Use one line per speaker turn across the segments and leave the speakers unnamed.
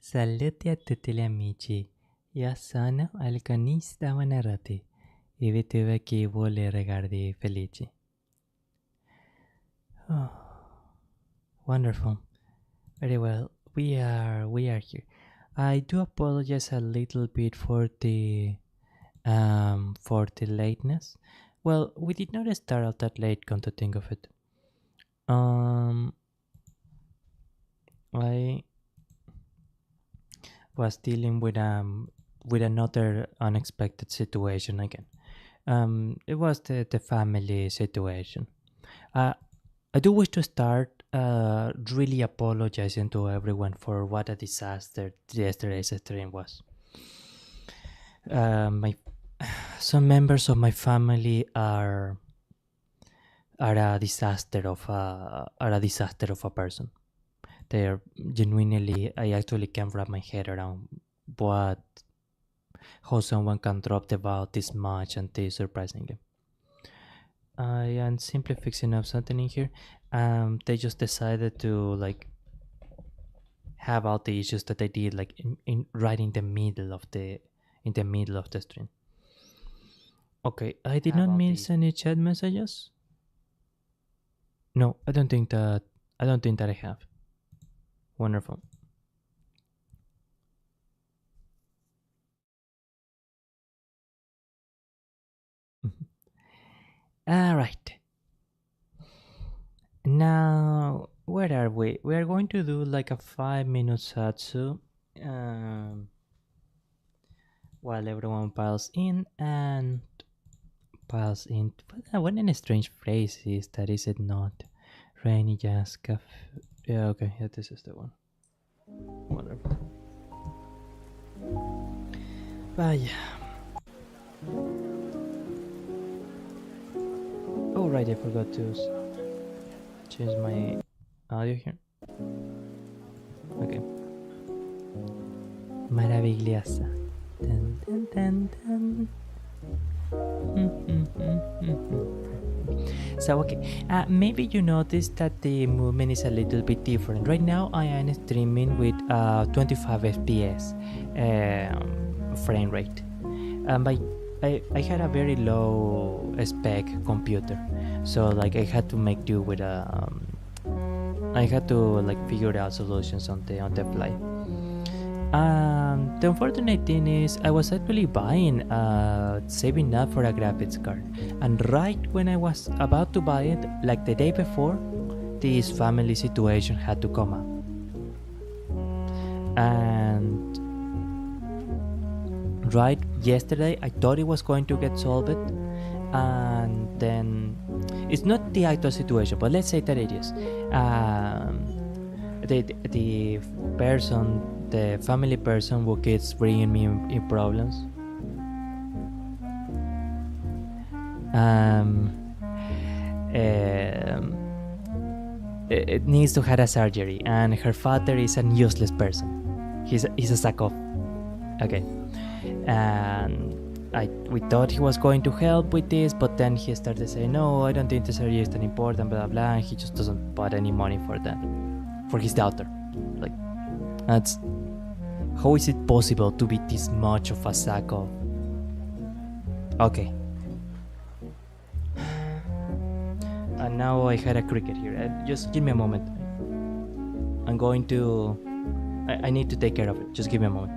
Salute a tutti gli amici, io sono alconista Manarati, il VTuber che vuole regardi felici. Oh, wonderful. Very well, we are here. I do apologize a little bit for the lateness. Well, we did not start all that late, come to think of it. I was dealing with another unexpected situation again. It was the family situation. I do wish to start really apologizing to everyone for what a disaster yesterday's stream was. Some members of my family are a disaster of a person. They are genuinely. I actually can't wrap my head around how someone can drop the ball this much and this surprisingly. I am simply fixing up something in here. They just decided to have all the issues that they did right in the middle of the stream. Okay, I did not miss any chat messages. No, I don't think that I have. Wonderful. All right. Now, where are we? We are going to do like a 5-minute satsu while everyone piles in. What a strange phrase is that, is it not? Rainy jazz cafe. Yeah, okay, yeah, this is the one. Wonderful. Vaya. Oh right, I forgot to change my audio here. Okay. Maravillosa. Dun, dun, dun, dun. So okay, maybe you noticed that the movement is a little bit different. Right now I am streaming with 25 FPS frame rate. I had a very low spec computer, so I had to make do with I had to figure out solutions on the fly. The unfortunate thing is I was actually saving up for a graphics card, and right when I was about to buy it, like the day before, this family situation had to come up. And right yesterday I thought it was going to get solved, and then it's not the actual situation, but let's say that it is. The family person who keeps bringing me in problems it needs to have a surgery, and her father is a useless person. He's a sack of. Okay. And we thought he was going to help with this, but then he started saying, no, I don't think the surgery is that important, blah blah, and he just doesn't put any money for that, for his daughter. That's how is it possible to be this much of a sack of. Okay. And now I had a cricket here. Just give me a moment. I'm going to. I need to take care of it. Just give me a moment.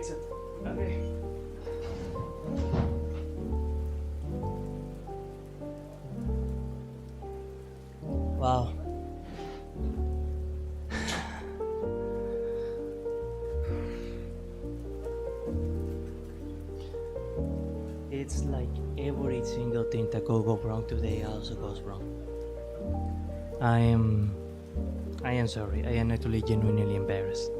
fix it. Okay. Wow. It's like every single thing that could go wrong today also goes wrong. I am sorry. I am actually genuinely embarrassed.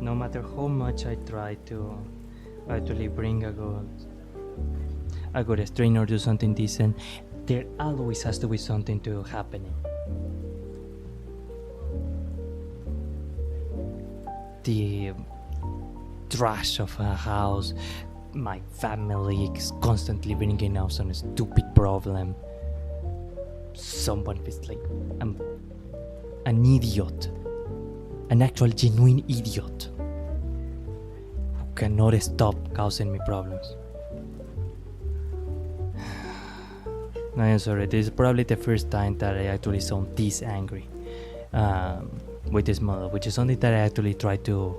No matter how much I try to actually bring a good strain or do something decent, there always has to be something to happening. The trash of a house, my family is constantly bringing out some stupid problem. Someone is like an idiot, an actual genuine idiot who cannot stop causing me problems. I am sorry, this is probably the first time that I actually sound this angry with this model, which is something that I actually try to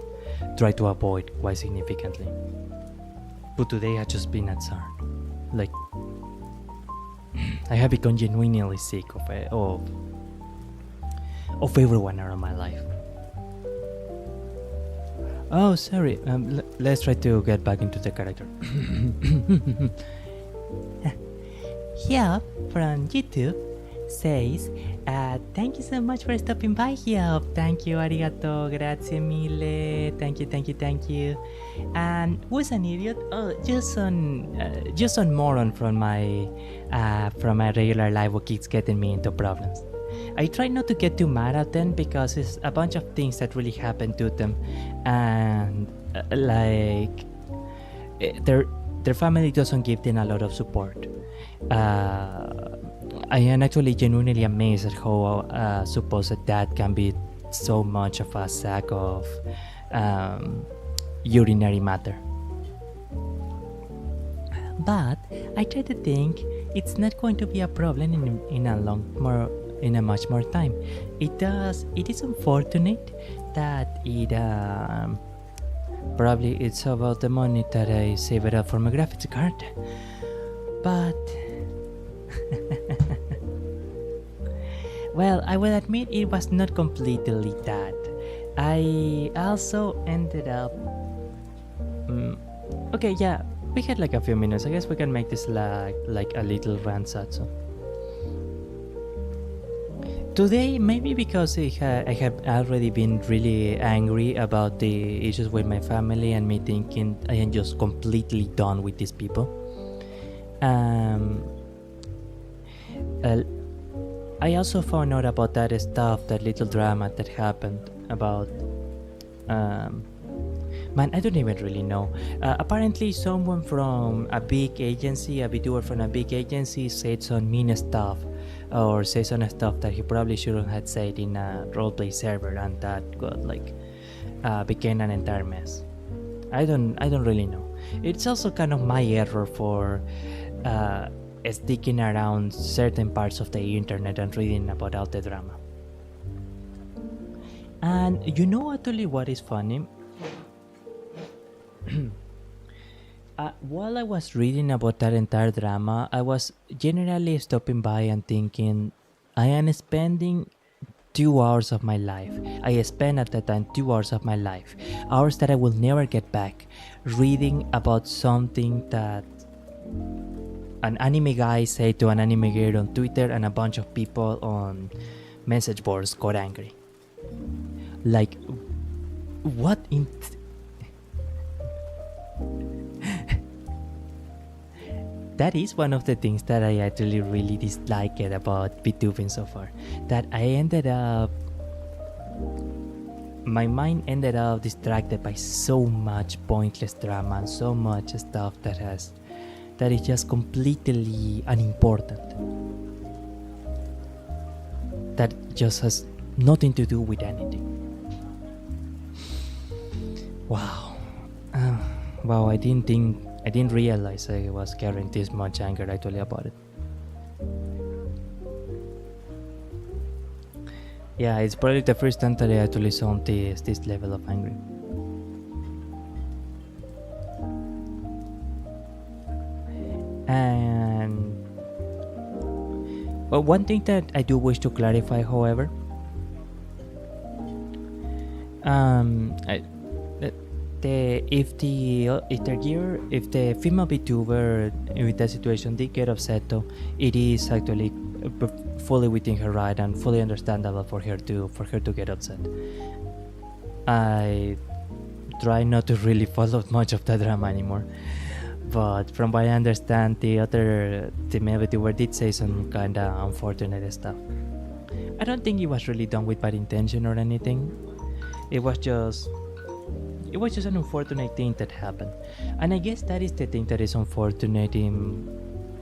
avoid quite significantly. But today I just been absurd. Like, I have become genuinely sick of everyone around my life. Oh, sorry. Let's try to get back into the character. Here from YouTube says, thank you so much for stopping by here. Thank you, arigato, grazie mille. Thank you. And who's an idiot? Oh, just some moron from my regular life who keeps getting me into problems. I try not to get too mad at them because it's a bunch of things that really happen to them, and like their family doesn't give them a lot of support. I am actually genuinely amazed at how supposed dad can be so much of a sack of urinary matter. But I try to think it's not going to be a problem in a much more time. It is unfortunate that it probably it's about the money that I saved up for my graphics card, but well, I will admit it was not completely that. I also ended up okay, yeah, we had like a few minutes. I guess we can make this like a little ransatsu. Today, maybe because I have already been really angry about the issues with my family and me thinking I am just completely done with these people. I also found out about that stuff, that little drama that happened about man, I don't even really know. Apparently someone from a big agency, a VTuber from a big agency, said some mean stuff, or say some stuff that he probably shouldn't have said in a roleplay server, and that got like became an entire mess. I don't really know. It's also kind of my error for sticking around certain parts of the internet and reading about all the drama. And you know actually what is funny? While I was reading about that entire drama, I was generally stopping by and thinking, I am spending 2 hours of my life. I spent at that time 2 hours of my life, hours that I will never get back, reading about something that an anime guy said to an anime girl on Twitter, and a bunch of people on message boards got angry. Like, what in... That is one of the things that I actually really dislike about VTubing so far. That I ended up... My mind ended up distracted by so much pointless drama and so much stuff that is just completely unimportant. That just has nothing to do with anything. Wow. Wow, I didn't realize I was carrying this much anger actually about it. Yeah, it's probably the first time that I actually saw this level of angry. And one thing that I do wish to clarify, however, if the female VTuber with that situation did get upset, though, it is actually fully within her right and fully understandable for her to get upset. I try not to really follow much of the drama anymore, but from what I understand, the male VTuber did say some kinda unfortunate stuff. I don't think it was really done with bad intention or anything. It was just an unfortunate thing that happened, and I guess that is the thing that is unfortunate in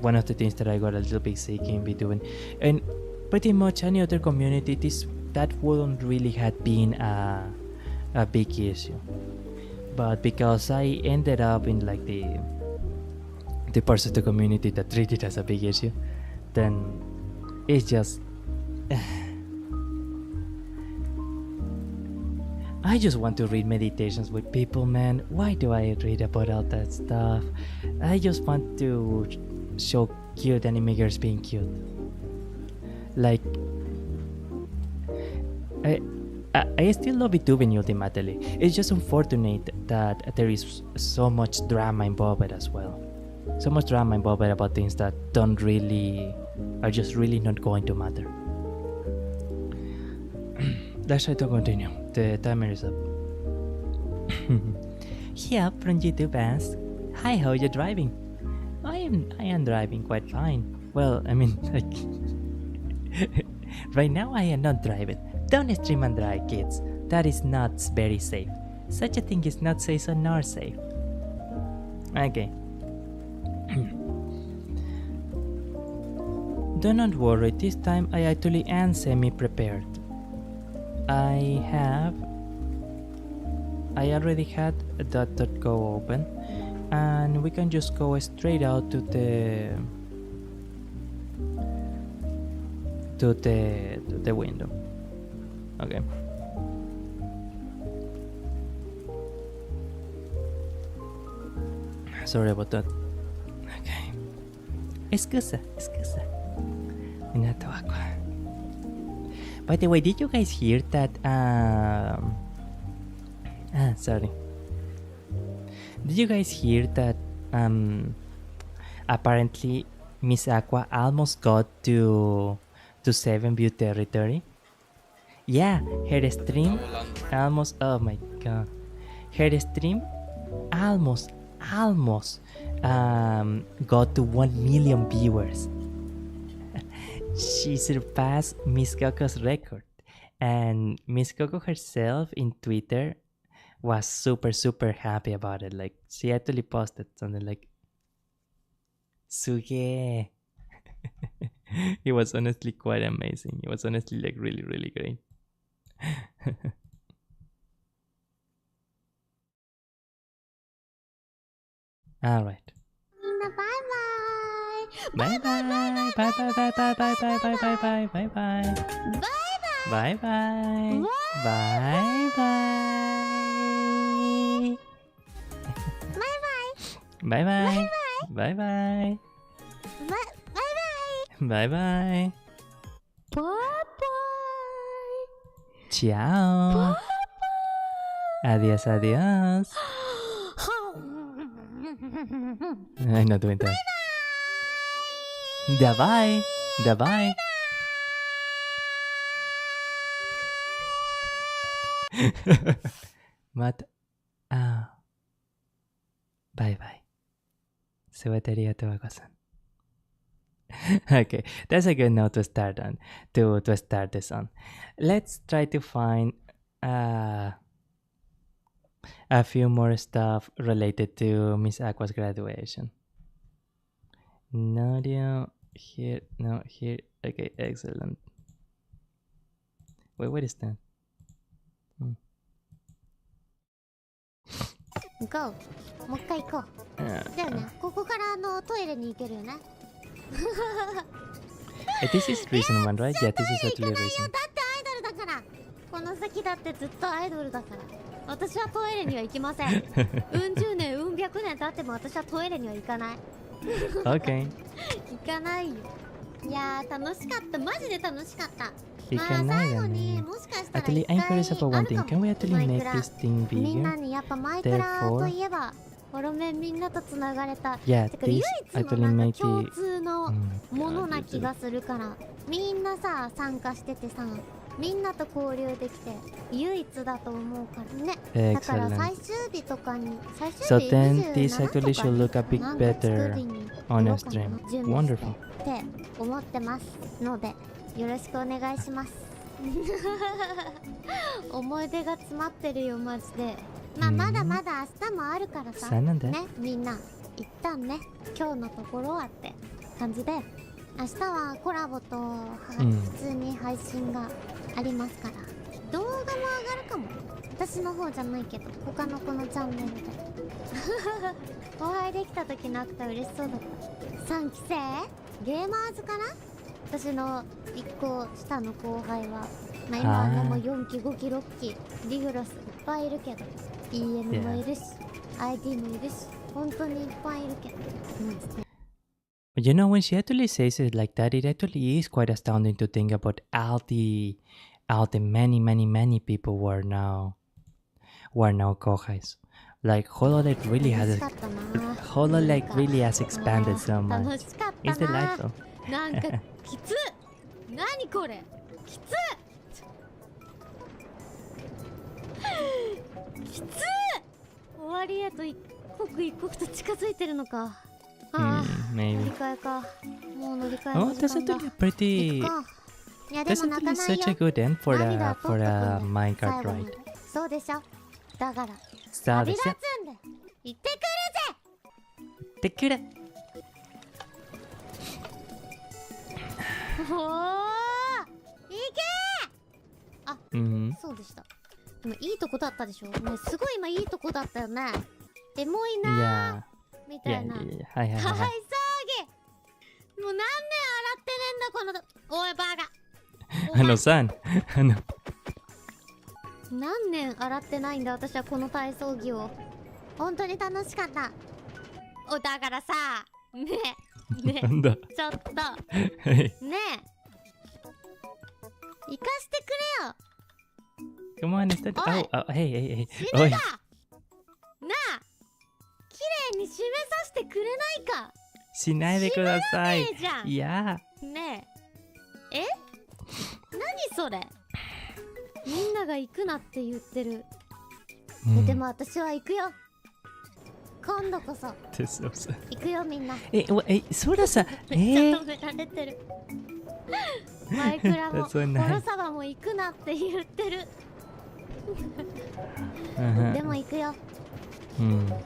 one of the things that I got a little bit sick in between. And pretty much any other community, that wouldn't really have been a big issue, but because I ended up in like the parts of the community that treat it as a big issue, then it's just I just want to read meditations with people, man. Why do I read about all that stuff? I just want to show cute anime girls being cute. Like, I still love VTubing ultimately. It's just unfortunate that there is so much drama involved as well. So much drama involved about things that are just really not going to matter. Let's try to continue. The timer is up. Here from YouTubers. Hi, how are you driving? I am driving quite fine. Well, I mean, like, right now I am not driving. Don't stream and drive, kids. That is not very safe. Such a thing is not safe or nor safe. Okay. Do not worry, this time I actually am semi-prepared. I already had .go open, and we can just go straight out to the window. Okay. Sorry about that. Okay. Scusa. Minato Aqua. By the way, did you guys hear that? Sorry. Did you guys hear that? Apparently, Miss Aqua almost got to 7 view territory. Yeah, her stream almost. Oh my god, her stream almost got to 1 million viewers. She surpassed Miss Coco's record, and Miss Coco herself in Twitter was super happy about it. Like, she actually posted something like, "Suge." It was honestly quite amazing. It was honestly like really great. All right. Bye bye. Bye bye. Bye bye. Bye bye. Bye bye. Bye bye. Bye bye. Bye bye. Bye bye. Bye bye. Bye bye. Bye bye. Ciao. Adiós, adiós. I'm not doing that. Давай. Bye bye. Sayonara Aqua-san. Okay, that's a good note to start on. To start this on. Let's try to find a few more stuff related to Miss Aqua's graduation. Nadia, here, no, here. Okay, excellent. Wait, what is that?
Go. もう一回行こう。だよね。ここからトイレに行けるよね。
This is reason one, right? Yeah, this is actually reason.
だってアイドルだから。この先だってずっとアイドルだから。私はトイレには行きません。うん十年うん百年経っても私はトイレには行かない。
Okay.
行かないよ。いやー楽しかった。マジで楽しかった。
行かないよね。
もしかしたら
Actually, I'm curious about one thing. Can we actually make this thing
みんな
bigger?
にやっぱマイクラといえばホロメンみんなとつながれた。
Yeah,
てか唯
this
一
actually
のなん
make
か共
it.
通のものな気がするから、みんなさ参加しててさ、みんなと交流できて唯一だと思うからね。だから最終日とかに最終
So
日
then this
27
actually
とか
should
に
look a bit
なんか
better
作りに
on
行
a
こうかな
stream.
準備して
Wonderful.
って思ってますのでよろしくお願いします。思い出が詰まってるよマジで。まあまだまだ明日もあるからさ、
そうなんだ
ね、みんな一旦ね今日のところはって感じで、明日はコラボと普通に配信がありますから、動画も上がるかも。私の方じゃないけど他の子のチャンネルでお会いできた時のアクタ嬉しそうだった。3期生ゲーマーズかな。私の1個下の後輩は、まあ、今はねもう4期5期6期リグロスいっぱいいるけど EM もいるし ID もいるし本当にいっぱいいるけど、
But you know, when she actually says it like that, it actually is quite astounding to think about all the many people who are now kohais. Like Hololive really has expanded so much. It's delightful.
なんかきつっ。何これきつっきつっ。終わりへと一刻一刻と近づいてるのか。ああ、乗り
Maybe.
換えか。もう乗り換え
Oh,
の
that's
時間だ。
actually pretty.
行くか。いやで
That's
も泣か
actually
ない
such a
よ。
good end for
涙
the
は取っとくんだよ
minecart
最後ま
ride.
で。そうでしょ。だから
さあ
旅立
ですよ。
つんで行ってく
できる。
るぜ。おお行けー。あ、そうでした。でもいいとこだったでしょ。ね、すごい今いいとこだったよね。エモいなーみたいな。
はいはい
大
はい。
騒ぎ。もう何年洗ってねえんだこのおいバカ。
さん、
何年洗ってないんだ私はこの体操着を。本当に楽しかった。おだからさねえね
なんだ。
えちょっと
はい。
ねえ行かしてくれよ。
Come on, is that?
おい
Oh, hey.
死
おい。
ぬかなあ。綺麗に締めさせてくれないか。
しないでください。
締めらねえじゃん。
いや。
ねえ何それ。みんなが行くなって言ってる。でも私は行くよ。今度こそ行くよみんな。
そらさ、
めっちゃ止められてる。マイクラもホロサバも行くなって言ってる。でも行くよ。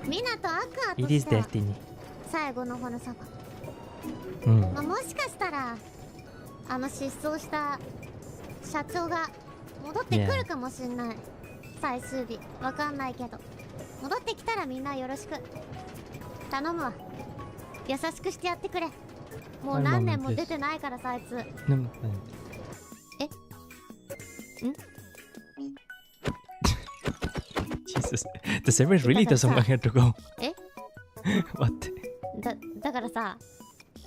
ミナとアクアとしては最後のホロサバ。まあもしかしたら失踪した社長が戻ってくるかもしれない。最終日わかんないけど戻ってきたらみんなよろしく頼むわ。優しくしてやってくれ。もう何年も出てないからさあいつ。
Jesus, the server really doesn't want her to go. What?
だからさ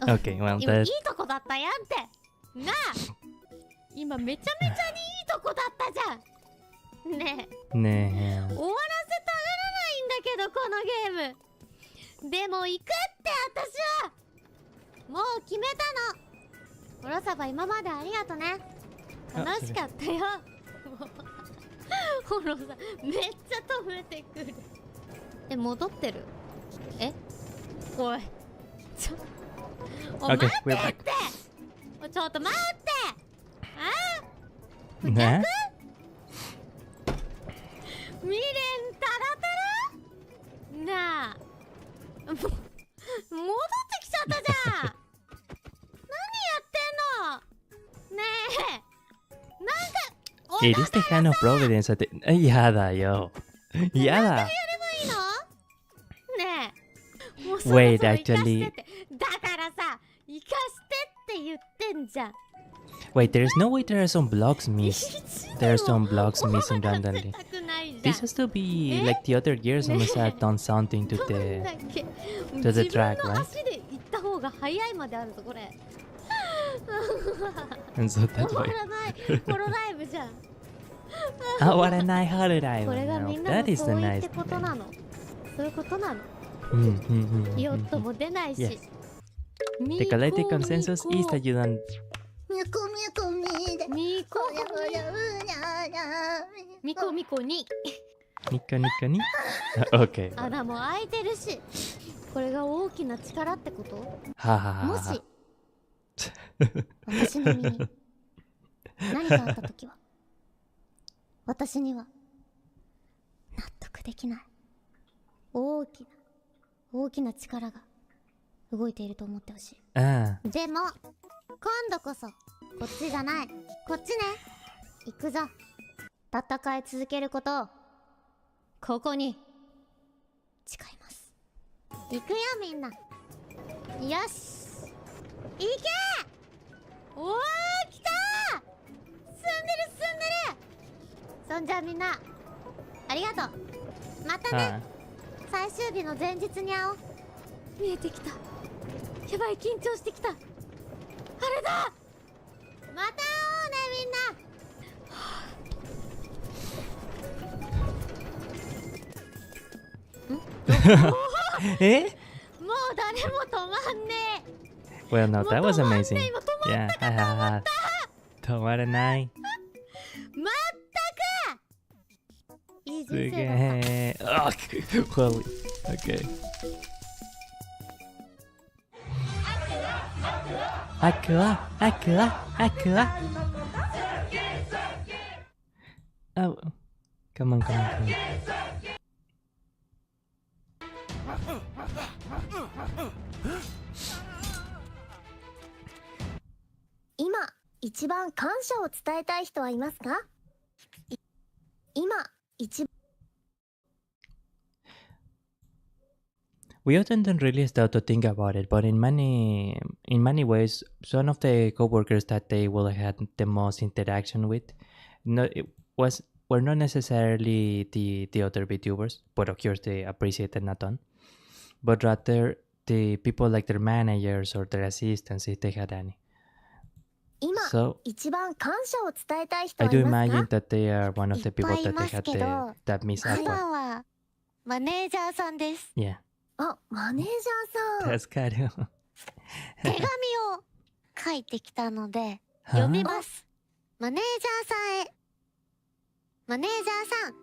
Okay, well,
今いいとこだったやんってなあ。今めちゃめちゃにいいとこだったじゃん。ねえ終わらせたがらないんだけどこのゲーム。でも行くって私はもう決めたの。ホロサバ今までありがとね。楽しかったよ。ホロサめっちゃ止めてくる。戻ってる。おい待ってって。ちょっと待って逆？未練タラタラなあ。戻ってきちゃったじゃん。何やってんのねえ。なんか
It is the hand of Providence. やだよ。やだ。
やればいいのねえ。もうそろそろ
Wait,
行かして
actually
って。だからさ行かしてって言ってんじゃん。
Wait, there is no way there are some blocks missed.
一
there are some blocks missing randomly. This has to be like the other gears on the side done something to the track, right? And so that's why. Awaranai Hololive. That is the nice thing. Yes. The collective consensus is that you don't. Nico Nico ni. Okay.
穴も開いてるし、これが大きな力ってこと？
ははは。
もし私の身に何かあったときは、私には納得できない。大きな力が動いていると思ってほしい。でも今度こそこっちじゃない、こっちね。行くぞ。戦い続けることをここに誓います。行くよみんな。よし、行け。おー、来たー。進んでる。そんじゃみんなありがとう。またね。最終日の前日に会おう。見えてきた。やばい、緊張してきた。あれだ。また会おうねみんな。
え？
もう誰も止まんねえ。
Well, no, that was amazing.
今止まった。
Yeah, 止まらない。
まったくいい
すげ
人生だ
え。あ、Holy. Okay. Aqua. Oh, come on.
今一番感謝を伝えたい人はいますか？今一番
We often don't really start to think about it, but in many ways, some of the coworkers that they will have had the most interaction with, were not necessarily the other VTubers, but of course they appreciated Nathan, but rather the people like their managers or their assistants if they had any. So I do imagine that they are one of the people that they had that Miss Aqua.
マネージャーさんです。
Yeah.
あ、マネージャーさん。
助かる。
手紙を書いてきたので読みます。マネージャーさんへ。マネージャーさん、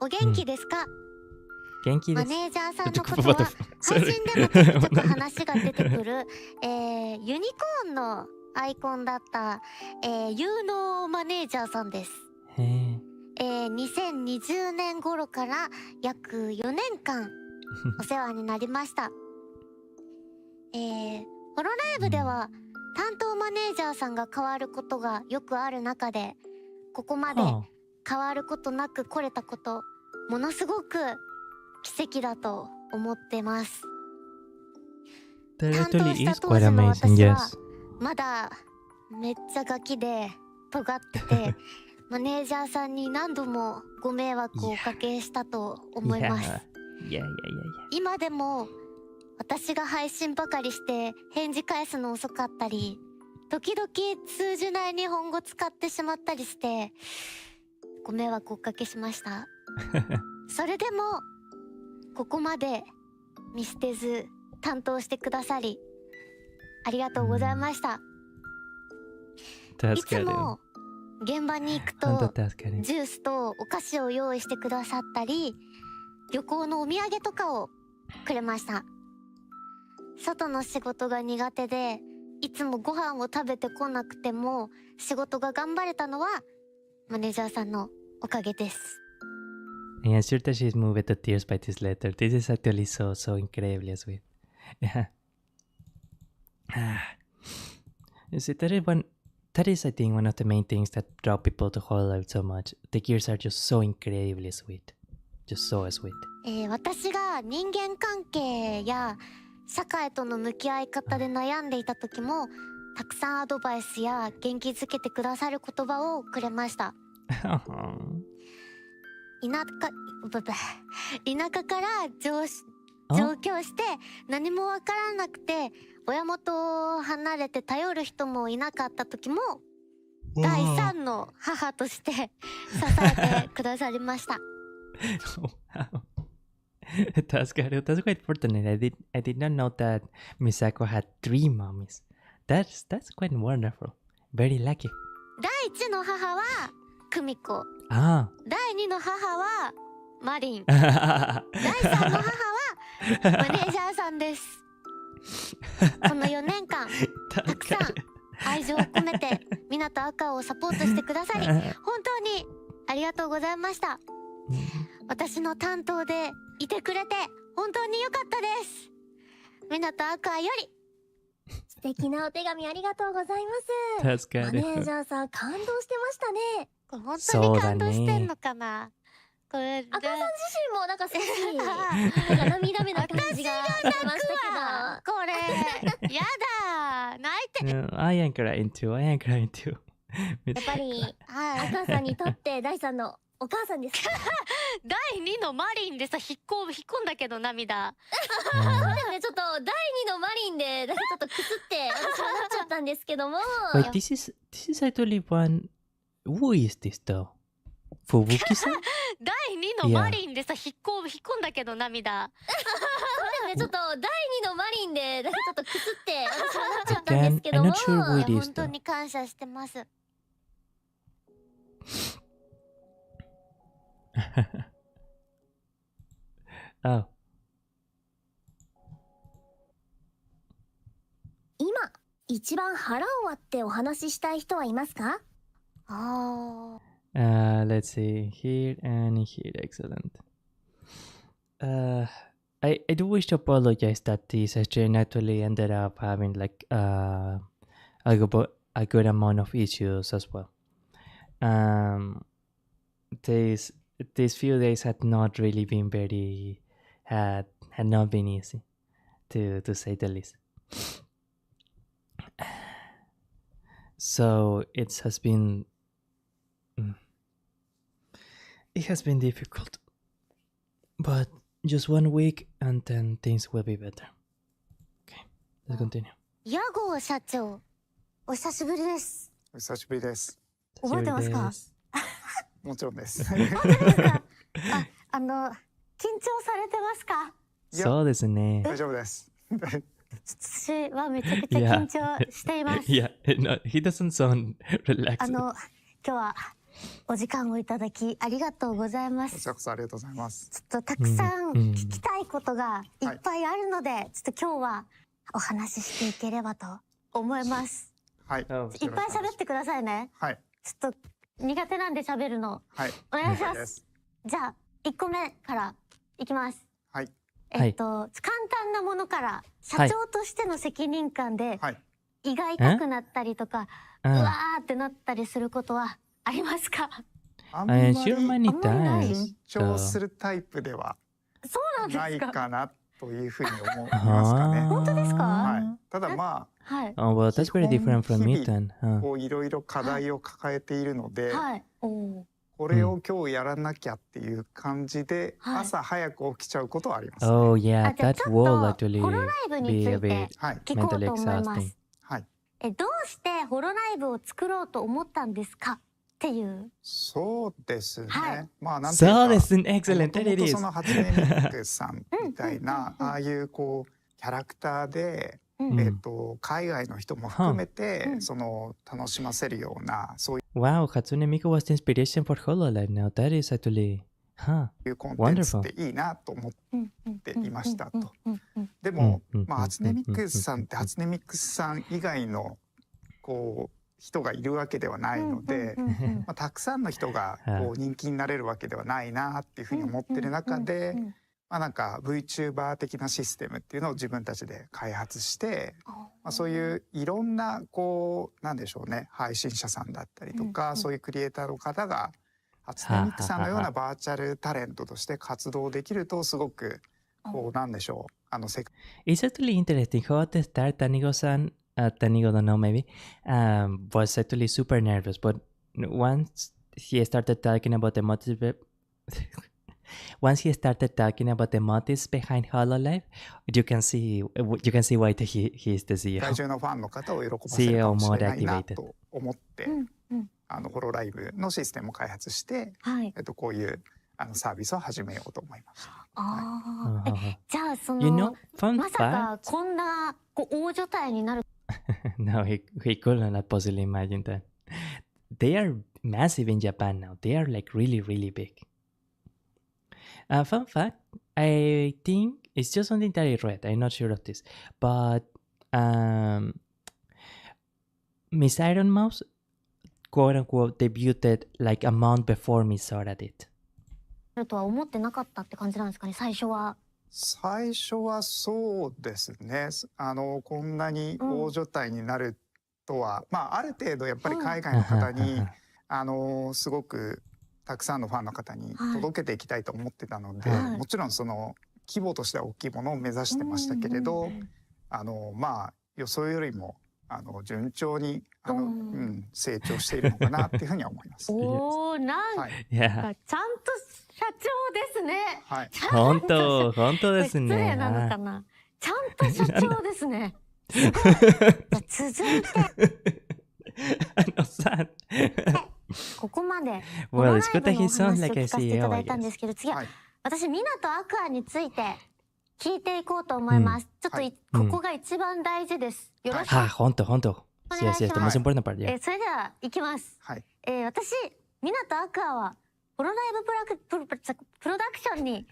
お元気ですか？
元気です。
マネージャーさんのことは配信でもちょっと話が出てくるユニコーンのアイコンだった有能マネージャーさんです。2020年頃から約4年間お世話になりました。ホロライブでは担当マネージャーさんが変わることがよくある中で、ここまで変わることなく来れたこと、ものすごく奇跡だと思ってます。担当した当時の私はまだめっちゃガキで尖っててマネージャーさんに何度もご迷惑をおかけしたと思います。今でも私が配信ばかりして返事返すの遅かったり、時々通じない日本語使ってしまったりしてご迷惑をおかけしました。それでもここまで見捨てず担当してくださりありがとうございました。いつも現場に行くとジュースとお菓子を用意してくださったり、旅行のお土産とかをくれました。外の仕事が苦手でいつもご飯を食べてこなくても仕事が頑張れたのはマネージャーさんのおかげです。
I am sure that she's moved to tears by this letter. This is actually so incredibly sweet. Yeah. See, that is, I think, one of the main things that draw people to Hololive so much. The gears are just so incredibly sweet. Just so sweet.
私が人間関係や社会との向き合い方で悩んでいた時もたくさんアドバイスや元気づけてくださる言葉をくれました。田舎から上京して何もわからなくて親元を離れて頼る人もいなかった時も第3の母として支えてくださりました。
That's quite fortunate. I did not know that Misako had 3 mommies. That's quite wonderful. Very lucky.
第1の母は久美子。
ああ。
第2の母はマリン。第3の母はマネージャーさんです。この4年間たくさん愛情を込めて湊赤をサポートしてくださり本当にありがとうございました。私の担当でいてくれて本当に良かったです。湊赤より
素敵なお手紙ありがとうございます。マネージャーさん感動してましたね。
これ本当に感動してんのかな。これ
赤さん自身もなんか少しなんか涙目な感じが出ましたけど。
これやだ泣いて。
I am crying too.
やっぱり赤さんにとって第3のお母さんです。
第2のマリンでさ引っ込んだけど涙。
そうだよね。ちょっと第2のマリンでちょっとくすって私はなっちゃったんですけども。
Wait, this is actually one. Who is this though? Fubuki-san?
第2のマリンでさ引っ込んだけど涙。
そうだよね。ちょっと第2のマリンでちょっとくすって私はなっちゃったんですけども。
本当に感謝してます。
Oh.
今一番腹を割ってお話ししたい人はいますか
？Let's see here and here. Excellent. I do wish to apologize that this stream actually ended up having like a good amount of issues as well. These few days had not really been had not been easy, to say the least. So it has been difficult, but just 1 week and then things will be better. Okay, let's continue.
屋号社長、お久しぶりです。
お久しぶりです。
覚えてますか？
もちろんです。
本当ですか？緊張されてますか？
そうですね。
大丈夫です。
私はめちゃくちゃ緊張しています。
Yeah, no, he doesn't sound relaxed.
今日はお時間をいただきありがとうございます。
こちらこそありがとうございます。
ちょっとたくさん聞きたいことがいっぱいあるので、ちょっと今日はお話ししていければと思います。
はい。いっぱい
喋ってくださいね。
はい。
ちょっと苦手なんで喋るの。
はい。
お願いします。じゃあ1個目からいきます。
はい。
簡単なものから社長としての責任感で胃が痛くなったりとか、うわーってなったりすることはありますか？
あんまり緊張するタイプではないかなというふうに思いますかね。
本当ですか？
はい。ただまあ、
Oh well, that's very different from me then.
こういろいろ課題を抱えているので、これを今日やらなきゃっていう感じで朝早く起きちゃうことはあります。
Oh yeah, that will actually
ホロライブにつ
be
い
a
て
bit
聞こう
mentally
と思います。
exhausting.
はい。
どうしてホロライブを作ろうと思ったんですかっていう。
そうですね。まあなんていうか、
そうですね。Excellent.
もともとその初音ミックさんみたいなああいうこうキャラクターで海外の人も含めてその楽しませるようなそういう
Wow, Hatsune Miku was the inspiration for Hololive. Now that is actually
いうコンテンツっていいなと思っていましたと。でもまあ初音ミックさんって初音ミックさん以外のこう人がいるわけではないので、まあたくさんの人がこう人気になれるわけではないなっていうふうに思ってる中で、まあなんか VTuber 的なシステムっていうのを自分たちで開発して、まあそういういろんなこうなんでしょうね、配信者さんだったりとか、そういうクリエイターの方が初音ミックさんのようなバーチャルタレントとして活動できるとすごくこうなんでしょう
It's actually interesting how at the start Tanigo-san, Tanigo-dono maybe, was actually super nervous, but once he started talking about the motives, once he started talking about the motives behind Hololive, you can see why he is the
世
CEO.
界中のファンの方を喜ばせるか
CEO
もし
more
れないな
activated.
と思ってホロライブのシステムを開発して、こういうサービスを始めようと思いました。
じゃあそ
You
の
know, fun
まさか
fact.
こんな大所帯になる
No, he could not possibly imagine that. They are massive in Japan now. They are like really, really big. Fun fact, I think it's just something that I read. I'm not sure of this. But Miss Iron Mouse, quote unquote, debuted like a month before Miss Sora did.
とは思ってなかったって感じなんですかね、最初は。
最初はそうですね。こんなに大所帯になるとは、ある程度やっぱり海外の方にすごくたくさんのファンの方に届けていきたいと思ってたので、もちろんその規模としては大きいものを目指してましたけれど、予想よりも順調に成長しているのかなっていうふうには思います。
おお、なんかちゃんと社長ですね。
はい。
本当ですね。
失礼なのかな。ちゃんと社長ですね。すごい。続いて。
さ、
ここまで。
Well, it's good that he sounds
お
like
話を
a
聞かせてい
CEO,
ただ
I
いたんで
guess.
すけど、次は私湊アクアについて聞いていこうと思います。ちょっとここが一番大事です。よろしく。
本当。Yes, yes, the most important part, yeah.
それでは行きます。私湊アクアはホロライブプロダクションに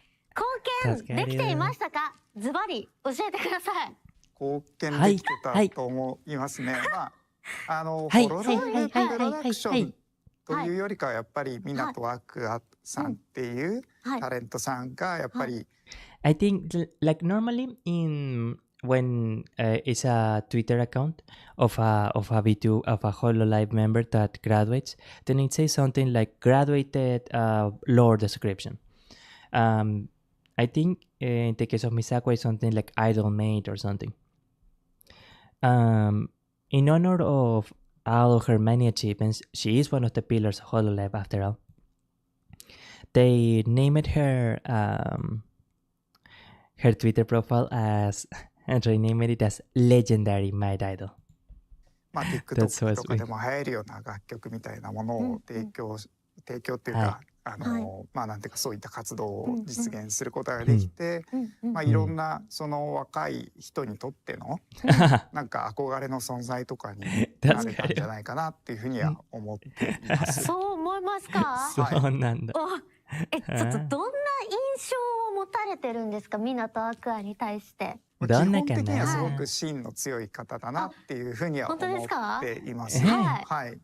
貢献できていましたか？ズバリ教えてください。
貢献できてたと思いますね。ホロライブプロダクションというよりかはやっぱりminatoアクアさんっていうタレントさんがやっぱり
I think like normally when it's a Twitter account of a Hololive member that graduates, then it says something like graduated lore description. I think in the case of Misako, it's something like idol maid or something. In honor of all of her many achievements, she is one of the pillars of Hololive after all. They named her her Twitter profile as and renamed it as Legendary Maid Idol.
TikTok とかでも流行るような楽曲みたいなものを提供っていうか、なんていうかそういった活動を実現することができて、いろんなその若い人にとってのなんか憧れの存在とかになれたんじゃないかなっていうふうには思っています。
そう思いますか？
そうなんだ。
ちょっとどんな印象を持たれてるんですか、minatoアクアに対して。
基本的にはすごく芯の強い方だなっていうふうには思っています。はい。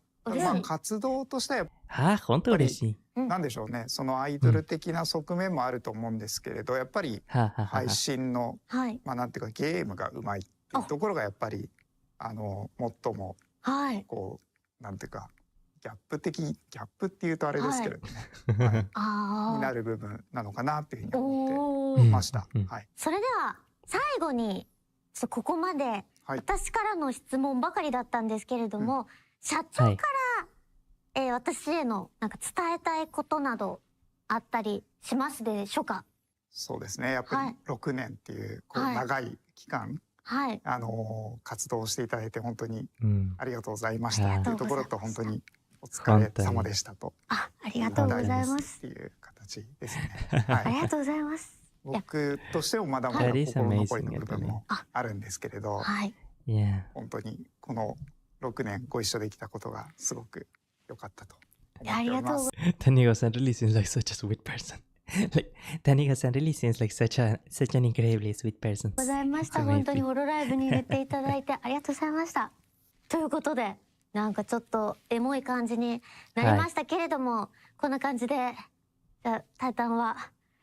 活動としては
本当嬉しい。
なんでしょうね、そのアイドル的な側面もあると思うんですけれど、やっぱり配信のなんていうかゲームがうまいっていうところがやっぱり最もこうなんていうかギャップっていうとあれですけれどね、になる部分なのかなっていうふうに思ってました。
それでは最後にここまで私からの質問ばかりだったんですけれども、社長から私へのなんか伝えたいことなどあったりしますでしょうか？
そうですね、やっぱり6年っていう長い期間活動していただいて本当にありがとうございましたというところと、本当にお疲れ様でしたと、
ありがとうございます
っていう形ですね。
ありがとうございます。
僕としてもまだまだ心残りの部分もあるんですけれど、本当にこの6年ご一緒できたことがすごく良かったと思っております。
Taniga-san really seems like such a sweet person. Like Taniga-san really seems like such an incredibly sweet person.
ございました。本当にホロライブに入れていただいてありがとうございました。ということで、なんかちょっとエモい感じになりましたけれども、こんな感じでじゃあタイタンは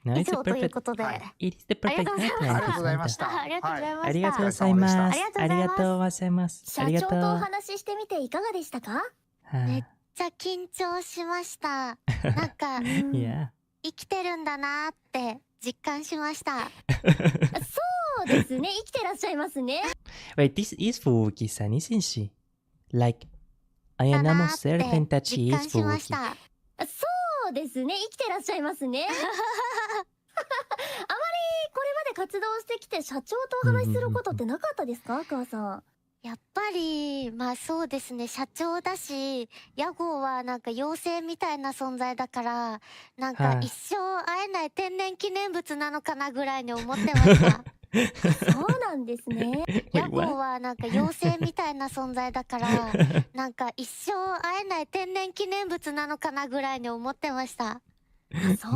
以上ということで、ありがとうございました。
ありがとうございました。ありがとうございます。ありがとうございます。
社長とお話ししてみていかがでしたか？
めっちゃ緊張しました。なんか生きてるんだなって実感しました。
そうですね、生きてらっしゃいますね。
Wait, this is Fubuki-san, isn't she? Like, I am almost certain that she is Fubuki.
そうですね、生きてらっしゃいますね。あまりこれまで活動してきて社長とお話しすることってなかったですか、アクアさん。
やっぱりまあそうですね、社長だし屋号はなんか妖精みたいな存在だからなんか一生会えない天然記念物なのかなぐらいに思ってました。
そうなんですね。
屋号はなんか妖精みたいな存在だからなんか一生会えない天然記念物なのかなぐらいに思ってました。
そう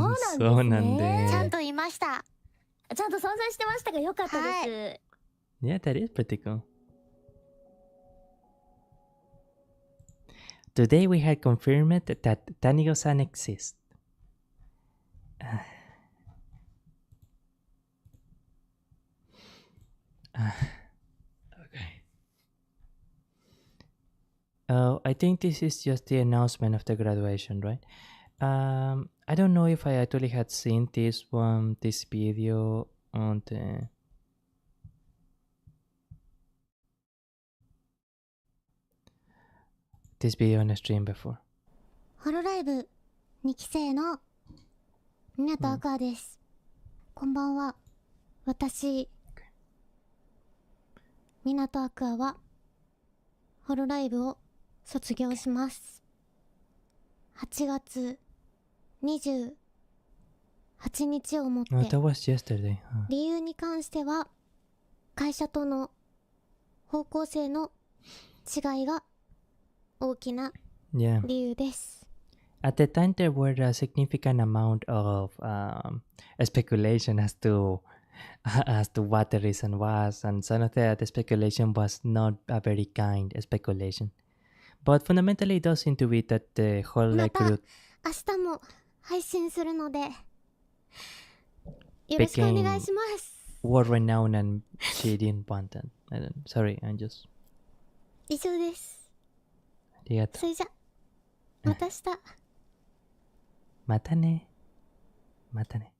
なんですね。
ちゃんといました。
ちゃんと存在してましたがよかったです。
Yeah, that is pretty cool. Today we had confirmed that Tanigo-san exists. Okay. Oh, I think this is just the announcement of the graduation, right? I don't know if I actually had seen this video on this video on a stream before.
ホロライブ2期生の港アクアです。こんばんは。私、港アクアはホロライブを卒業します。8月28日をもって。
Oh, that was yesterday.
理由に関しては会社との方向性の違いが大きな理由です。
At the time, there were a significant amount of speculation as to what the reason was, and some of the speculation was not a very kind speculation. But fundamentally, it does seem to be that the whole like group
明日も配信するのでよろしくお願いします。
world renowned and she didn't want that. Sorry, I'm just.
以上です。
ありがとう。
それじゃまた明日。
またね。またね。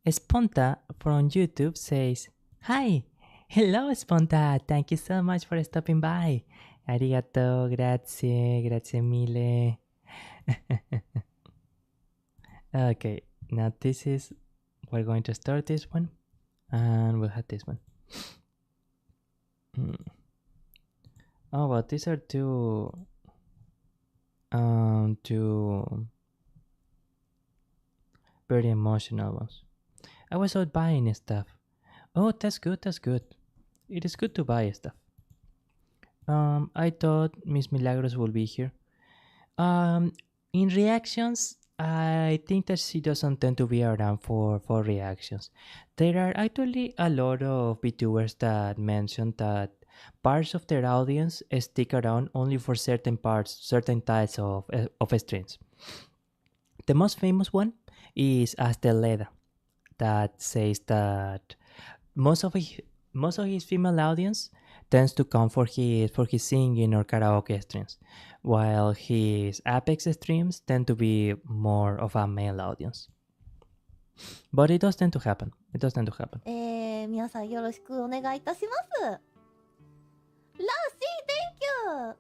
Sponta from YouTube says, Hi! Hello, Sponta! Thank you so much for stopping by. Arigato, grazie, grazie mille. Okay, now we're going to start this one, and we'll have this one. Oh, but these are two very emotional ones. I was out buying stuff. Oh, that's good, that's good. It is good to buy stuff. I thought Miss Milagros will be here. In reactions, I think that she doesn't tend to be around for reactions. There are actually a lot of VTubers that mention that parts of their audience stick around only for certain parts, certain types of streams. The most famous one is Asteleda, that says that most of his female audience tends to come for his singing or karaoke streams, while his Apex streams tend to be more of a male audience. But it does tend to happen. It does tend to happen.
皆さんよろしくお願いいたします。Lassie, thank you!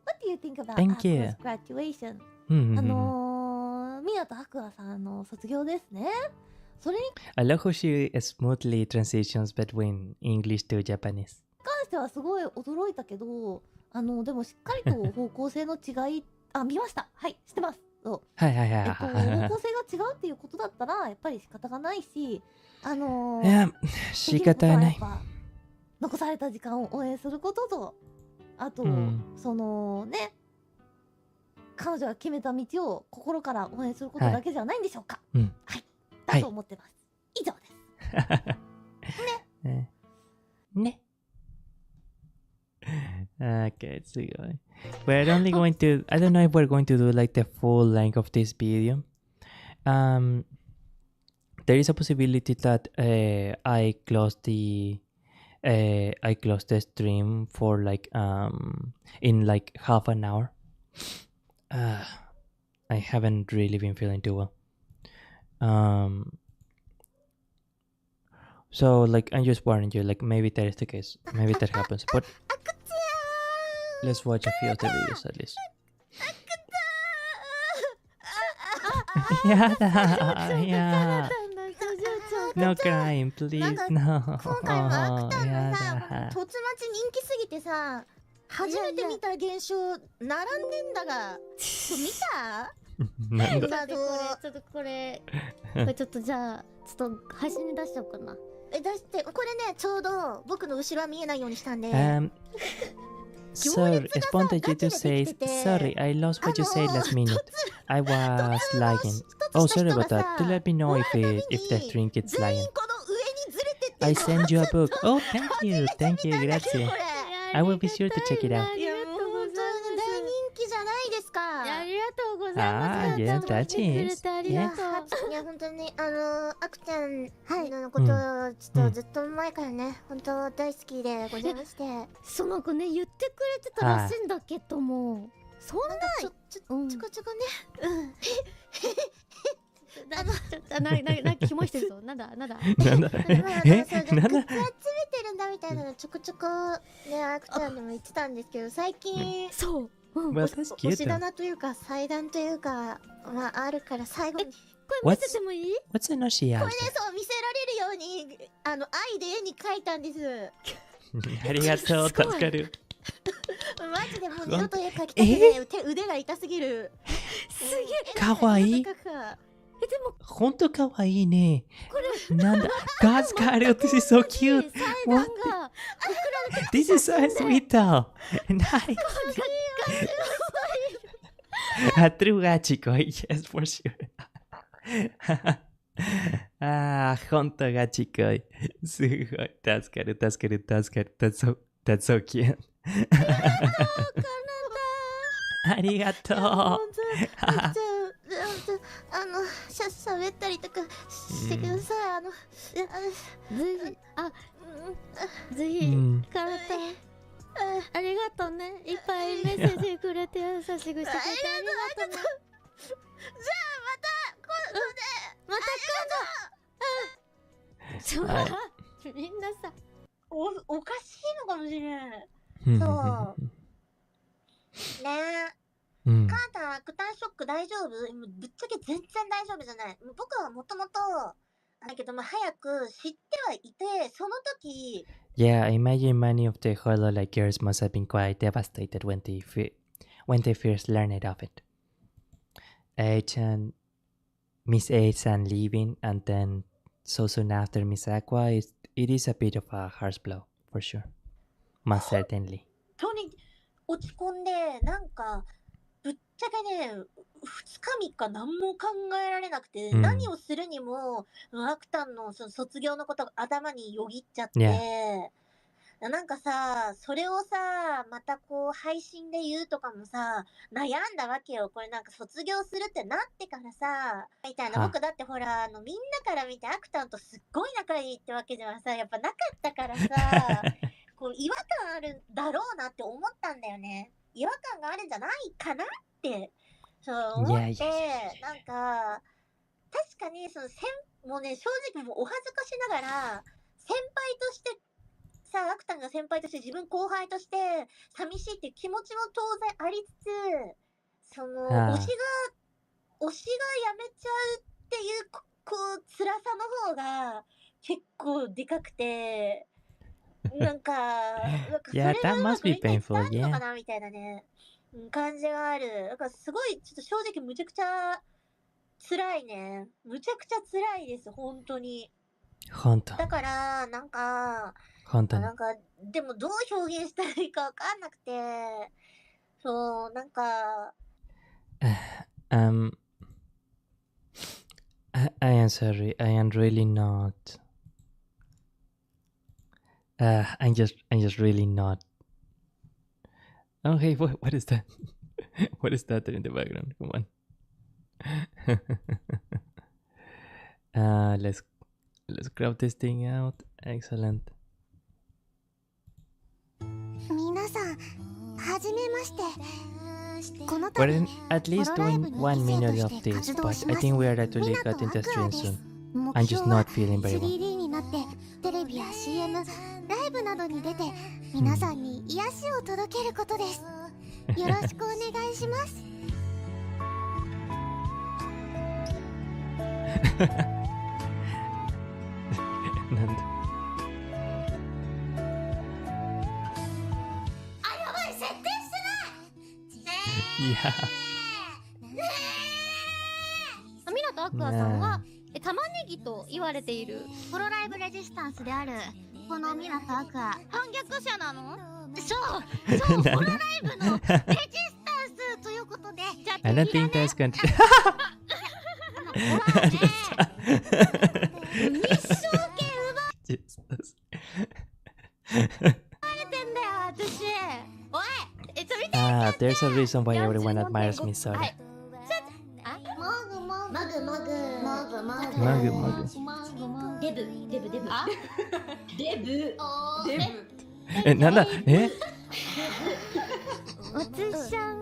What do you think about Aqua's graduation? 港アクアさんの卒業ですね。それに
I love how she smoothly transitions between English to Japanese.
関してはすごい驚いたけど、でもしっかりと方向性の違い、見ました。はい、知ってます。そう。
はいはいはい。
方向性が違うっていうことだったらやっぱり仕方がないし、
いや、仕方ない。
残された時間を応援することと、あと、そのね、彼女が決めた道を心から応援することだけじゃないんでしょうか。はい。だと思ってます。以上です。ね。
ね。Okay, it's good. We're only going to, I don't know if we're going to do like the full length of this video. There is a possibility that I close the stream for like in like half an hour. I haven't really been feeling too well. So like I'm just warning you, like maybe that is the case, maybe that happens, but Let's watch a few of the videos at least. やだや No crying, please. No.
今回はアクターのさ、
やだ。
突待ち人気すぎてさ、初めて見た現象並んでんだが、見た？
なんだ。
ちょっとこれちょっとじゃあちょっと配信に出しちゃおうかな。
出してこれね、ちょうど僕の後ろは見えないようにしたんで。
Sir, responded you to say, sorry, I lost what you said last minute. I was lagging. Oh, sorry about that. To let me know if the string is lagging. I send you a book. Oh, thank you, grazie. I will be sure to check it out.
いやもう本当に大人気じゃないですか。
ありがとうございます。
Ah, yeah, that is.
いや本当にアクちゃんのことをちょっとずっと前からね、本当大好きでございまして。
その子ね言ってくれてたらしいんだけども、そんな
ちょこね。
なんかキモいしてるぞ。なんだ
なんだ
グッズ集めてるんだみたいなのちょこちょこね、アクちゃんでも言ってたんですけど、最近
そう
推し棚というか祭壇というかあるから最後に
これ見せてもいい？
What's the notion?
これね、そう見せられるように愛で絵に描いたんです。
ありがとう、助かる。
マジでもう二度と絵描きたくねえ、腕が痛すぎる。
すげえ。
かわいい。
でも
ほんとかわいいね。なんだ、助かる。This is so cute. What? This is so sweet though. Nice. A true gachikoi, yes, for sure. ほんとガチ恋。すごい。助かる。That's so cute. ありがとう。
喋ったりとかしてください。
ぜひカラタありがとうね。いっぱいメッセージくれて優しくしてくれてありがとうね。じゃあまた今度みんなさ
おかしいのかもしれない。そうねえ、カーターアクターショック大丈夫？ぶっちゃけ全然大丈夫じゃない。僕はもともとだけど早く知ってはいて、その時
Yeah, I imagine many of the Hololive girls must have been quite devastated when they first learned of it. Miss H-san leaving, and then so soon after Miss Aqua, it is a bit of a harsh blow, for sure. Most certainly.
本当に落ち込んで、なんかぶっちゃけね、2日3日何も考えられなくて、何をするにもアクタンのその卒業のことが頭によぎっちゃって、なんかさ、それをさ、またこう配信で言うとかもさ、悩んだわけよ。これなんか卒業するってなってからさ、みたいな。僕だってほら、みんなから見てアクタンとすっごい仲いいってわけじゃさ、やっぱなかったからさ、こう違和感あるだろうなって思ったんだよね。違和感があるんじゃないかなって、そう思って、なんか、確かにそのもうね、正直もうお恥ずかしながら、先輩としてさ、アクタンが先輩として自分後輩として寂しいっていう気持ちも当然ありつつ、その推しが辞めちゃうっていうこう辛さの方が結構でかくて、なんかそれがうまくいったのかなみたいなね感じがある。だからすごいちょっと正直むちゃくちゃ辛いね。むちゃくちゃ辛いです本当に。
本当。
だからなんか。
本当に。
なんかでもどう表現したらいいかわかんなくて、そうなんか。
I am sorry. I am really not. I'm just really not. Oh hey, what is that? What is that in the background? Come on. Let's grab this thing out. Excellent.
皆さん、はじめまして。
We're at least doing 1 minute of this, but I think we are actually cutting the stream soon. I'm just not feeling very well.
3D になってテレビや CM、ライブなどに出て皆さんに癒しを届けることです。よろしくお願いします。
なんだ。
あ、やばい、設定してない。
いや。
minato aquaさんは玉ねぎと言われているホロライブレジスタンスであるこのminato aqua反逆者なの？そうホロライブのレジスタンスということで、じゃあ
I don't think that's going to
一生懸命奪われてんだよ私。おい、見て。
Ah, there's a reason why everyone admires me, sorry. マグ
デブ
え、なんだえ
おつしゃん、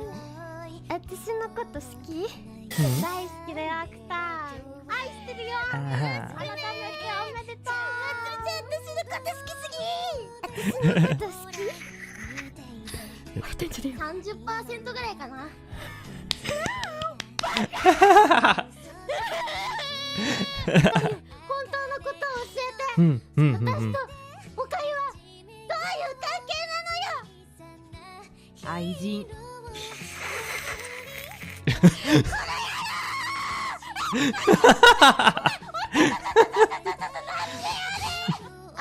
私のこと好き？大好きだよ、アクター。愛してるよ。改めておめでとう。私のこと好きすぎ。私のこと好き？30% ぐらいかな。本当のことを教えて。私とおかゆはどういう関係なのよ。
愛人。
あ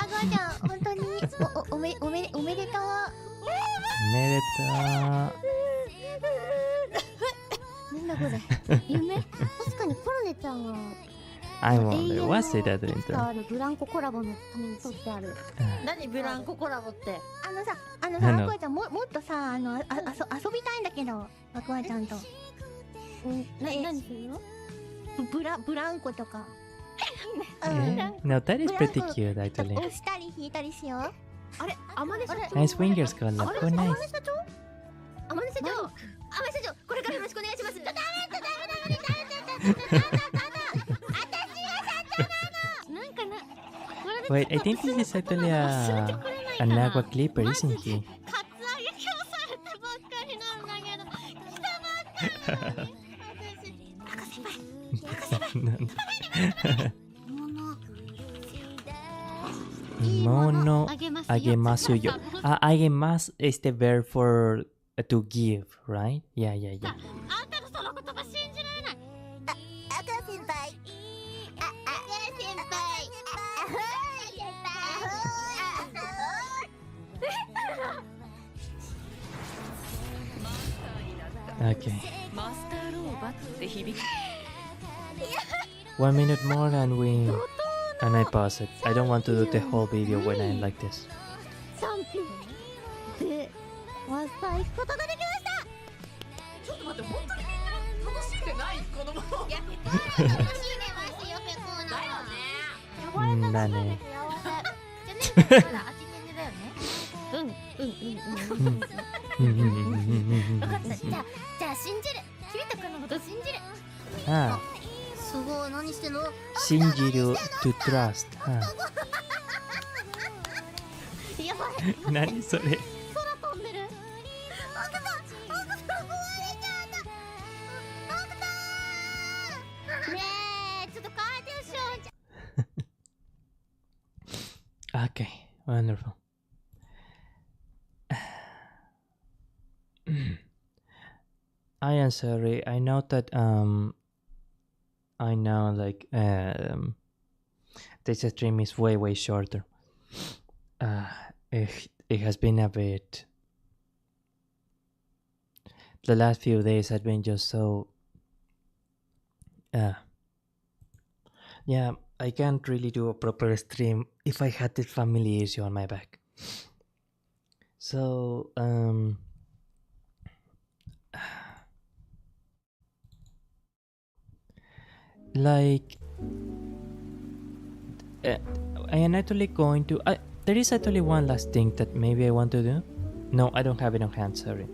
ごちゃん、本当におめでとう。
おめでとう。
なんだこれ。夢？確かにコロネちゃんは。
I wonder, what's it that doing?
ブランココラボのために撮ってある。
何ブランココラボって。
あのさ、アクアちゃんもっとさ、遊びたいんだけど、アクアちゃんと。何するの？ブランコとか。
No, that is pretty cute, actually.
押したり引いたりしよう。あれ、天音社長。
Nice fingers, girl. Look nice.
天音社長、これからよろしくお願いします。ダメ。
Wait, I think this is actually an aqua clipper, isn't he?
カツアゲ今日されたばっかりなんだけど、来たばっかり。
Mono agemasu yo. Agemas is the verb for to give, right? Yeah.
あんたのその言葉信じられない。アクア先輩。
Okay. 1 minute more and I pause it. I don't want to do the whole video when I like this.
3分でマスター行くことができました。
ちょっと待って、本当にみんな楽しんでないこのまま。
いや、ペコーナ楽しんでますよ、ペコーナ。だよね。
だね。
じゃね、まだ空き天だよね。分かった。じゃあ信じる。君とかのこと信じる。
Ah,
すごい、何してんの？shinjiru
to trust.
やばい。
何それ？
空飛んでる。アクタ壊れちゃった。アクタねえ、ちょっと変えてよ、しょうちゃん。
Okay, wonderful. I am sorry. I know that I know like this stream is way shorter. It has been a bit. The last few days had been just so. Yeah, I can't really do a proper stream if I had this family issue on my back. So like I am actually going to there is actually one last thing that maybe I want to do. No, I don't have it on hand, sorry.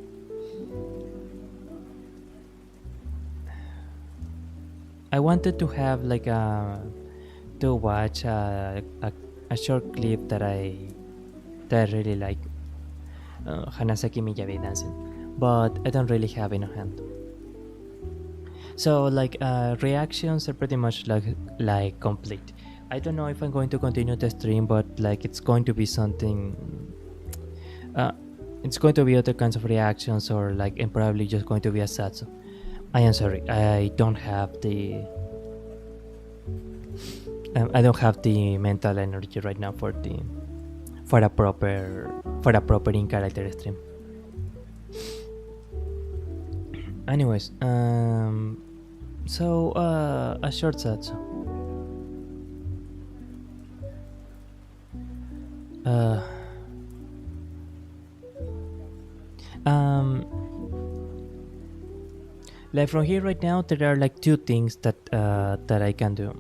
I wanted to have like to watch a short clip that I that I really like. Hanasaki Miyabi dancing, but I don't really have in hand. So like reactions are pretty much like complete. I don't know if I'm going to continue the stream, but like it's going to be something. It's going to be other kinds of reactions, or like, and probably just going to be a satsu. I am sorry, I don't have the mental energy right now for a proper in character stream. Anyways, so a short satsu. Like from here right now, there are like two things that I can do.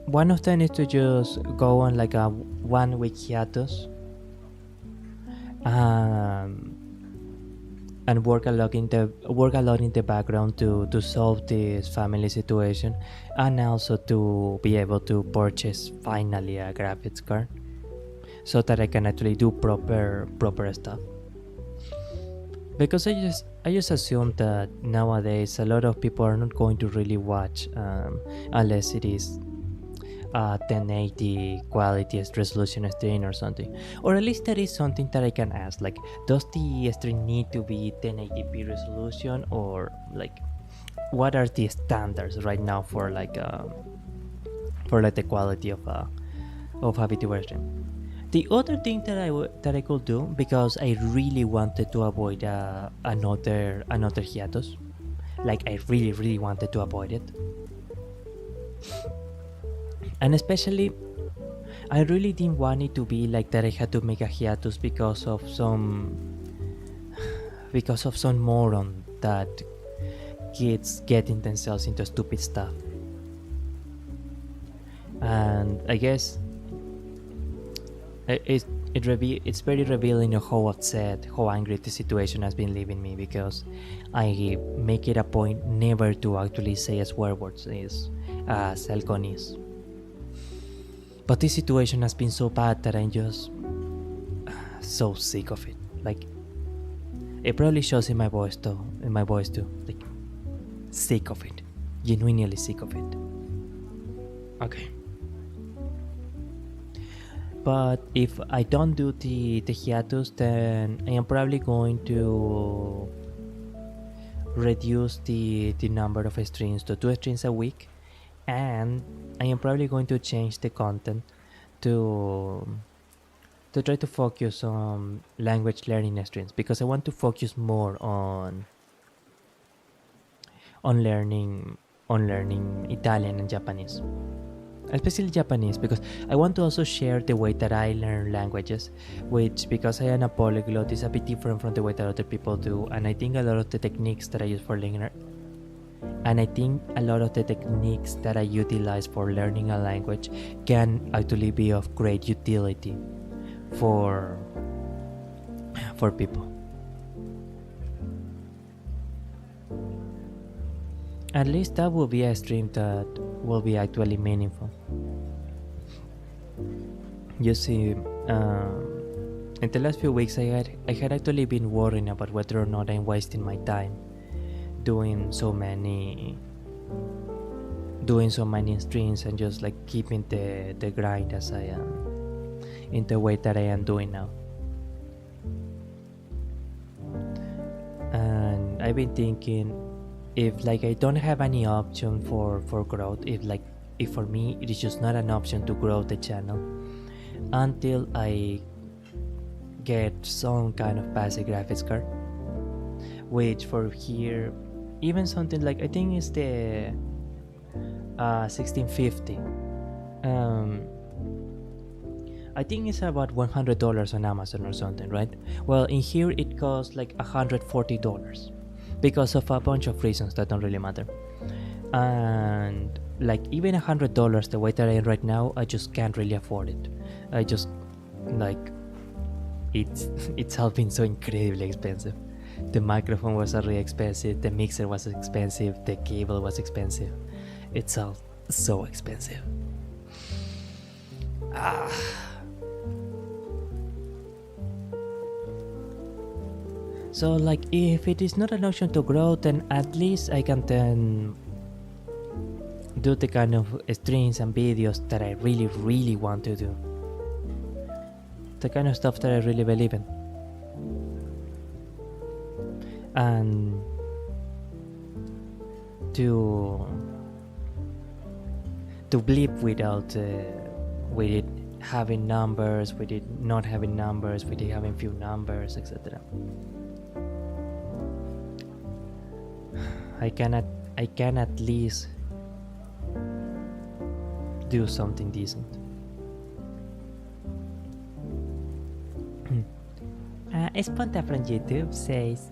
One of them is to just go on like a 1 week hiatus, and work a lot in the background to solve this family situation, and also to be able to purchase finally a graphics card, so that I can actually do proper stuff. Because I just assume that nowadays a lot of people are not going to really watch unless it is 1080 quality resolution stream or something, or at least that is something that I can ask, like, does the stream need to be 1080p resolution, or like what are the standards right now for like the quality of a VTuber stream. The other thing that I could do, because I really wanted to avoid another hiatus, like I really wanted to avoid it, and especially I really didn't want it to be like that I had to make a hiatus because of some moron that keeps getting themselves into stupid stuff. And I guess it's very revealing of how upset, how angry the situation has been leaving me, because I make it a point never to actually say a swear words as Elcon is. But this situation has been so bad that I'm just so sick of it. Like, it probably shows in my voice too. Like, sick of it. Genuinely sick of it. Okay. But if I don't do the hiatus, then I am probably going to reduce the number of streams to 2 streams a week, and I am probably going to change the content to try to focus on language learning streams, because I want to focus more on learning Italian and Japanese. Especially Japanese, because I want to also share the way that I learn languages, which, because I am a polyglot, is a bit different from the way that other people do. And I think a lot of the techniques that I use for learning, and I think a lot of the techniques that I utilize for learning a language can actually be of great utility for people. At least that will be a stream that will be actually meaningful. You see, in the last few weeks I had actually been worrying about whether or not I'm wasting my time doing so many streams and just like keeping the grind as I am, in the way that I am doing now. And I've been thinking, if like I don't have any option for growth, if for me it is just not an option to grow the channel until I get some kind of basic graphics card, which for here, even something like, I think it's the 1650, I think it's about $100 on Amazon or something, right? Well, in here it costs like $140 because of a bunch of reasons that don't really matter. And like even $100, the way that I am right now, I just can't really afford it. I just like it's all been so incredibly expensive. The microphone was really expensive, the mixer was expensive, the cable was expensive. It's all so expensive. So like if it is not an option to grow, then at least I can then do the kind of streams and videos that I really want to do. The kind of stuff that I really believe in. And to live without with it having numbers, with it not having numbers, with it having few numbers, etc. I can at least do something decent. Sponta from YouTube says,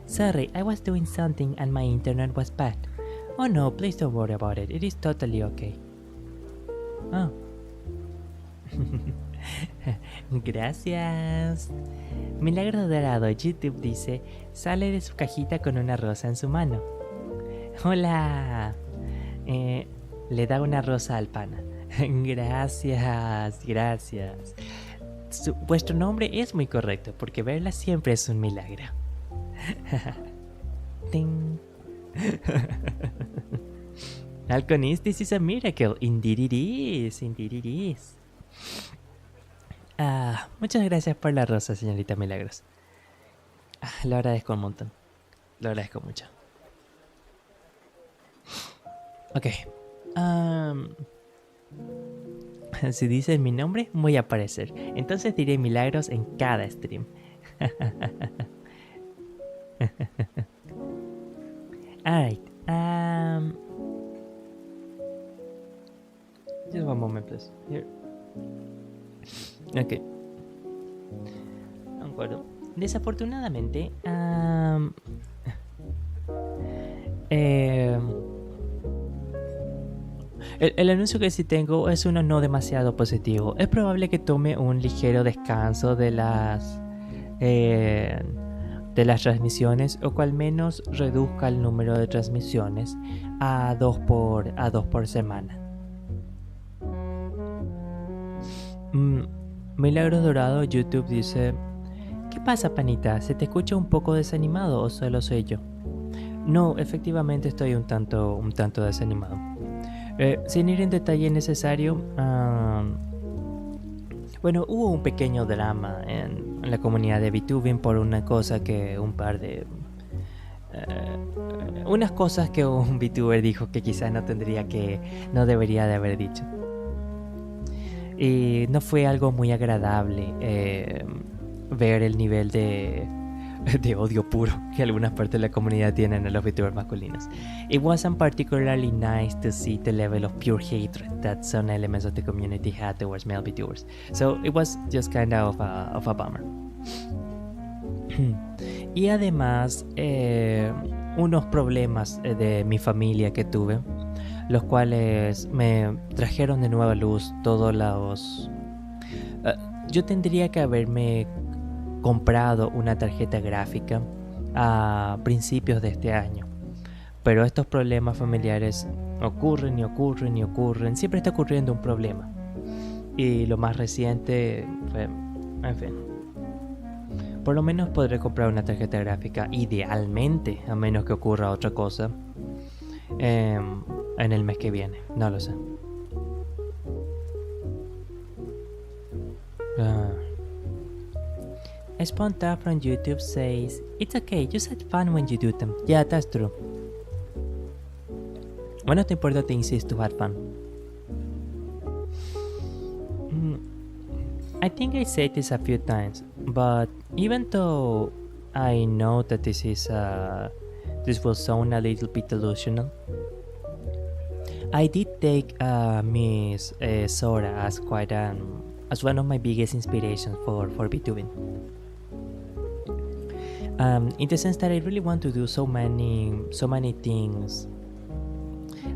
"Sorry, I was doing something and my internet was bad. Oh no, please don't worry about it. It is totally okay." Oh. Gracias. Milagro Dorado YouTube dice, sale de su cajita con una rosa en su mano. Hola. Le da una rosa al pana. Gracias, gracias. Vuestro nombre es muy correcto porque verla siempre es un milagro. Ting. Alconis, this is a miracle. Indeed it is. Indeed it is. Muchas gracias por la rosa, señorita Milagros. Lo agradezco un montón. Lo agradezco mucho. Ok. Si dices mi nombre, voy a aparecer. Entonces diré milagros en cada stream. Alright. Just one moment, please. Here. Ok. Acuerdo. Desafortunadamente, el anuncio que sí tengo es uno no demasiado positivo. Es probable que tome un ligero descanso de las transmisiones, o que al menos reduzca el número de transmisiones a 2 por semana. Milagro Dorado YouTube dice, ¿qué pasa, panita? ¿Se te escucha un poco desanimado o solo soy yo? No, efectivamente estoy un tanto desanimado. Sin ir en detalle necesario, bueno, hubo un pequeño drama en la comunidad de VTubing por una cosa que unas cosas que un VTuber dijo que quizás no debería de haber dicho. Y no fue algo muy agradable ver el nivel de odio puro que algunas partes de la comunidad tienen a los VTubers masculinos. It wasn't particularly nice to see the level of pure hatred that some elements of the community had towards male VTubers. So it was just kind of a bummer. Y además, unos problemas de mi familia que tuve, los cuales me trajeron de nueva luz todos los... yo tendría que haberme comprado una tarjeta gráfica a principios de este año, pero estos problemas familiares ocurren y ocurren y ocurren. Siempre está ocurriendo un problema, y lo más reciente fue... En fin, por lo menos podré comprar una tarjeta gráfica, idealmente, a menos que ocurra otra cosa en el mes que viene. No lo sé. Sponta from YouTube says, it's okay, just have fun when you do them. Yeah, that's true. One of the important things is to have fun. I think I said this a few times, but even though I know that this will sound a little bit delusional, I did take Miss Sora as as one of my biggest inspirations for VTubing. In the sense that I really want to do so many things.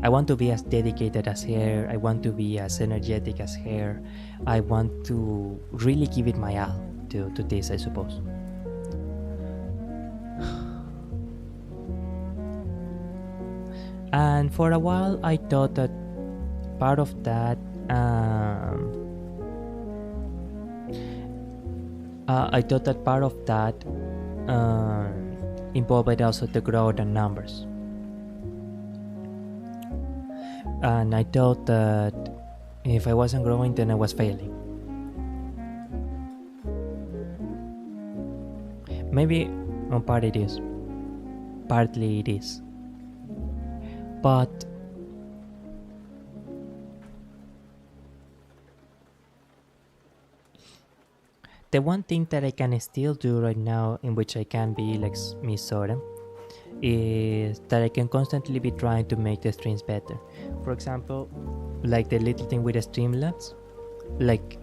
I want to be as dedicated as her. I want to be as energetic as her. I want to really give it my all to this, I suppose. And for a while, I thought that part of that involved also the growth and numbers. And I thought that if I wasn't growing, then I was failing. Maybe on part it is. Partly it is. But the one thing that I can still do right now, in which I can be like Miss Sora, is that I can constantly be trying to make the streams better. For example, like the little thing with the Streamlabs, like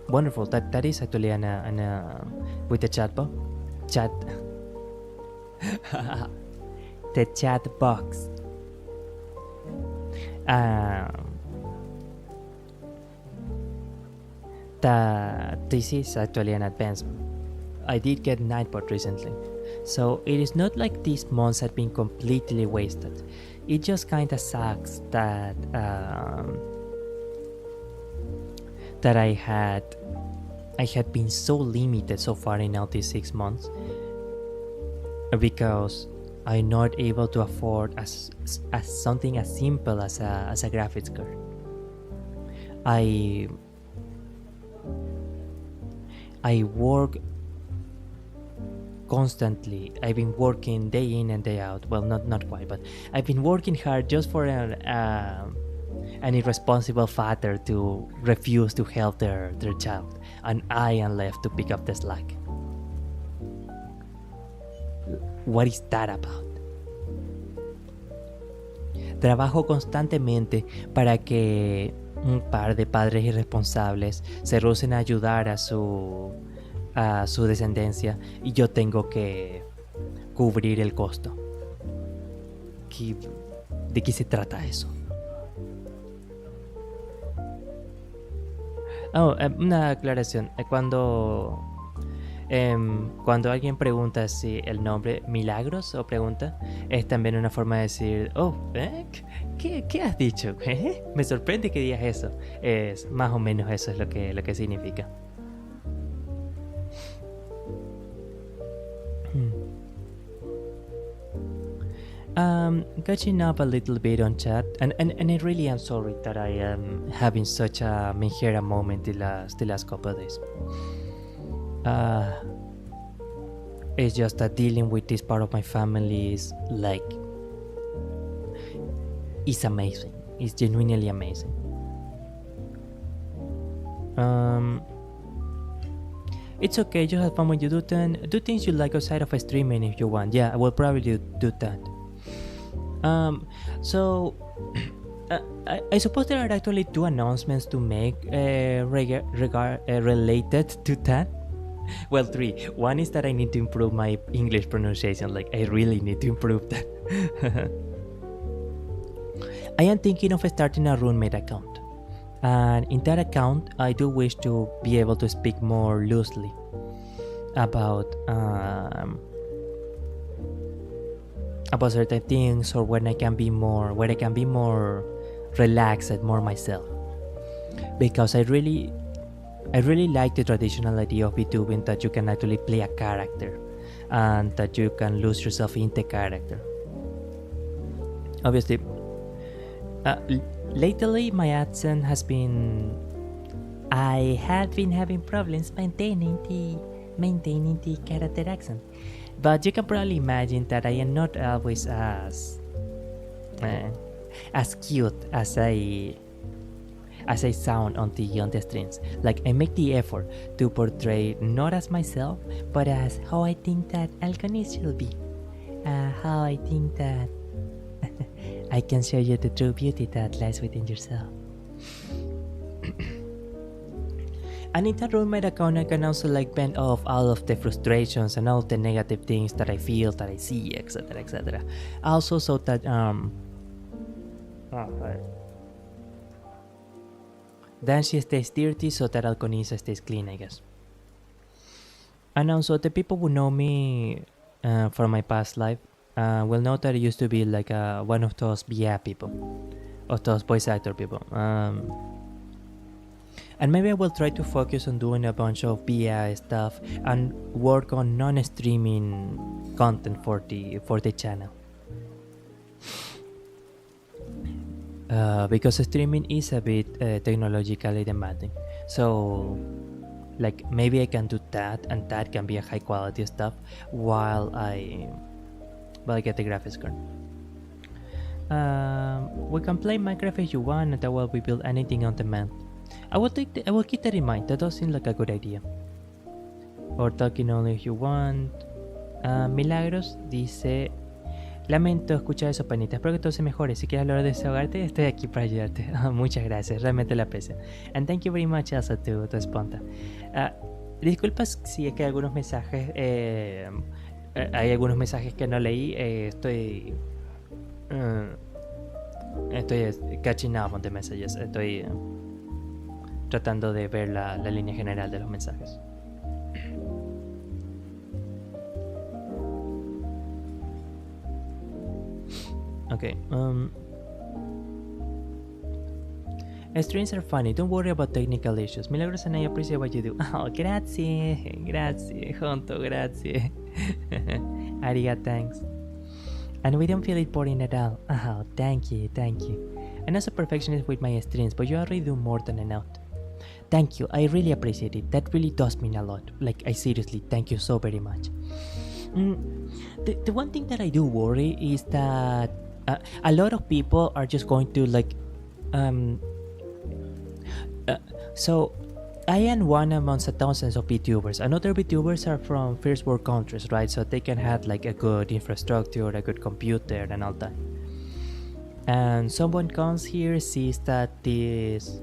wonderful. That is actually with the chat the chat box. This is actually an advancement. I did get Nightbot recently, so it is not like these months had been completely wasted. It just kinda sucks that that I had been so limited so far in all these 6 months, because I'm not able to afford as something as simple as a graphics card. I work constantly. I've been working day in and day out. Well, not quite, but I've been working hard just for an irresponsible father to refuse to help their child, and I am left to pick up the slack. What is that about? Trabajo constantemente para que un par de padres irresponsables se rehúsen a ayudar a su descendencia, y yo tengo que cubrir el costo. ¿De qué se trata eso? Una aclaración. Cuando alguien pregunta si el nombre Milagros o pregunta, es también una forma de decir, ¿qué has dicho? Me sorprende que digas eso. Es más o menos eso es lo que significa. Catching up a little bit on chat, and I really am sorry that I am having such a menjera moment the last couple of days. It's just that dealing with this part of my family is like, it's amazing. It's genuinely amazing. It's okay, just have fun when you do things you like outside of streaming if you want. Yeah, I will probably do that. So I suppose there are actually 2 announcements to make related to that. Well, 3. One is that I need to improve my English pronunciation. Like, I really need to improve that. I am thinking of starting a roommate account, and in that account I do wish to be able to speak more loosely about certain things, or where I can be more relaxed and more myself, because I really like the traditional idea of VTubing, that you can actually play a character and that you can lose yourself in the character. Obviously, lately my accent has been, I have been having problems maintaining the character accent, but you can probably imagine that I am not always as cute as I sound on the streams. Like, I make the effort to portray not as myself, but as how I think that Algonis should be. How I think that I can show you the true beauty that lies within yourself. And in that roommate account, I can also like vent off all of the frustrations and all the negative things that I feel, that I see, etc, etc. Also, so that then she stays dirty, so that Alconisa stays clean, I guess. And also, the people who know me from my past life will know that I used to be like one of those VA people, of those voice actor people. And maybe I will try to focus on doing a bunch of BI stuff and work on non-streaming content for the channel. Because streaming is a bit technologically demanding. So like maybe I can do that, and that can be a high quality stuff while I get the graphics card. We can play Minecraft if you want, and I will rebuild anything on demand. I will keep that in mind. That does seem like a good idea. Or talking only if you want. Milagros dice: lamento escuchar eso, panita. Espero que todo se mejore. Si quieres hablar de desahogarte, estoy aquí para ayudarte. Muchas gracias, realmente lo aprecio. And thank you very much also to Sponta. Disculpas si es que hay algunos mensajes que no leí. Estoy catching up on the messages. Estoy tratando de ver la línea general de los mensajes. Okay. Streams are funny. Don't worry about technical issues. Milagros, and I appreciate what you do. Oh, grazie, Honto, grazie. Ariga, thanks. And we don't feel it boring at all. Oh, thank you. I'm not so perfectionist with my streams, but you already do more than enough. Thank you. I really appreciate it. That really does mean a lot. Like, I seriously thank you so very much. The one thing that I do worry is that a lot of people are just going to like so I am one amongst thousands of VTubers, and other VTubers are from first world countries, right? So they can have like a good infrastructure, a good computer and all that. And someone comes here, sees that this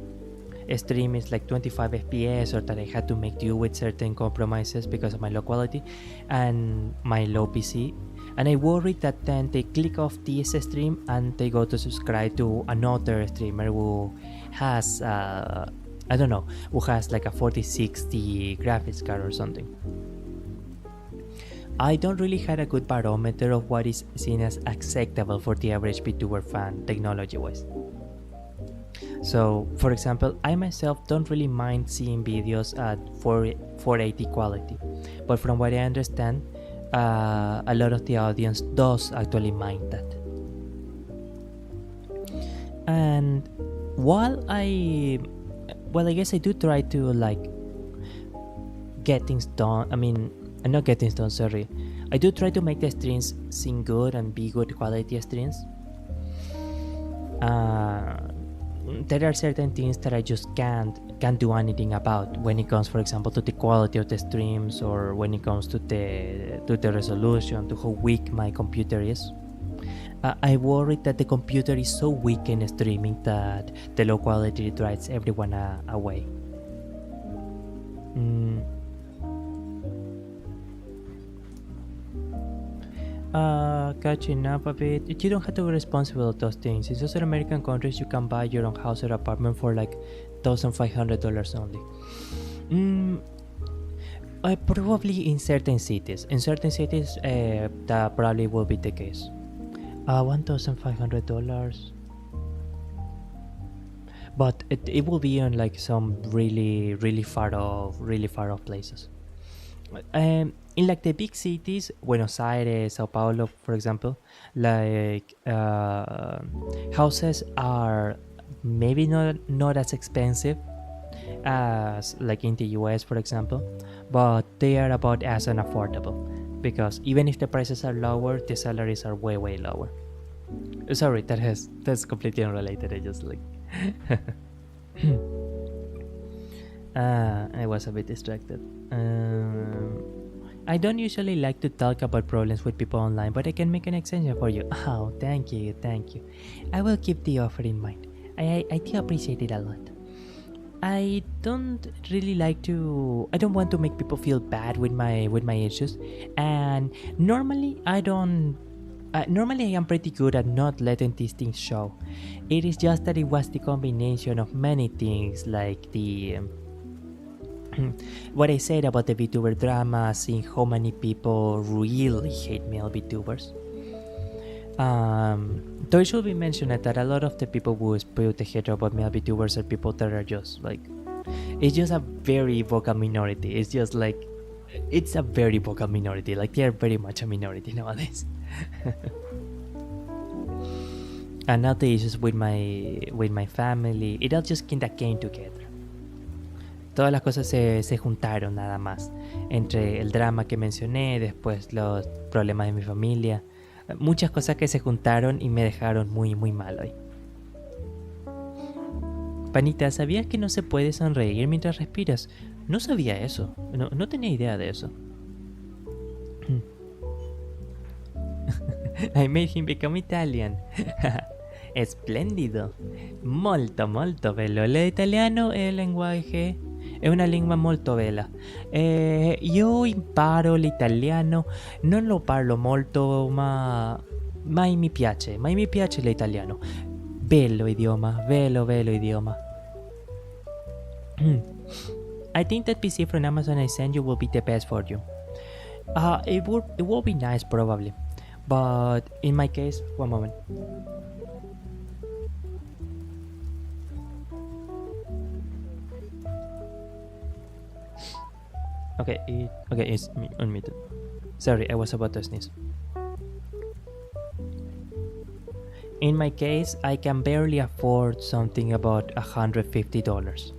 stream is like 25 FPS, or that I had to make do with certain compromises because of my low quality and my low PC. And I worry that then they click off this stream and they go to subscribe to another streamer who has I don't know, who has like a 4060 graphics card or something. I don't really have a good barometer of what is seen as acceptable for the average VTuber fan technology-wise. So, for example, I myself don't really mind seeing videos at 480 quality, but from what I understand, a lot of the audience does actually mind that. And while I guess I do try to like get things done. Not get things done, sorry. I do try to make the streams seem good and be good quality streams. There are certain things that I just can't do anything about when it comes, for example, to the quality of the streams, or when it comes to the resolution, to how weak my computer is. I worry that the computer is so weak in streaming that the low quality drives everyone away. Catching up a bit. You don't have to be responsible of those things. In some American countries, you can buy your own house or apartment for like $1,500 only. Probably in certain cities. In certain cities, that probably will be the case. $1,500. But it will be on like some really far off places. In like the big cities, Buenos Aires, Sao Paulo, for example, like houses are maybe not as expensive as like in the US, for example, but they are about as unaffordable, because even if the prices are lower, the salaries are way lower. Sorry, that's completely unrelated. I just like I was a bit distracted. I don't usually like to talk about problems with people online, but I can make an exception for you. Oh, thank you. I will keep the offer in mind. I do appreciate it a lot. I don't want to make people feel bad with my issues, and normally I am pretty good at not letting these things show. It is just that it was the combination of many things, like the what I said about the VTuber drama, seeing how many people really hate male VTubers. Though it should be mentioned that a lot of the people who spew the hate about male VTubers are people that are just like It's just a very vocal minority. It's just like, it's a very vocal minority. Like they are very much a minority nowadays. And now the issues with my family, it all just kind of came together. Todas las cosas se juntaron nada más. Entre el drama que mencioné, después los problemas de mi familia. Muchas cosas que se juntaron y me dejaron muy mal hoy. Panita, ¿sabías que no se puede sonreír mientras respiras? No sabía eso. No tenía idea de eso. I made him become Italian. Splendido. Molto bello. L'italiano è il linguaggio, è una lingua molto bella. Io imparo l'italiano, non lo parlo molto, ma mi piace l'italiano. Bello idioma, bello idioma. I think that PC from Amazon I sent you will be the best for you. It will be nice probably, but in my case, one moment. Okay, it's unmuted. Sorry, I was about to sneeze. In my case, I can barely afford something about $150.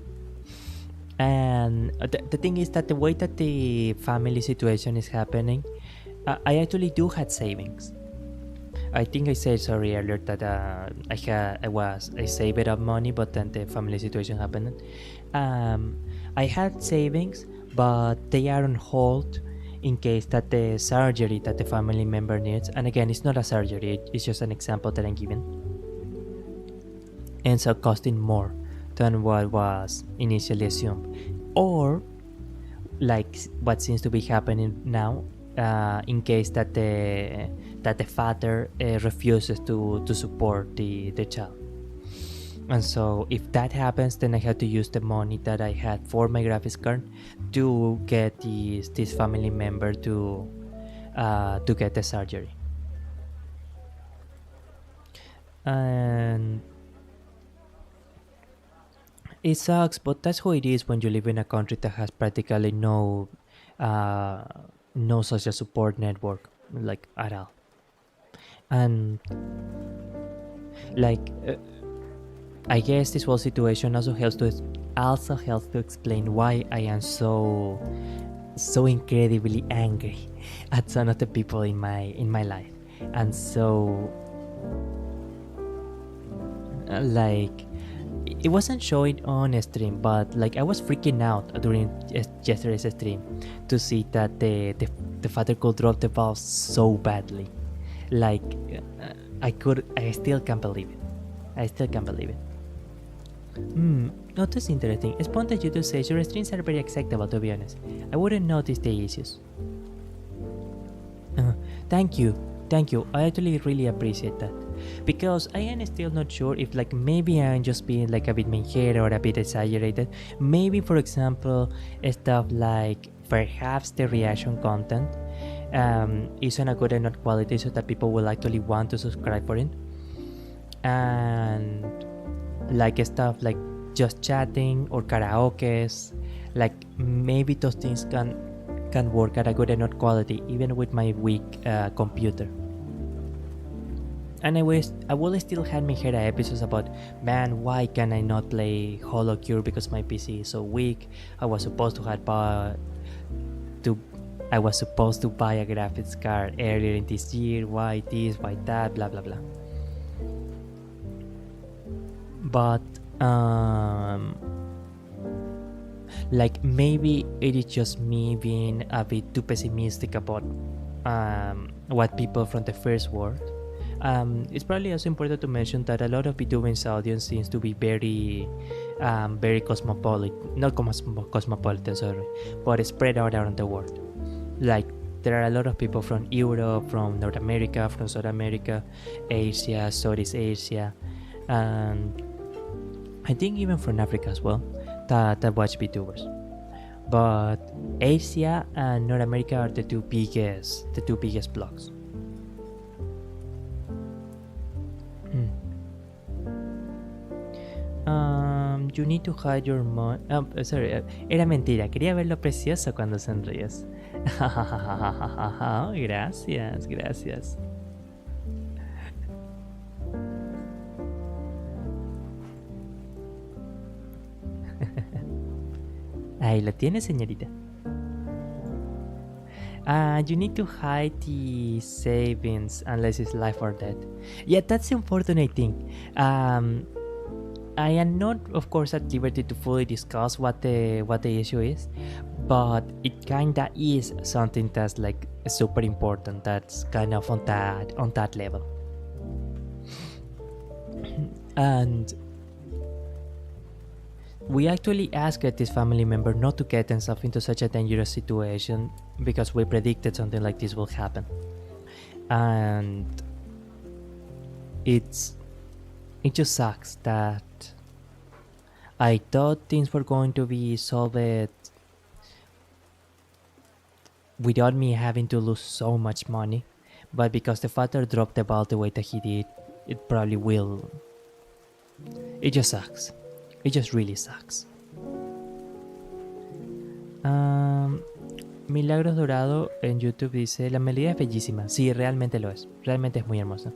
And the thing is that the way that the family situation is happening, I actually do had savings. I think I said sorry earlier that I saved up money, but then the family situation happened. I had savings, but they are on hold in case that the surgery that the family member needs, and again, it's not a surgery, it's just an example that I'm giving, ends up costing more than what was initially assumed, or like what seems to be happening now, in case that the father refuses to support the child. And so if that happens, then I have to use the money that I had for my graphics card to get this family member to get the surgery. And it sucks, but that's how it is when you live in a country that has practically no social support network, like at all. And like I guess this whole situation also helps to explain why I am so incredibly angry at some of the people in my life, and so like it wasn't showing on stream, but like I was freaking out during yesterday's stream to see that the father could drop the ball so badly. Like I still can't believe it. No, that's interesting. Sponta YouTube says your streams are very acceptable, to be honest. I wouldn't notice the issues. Thank you. I actually really appreciate that. Because I am still not sure if like maybe I'm just being like a bit mean or a bit exaggerated. Maybe for example stuff like perhaps the reaction content isn't a good enough quality so that people will actually want to subscribe for it. And like stuff like just chatting or karaokes, like maybe those things can work at a good enough quality even with my weak computer. And I will still have my head episodes about, man, why can I not play Holocure because my PC is so weak? I was supposed to buy a graphics card earlier in this year. Why this? Why that? Blah blah blah. But like maybe it is just me being a bit too pessimistic about what people from the first world. It's probably also important to mention that a lot of VTuber's audience seems to be very cosmopolitan, not cosmopolitan, sorry, but spread out around the world. Like there are a lot of people from Europe, from North America, from South America, Asia, Southeast Asia, and I think even from Africa as well, that watch VTubers. But Asia and North America are the two biggest blocks. You need to hide your money. Sorry, era mentira. Quería ver lo precioso cuando sonríes. Gracias, gracias. Ahí lo tiene, señorita. You need to hide the savings unless it's life or death. Yeah, that's the unfortunate thing. I am not, of course, at liberty to fully discuss what the issue is, but it kinda is something that's like super important. That's kind of on that level. And we actually asked this family member not to get themselves into such a dangerous situation because we predicted something like this will happen. And it just sucks that I thought things were going to be solved without me having to lose so much money, but because the father dropped the ball the way that he did, it probably will. It just sucks. It just really sucks. Milagros Dorado en YouTube dice: la melodía es bellísima. Sí, realmente lo es. Realmente es muy hermosa.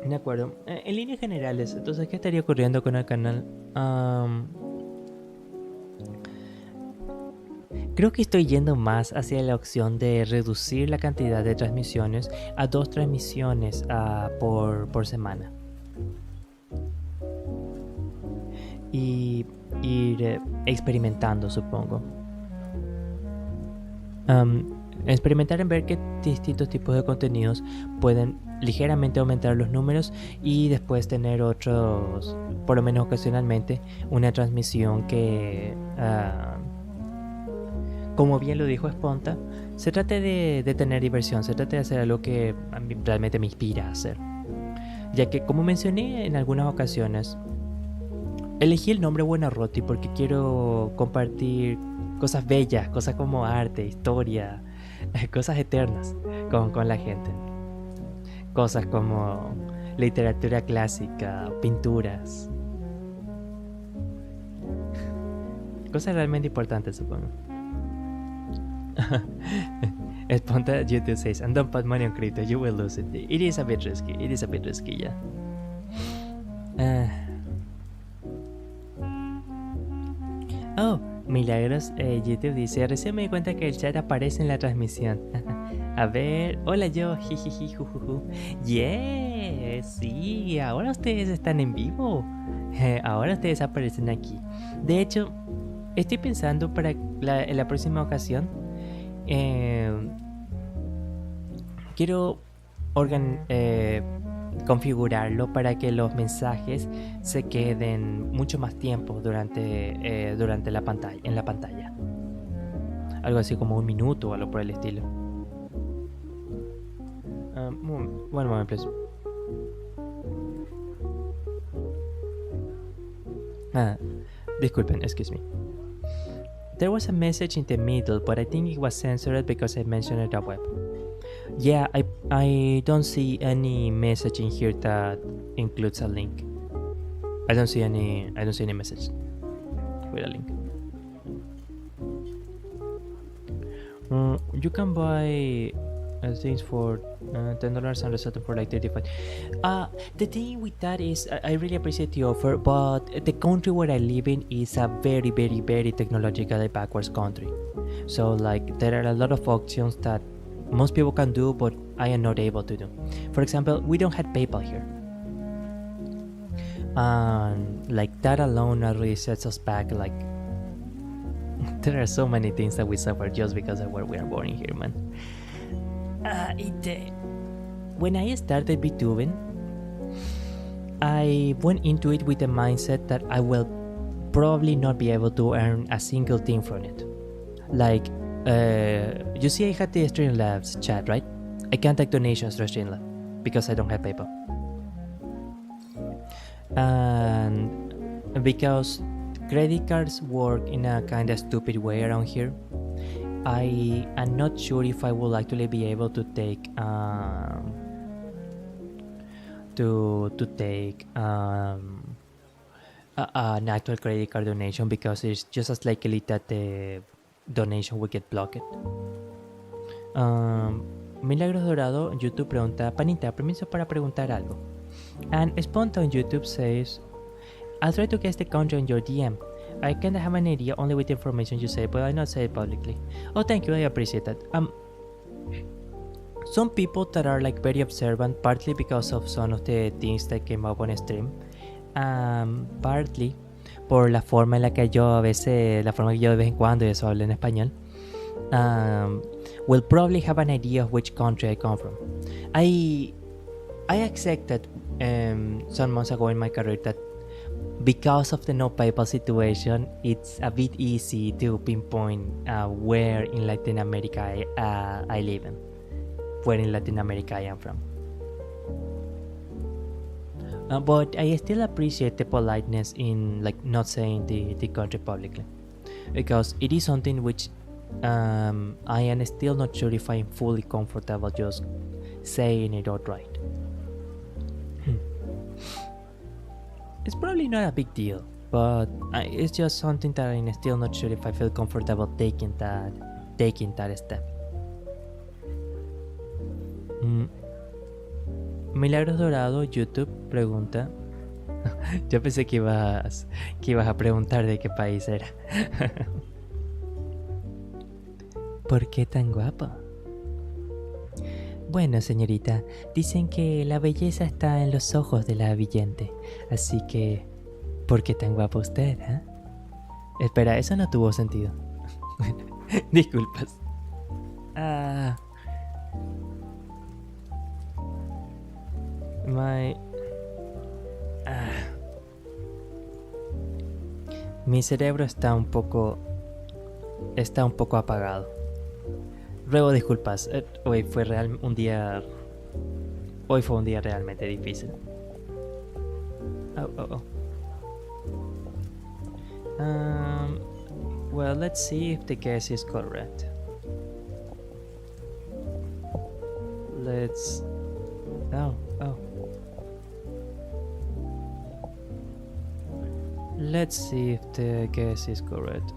De acuerdo. En líneas generales, entonces, ¿qué estaría ocurriendo con el canal? Creo que estoy yendo más hacia la opción de reducir la cantidad de transmisiones a 2 transmisiones por semana. Y ir experimentando, supongo. Experimentar en ver qué distintos tipos de contenidos pueden ligeramente aumentar los números y después tener otros, por lo menos ocasionalmente, una transmisión que, como bien lo dijo Sponta, se trate de tener diversión, se trate de hacer algo que a mí realmente me inspira a hacer. Ya que, como mencioné en algunas ocasiones, elegí el nombre Buonarroti porque quiero compartir cosas bellas, cosas como arte, historia, cosas eternas con la gente. Cosas como literatura clásica, pinturas. Cosas realmente importantes, supongo. Sponta YouTube says, and don't put money on crypto, you will lose it. It is a bit risky, yeah. Oh, Milagros, YouTube dice: recién me di cuenta que el chat aparece en la transmisión. A ver, hola yo, jijiji, jujuju. Yeah, sí, ahora ustedes están en vivo. Ahora ustedes aparecen aquí. De hecho, estoy pensando para en la próxima ocasión. Quiero configurarlo para que los mensajes se queden mucho más tiempo durante la pantalla. Algo así como 1 minuto o algo por el estilo. One moment, please. Disculpen, excuse me. There was a message in the middle, but I think it was censored because I mentioned it at web. Yeah, I don't see any message in here that includes a link. I don't see any message with a link. You can buy things for $10 and resell them for like $35. The thing with that is I really appreciate the offer, but the country where I live in is a very, very, very technologically backwards country. So like there are a lot of options that most people can do, but I am not able to do. For example, we don't have PayPal here. Like that alone really sets us back. Like there are so many things that we suffer just because of where we are born in here, man. When I started VTubing, I went into it with the mindset that I will probably not be able to earn a single thing from it. Like, you see I had the Streamlabs chat, right? I can't take donations to Streamlabs because I don't have PayPal. And because credit cards work in a kind of stupid way around here, I am not sure if I will actually be able to take an actual credit card donation, because it's just as likely that the donation will get blocked. Milagros Dorado en YouTube pregunta: Panita, permiso para preguntar algo. And Sponta on YouTube says, I'll try to guess the country on your DM. I kind of have an idea only with the information you say, but I not say it publicly. Oh, thank you, I appreciate that. Some people that are like very observant, partly because of some of the things that came up on stream, partly por la forma en la que yo a veces, la forma que yo de vez en cuando, y eso hablo en español, will probably have an idea of which country I come from. I accepted some months ago in my career that because of the no PayPal situation, it's a bit easy to pinpoint where in Latin America I live in, where in Latin America I am from. But I still appreciate the politeness in like not saying the country publicly, because it is something which I am still not sure if I am fully comfortable just saying it outright. It's probably not a big deal, but it's just something that I'm still not sure if I feel comfortable taking that step. Milagros Dorado, YouTube, pregunta. Yo pensé que ibas a preguntar de qué país era. ¿Por qué tan guapo? Bueno, señorita, dicen que la belleza está en los ojos de la vidente, así que, ¿por qué tan guapo usted, eh? Espera, eso no tuvo sentido. Disculpas. Mi cerebro está un poco apagado. Ruego disculpas. Hoy fue un día realmente difícil. Well, let's see if the guess is correct. Let's. Let's see if the guess is correct.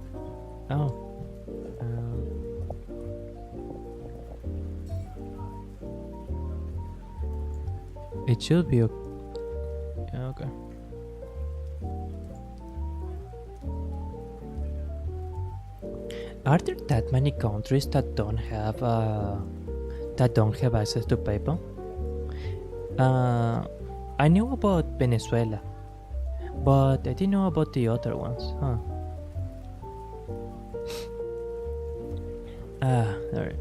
It should be okay. Are there that many countries that don't have access to PayPal? I knew about Venezuela, but I didn't know about the other ones. Alright.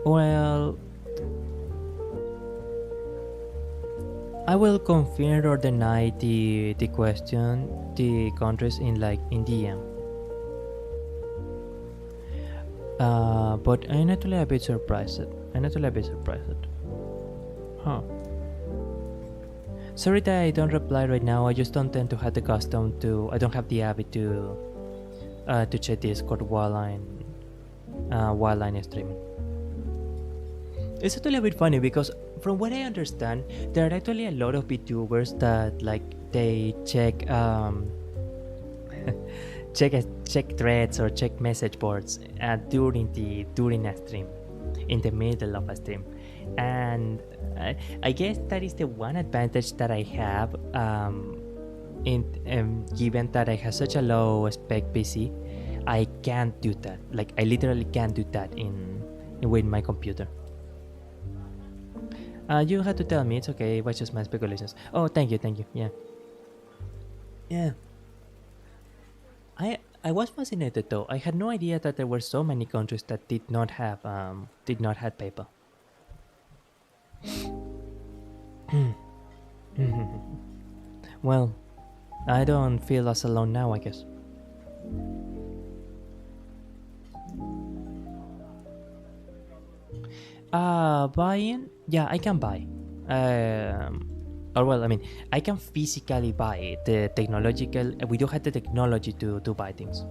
Well, I will confirm or deny the question, the countries in DM. But I'm actually a bit surprised. Sorry that I don't reply right now. I just don't tend to have the custom to. I don't have the habit to check Discord while I'm streaming. It's actually a bit funny because from what I understand, there are actually a lot of VTubers that they check check threads or check message boards during a stream, in the middle of a stream, and I guess that is the one advantage that I have given that I have such a low spec PC. I can't do that. I literally can't do that with my computer. You had to tell me. It's okay. It was just my speculations. Oh, thank you. Yeah. I was fascinated though. I had no idea that there were so many countries that did not have PayPal. Well, I don't feel as alone now, I guess. Buying? Yeah, I can buy. Or well, I mean, I can physically buy it. The technological, we do have the technology to buy things.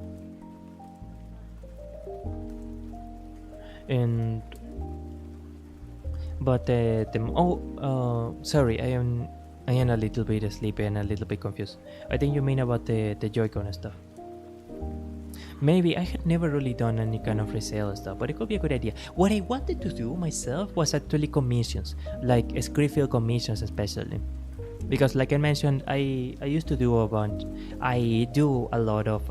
But sorry, I am a little bit sleepy and a little bit confused. I think you mean about the Joy-Con stuff. Maybe I had never really done any kind of resale stuff, but it could be a good idea. What I wanted to do myself was actually commissions, like script commissions especially. Because like I mentioned, I used to do a bunch. I do a lot of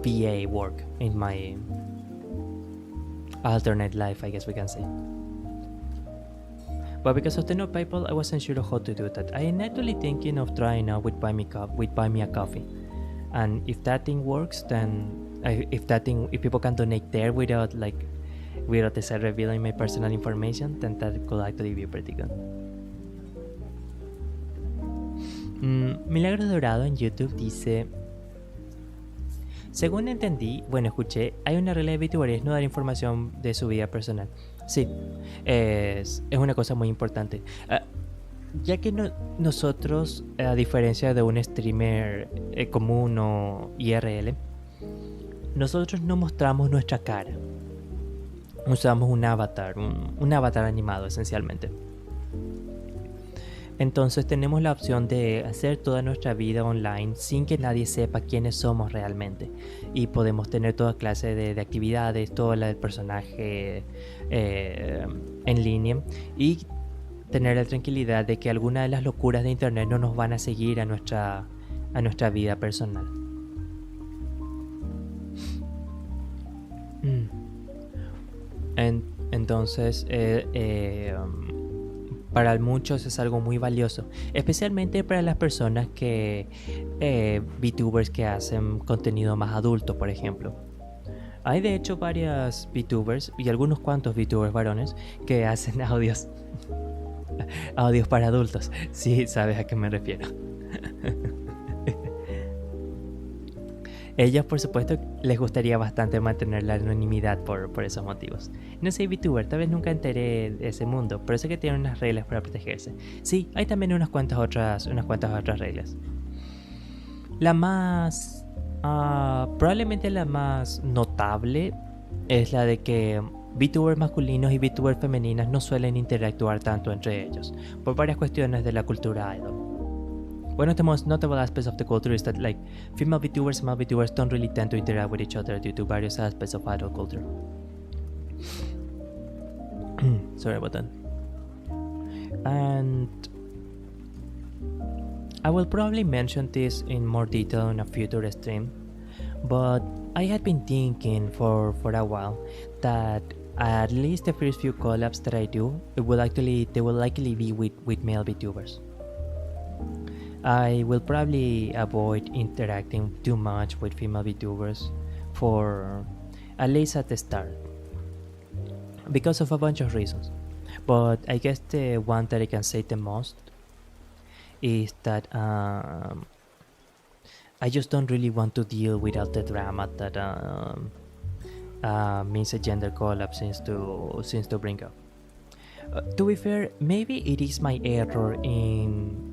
VA work in my alternate life, I guess we can say. But because of the no PayPal, I wasn't sure how to do that. I am actually thinking of trying out with Buy Me a Coffee, and if that thing works, then if people can donate there without the site revealing my personal information, then that could actually be pretty good. Milagro Dorado en YouTube dice: según entendí, bueno, escuché, hay una regla de VTuber y es no dar información de su vida personal. Sí, es una cosa muy importante. Ya que nosotros, a diferencia de un streamer común o IRL, nosotros no mostramos nuestra cara. Usamos un avatar animado esencialmente. Entonces tenemos la opción de hacer toda nuestra vida online sin que nadie sepa quiénes somos realmente. Y podemos tener toda clase de actividades, toda la del personaje en línea. Y tener la tranquilidad de que alguna de las locuras de internet no nos van a seguir a nuestra vida personal. Entonces para muchos es algo muy valioso, especialmente para las personas que VTubers que hacen contenido más adulto, por ejemplo. Hay de hecho varias VTubers y algunos cuantos VTubers varones que hacen audios para adultos. Sí, sabes a qué me refiero. Ellos, por supuesto, les gustaría bastante mantener la anonimidad por esos motivos. No soy VTuber, tal vez nunca enteré de ese mundo, pero sé que tienen unas reglas para protegerse. Sí, hay también unas cuantas otras reglas. La más... probablemente la más notable es la de que VTubers masculinos y VTubers femeninas no suelen interactuar tanto entre ellos, por varias cuestiones de la cultura idol. One of the most notable aspects of the culture is that female VTubers and male VTubers don't really tend to interact with each other due to various aspects of idol culture. Sorry about that. And I will probably mention this in more detail in a future stream, but I had been thinking for a while that at least the first few collabs that I do, they will likely be with male VTubers. I will probably avoid interacting too much with female VTubers for at least at the start, because of a bunch of reasons. But I guess the one that I can say the most is that I just don't really want to deal with all the drama that means a gender collab seems to bring up. To be fair, maybe it is my error in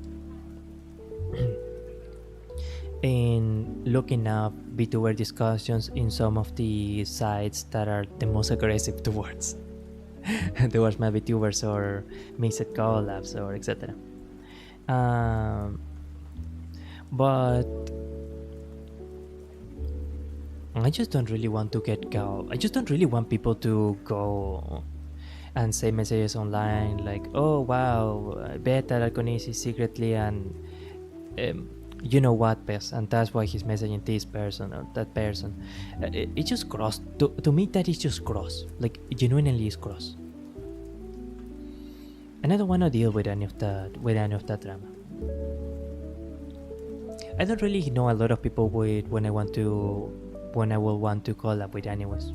looking up VTuber discussions in some of the sites that are the most aggressive towards my VTubers or mixed collabs or etc. But I just don't really want to I just don't really want people to go and say messages online like, oh wow, I bet that Alconis is secretly and you know what, Pes, and that's why he's messaging this person or that person. It just gross. To me, that is just gross. Like, genuinely is gross. And I don't want to deal with any of that drama. I don't really know a lot of people when I will want to collab with anyways.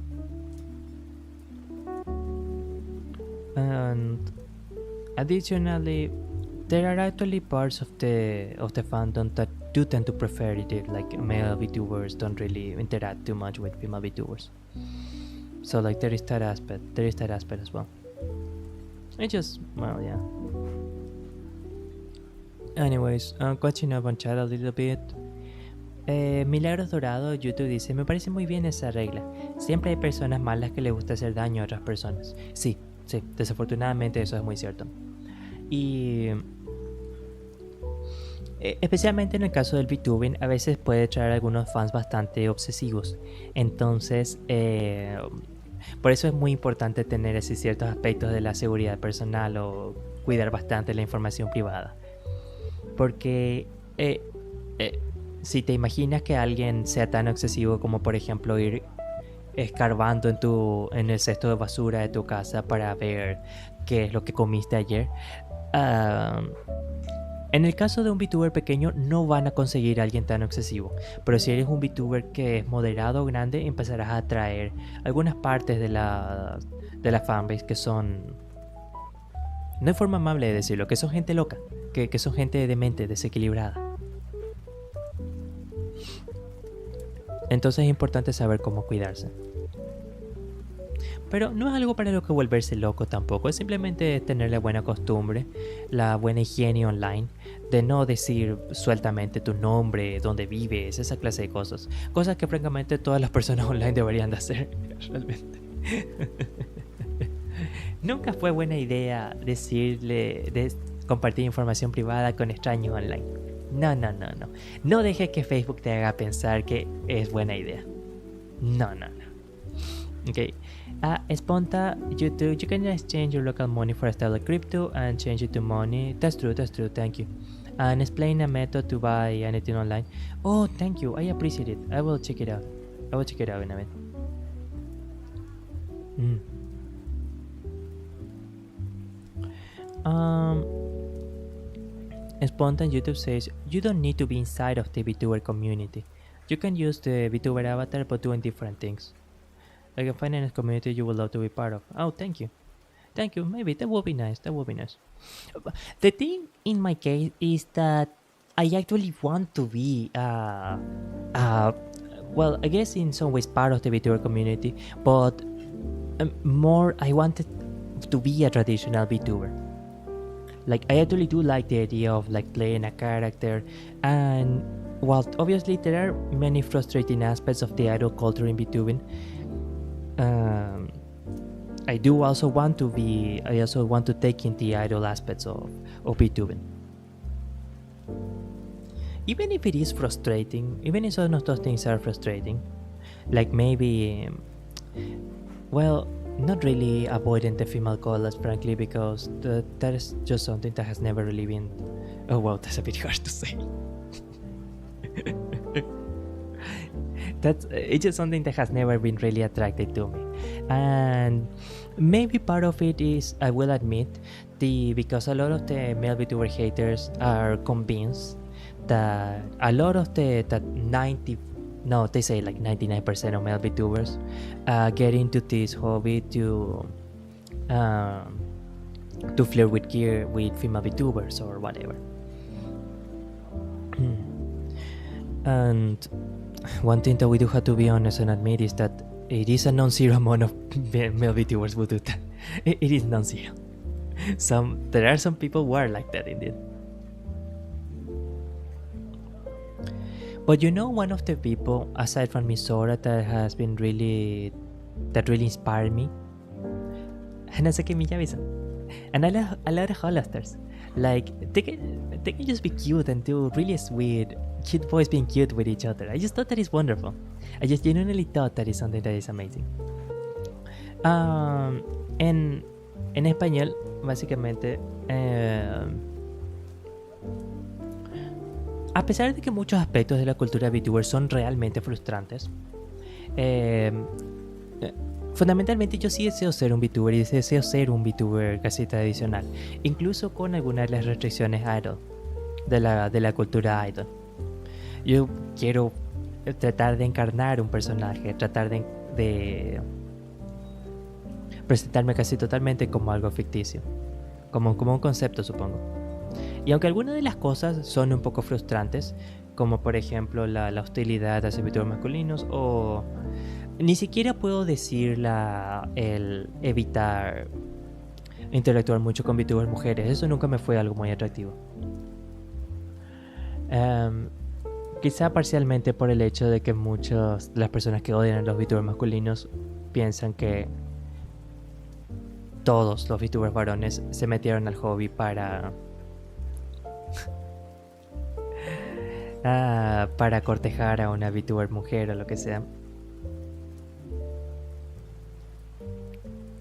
And additionally, there are actually parts of the fandom that do tend to prefer it, like male VTubers don't really interact too much with female VTubers. So like there is that aspect as well. It just, well, yeah. Anyways, catching up on chat a little bit. Milagros Dorado YouTube dice: me parece muy bien esa regla. siempre hay personas malas que les gusta hacer daño a otras personas. Sí, desafortunadamente eso es muy cierto. Y especialmente en el caso del VTubing, a veces puede traer algunos fans bastante obsesivos. Entonces, por eso es muy importante tener así ciertos aspectos de la seguridad personal o cuidar bastante la información privada. Porque si te imaginas que alguien sea tan obsesivo como por ejemplo ir escarbando en el cesto de basura de tu casa para ver qué es lo que comiste ayer, en el caso de un VTuber pequeño no van a conseguir a alguien tan obsesivo, pero si eres un VTuber que es moderado o grande, empezarás a atraer algunas partes de la fanbase que son, no hay forma amable de decirlo, que son gente loca, que son gente demente, desequilibrada. Entonces es importante saber cómo cuidarse. Pero no es algo para lo que volverse loco tampoco, es simplemente tener la buena costumbre, la buena higiene online, de no decir sueltamente tu nombre, dónde vives, esa clase de cosas. Cosas que francamente todas las personas online deberían de hacer, realmente. Nunca fue buena idea compartir información privada con extraños online. No. No dejes que Facebook te haga pensar que es buena idea. No. Okay. Sponta, YouTube, you can exchange your local money for a stable crypto and change it to money. That's true, thank you. And explain a method to buy anything online. Oh, thank you, I appreciate it. I will check it out in a bit. Spontan YouTube says, you don't need to be inside of the VTuber community. You can use the VTuber avatar but doing different things. I can find a community you would love to be part of. Oh, thank you. Maybe that would be nice. The thing in my case is that I actually want to be well, I guess in some ways part of the VTuber community, but more I wanted to be a traditional VTuber. Like, I actually do like the idea of like playing a character, and while obviously there are many frustrating aspects of the idol culture in VTubing, I also want to take in the idol aspects of VTubing. Even if it is frustrating, even if some of those things are frustrating, like maybe, well, not really avoiding the female collabs, frankly, because that is just something that has never really been, oh wow, that's a bit hard to say. It's just something that has never been really attracted to me, and maybe part of it is, I will admit, because a lot of the male VTuber haters are convinced that a lot of they say like 99% of male VTubers get into this hobby to flirt with female VTubers or whatever. And one thing that we do have to be honest and admit is that it is a non-zero amount of male VTubers who do that. It is non-zero. There are some people who are like that indeed. But you know, one of the people aside from Misora that really inspired me, Hanasaki Miyavi-san, and a lot of Holostars. Like they can just be cute and do really sweet, cute boys being cute with each other. I just thought that is wonderful. I just genuinely thought that is something that is amazing. En español, básicamente, a pesar de que muchos aspectos de la cultura VTuber son realmente frustrantes, fundamentalmente yo sí deseo ser un VTuber y deseo ser un VTuber casi tradicional, incluso con algunas de las restricciones idol de la cultura idol. Yo quiero tratar de encarnar un personaje, tratar de presentarme casi totalmente como algo ficticio, como un concepto, supongo. Y aunque algunas de las cosas son un poco frustrantes, como por ejemplo la hostilidad hacia VTubers masculinos, o ni siquiera puedo decir el evitar interactuar mucho con VTubers mujeres, eso nunca me fue algo muy atractivo. quizá parcialmente por el hecho de que muchas de las personas que odian a los VTubers masculinos piensan que todos los VTubers varones se metieron al hobby para para cortejar a una VTuber mujer o lo que sea.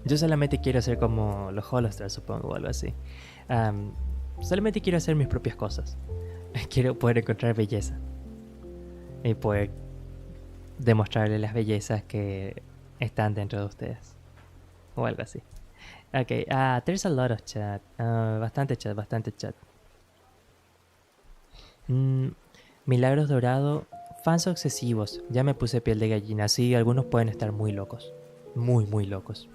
Yo solamente quiero ser como los Holostars, supongo, o algo así. Solamente quiero hacer mis propias cosas. Quiero poder encontrar belleza y poder demostrarle las bellezas que están dentro de ustedes, o algo así. Okay, there's a lot of chat. Bastante chat. Milagros Dorado, fans obsesivos. Ya me puse piel de gallina. Sí, algunos pueden estar muy locos. Muy locos.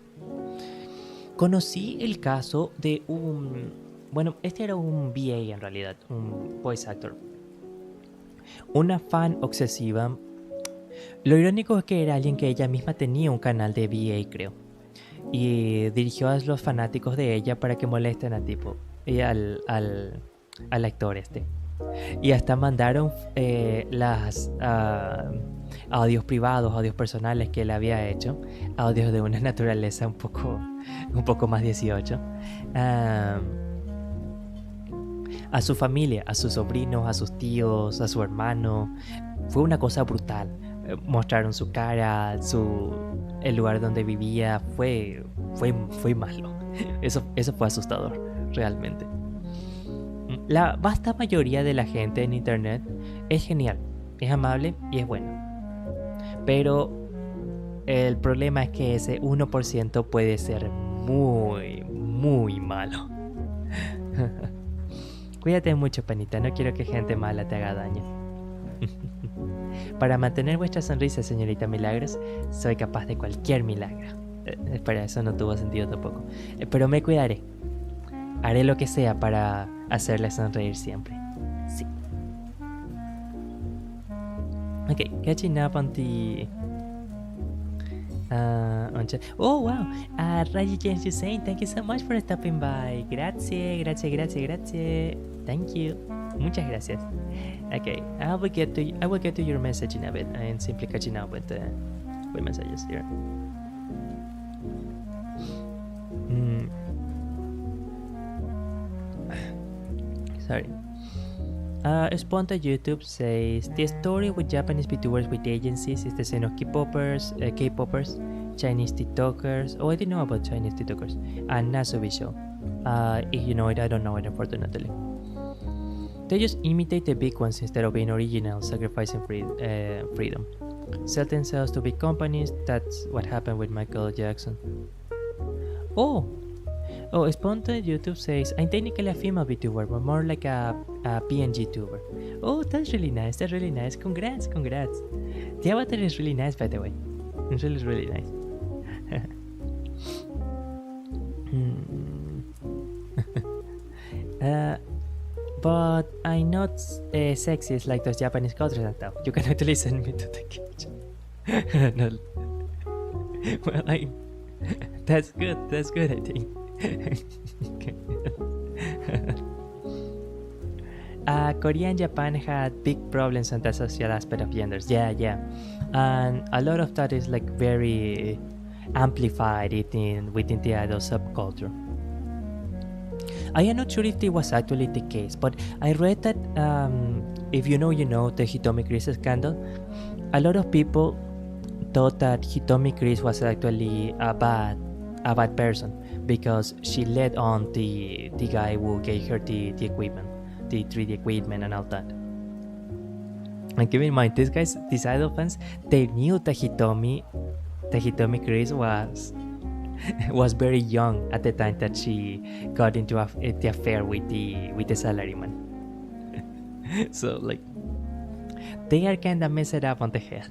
Conocí el caso de un... Bueno, este era un VA en realidad, un voice actor. Una fan obsesiva. Lo irónico es que era alguien que ella misma tenía un canal de VA, creo. Y dirigió a los fanáticos de ella para que molesten a tipo y al actor este. Y hasta mandaron audios privados, audios personales que él había hecho, audios de una naturaleza un poco más 18, a su familia, a sus sobrinos, a sus tíos, a su hermano. Fue una cosa brutal. Mostraron su cara, el lugar donde vivía. Fue malo. Eso fue asustador, realmente. La vasta mayoría de la gente en internet es genial, es amable y es bueno. Pero el problema es que ese 1% puede ser muy malo. Cuídate mucho, panita, no quiero que gente mala te haga daño. Para mantener vuestra sonrisa, señorita Milagros, soy capaz de cualquier milagro. Espera, eso no tuvo sentido tampoco. Pero me cuidaré. Haré lo que sea para hacerle sonreír siempre. Sí. Okay, catching up on the... oh, wow. Raji James Hussein, thank you so much for stopping by. Grazie. Thank you. Muchas gracias. Okay, I will get to your message in a bit. I am simply catching up with messages here. Sorry. Sponta YouTube says the story with Japanese VTubers with agencies is the same of K-popers, Chinese TikTokers. Oh, I didn't know about Chinese TikTokers. And Nasobi show. If you know it, I don't know it, unfortunately. They just imitate the big ones instead of being original, sacrificing freedom. Sell themselves to big companies. That's what happened with Michael Jackson. Oh, Sponta YouTube says, I'm technically a female VTuber, but more like a PNG tuber. Oh, that's really nice. Congrats. The avatar is really nice, by the way. It's really nice. But I'm not sexist like those Japanese cultures and stuff. You can actually send me to the kitchen. No. Well, that's good, I think. Korea and Japan had big problems on the social aspect of genders. Yeah. And a lot of that is like very amplified within the idol subculture. I am not sure if it was actually the case, but I read that if you know the Hitomi Chris scandal, a lot of people thought that Hitomi Chris was actually a bad person because she led on the guy who gave her the equipment, the 3D equipment and all that. And keep in mind, these idol fans, they knew that Hitomi Chris was very young at the time that she got into the affair with the salaryman. So like, they are kinda messed up on the head.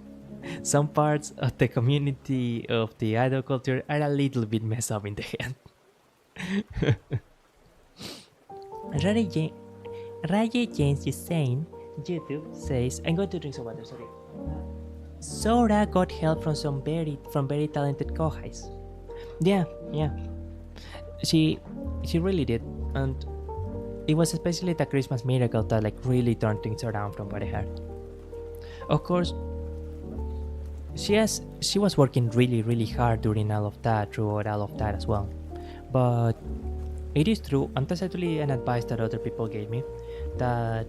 Some parts of the community of the idol culture are a little bit messed up in the head. Raye James is saying, YouTube says, I'm going to drink some water, sorry. Sora got help from very talented kohais. Yeah. She really did, and it was especially the Christmas miracle that like really turned things around from what I heard. Of course, she was working really hard during all of that, throughout all of that as well. But it is true, and that's actually an advice that other people gave me, that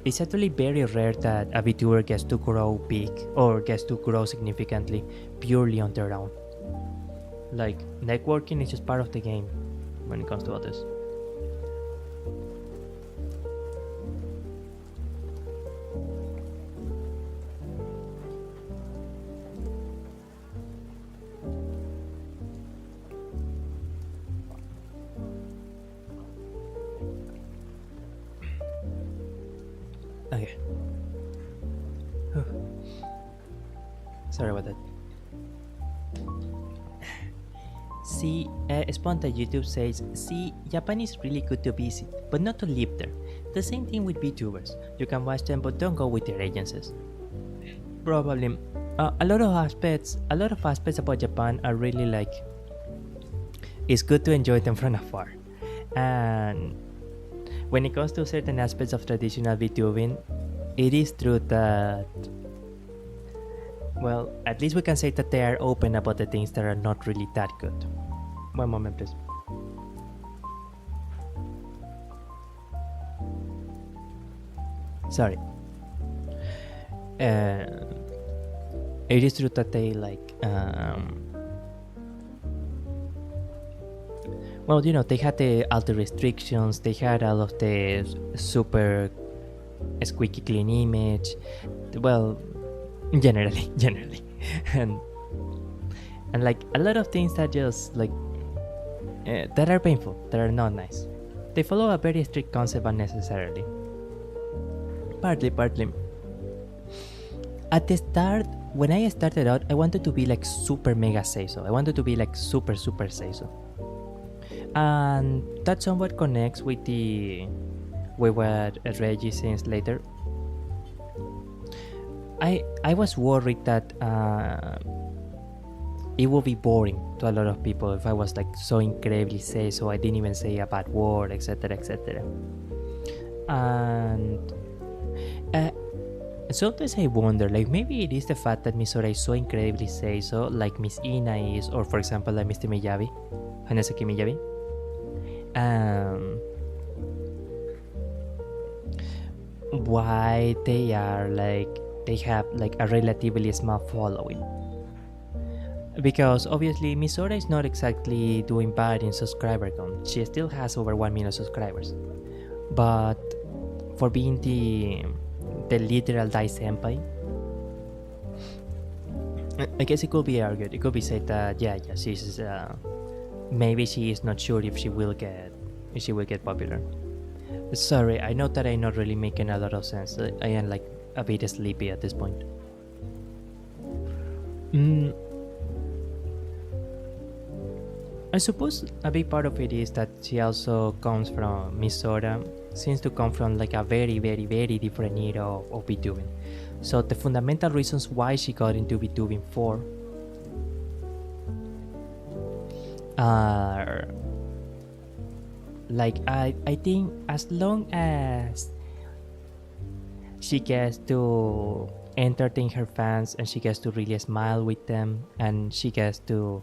it's actually very rare that a VTuber gets to grow big or gets to grow significantly purely on their own. Like, networking is just part of the game when it comes to others. Okay. Sorry about that. See, Sponta YouTube says, see, Japan is really good to visit, but not to live there. The same thing with VTubers. You can watch them, but don't go with their agencies. Probably. A lot of aspects about Japan are really like, it's good to enjoy them from afar. And when it comes to certain aspects of traditional VTubing, it is true that, well, at least we can say that they are open about the things that are not really that good. One moment, please. Sorry. It is true that they like, well, you know, they had all the restrictions, they had all of the super squeaky clean image, well, generally and like a lot of things that just like that are painful, that are not nice. They follow a very strict concept unnecessarily. Partly. At the start, when I started out, I wanted to be like super mega seiso. I wanted to be like super seiso. And that somewhat connects with what Reggie says later. I was worried that it would be boring to a lot of people if I was like so incredibly so I didn't even say a bad word, etc. And sometimes I wonder, like, maybe it is the fact that Misora is so incredibly so, like Miss Ina is, or for example like Mr. Miyabi, Hanesaki Miyabi. Why they are like, they have like a relatively small following. Because obviously Misora is not exactly doing bad in subscriber count. She still has over 1 million subscribers. But for being the literal Dai Senpai, I guess it could be argued. It could be said that yeah, she's maybe she is not sure if she will get popular. Sorry, I know that I'm not really making a lot of sense. I am like a bit sleepy at this point. I suppose a big part of it is that she also comes from, Misora seems to come from like a very different era of VTubing. So the fundamental reasons why she got into VTubing for are like, I think as long as she gets to entertain her fans and she gets to really smile with them and she gets to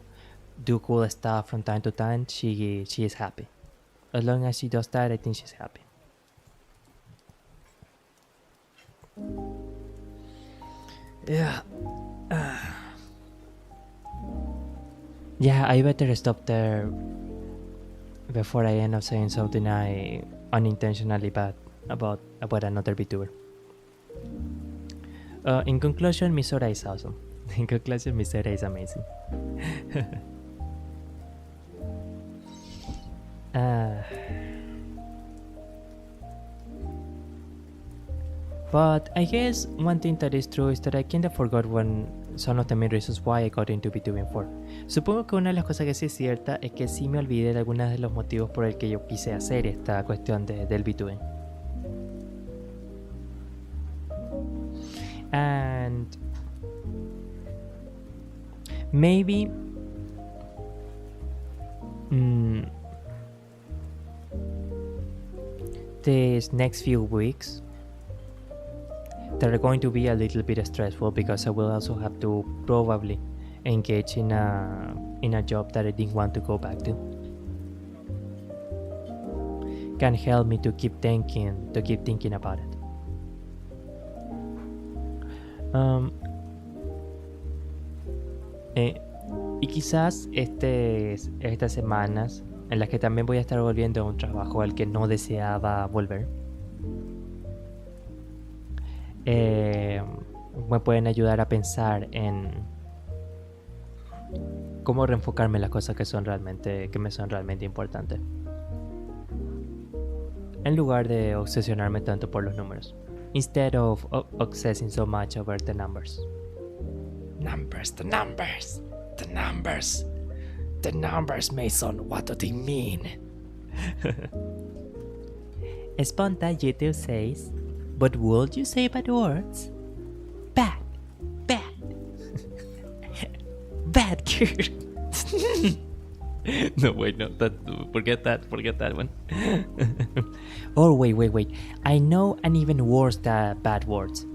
do cool stuff from time to time, she is happy. As long as she does that, I think she's happy. Yeah. Yeah, I better stop there before I end up saying something I unintentionally bad about another VTuber. In conclusion, Misora is awesome. In conclusion, Misora is amazing. But I guess one thing that is true is that I kind of forgot some of the main reasons why I got into VTubing for. Supongo que una de las cosas que sí es cierta es que sí me olvidé de algunos de los motivos por el que yo quise hacer esta cuestión del VTubing. And maybe these next few weeks that are going to be a little bit stressful because I will also have to probably engage in a job that I didn't want to go back to. Can help me to keep thinking about it. Y quizás estas semanas en las que también voy a estar volviendo a un trabajo al que no deseaba volver, me pueden ayudar a pensar en cómo reenfocarme en las cosas que me son realmente importantes, en lugar de obsesionarme tanto por los números, instead of obsessing so much over the numbers. The numbers, Mason, what do they mean? Sponta YouTube says, but would you say bad words? Bad. Bad girl. No, wait, no, forget that one. Oh, wait. I know an even worse than bad words.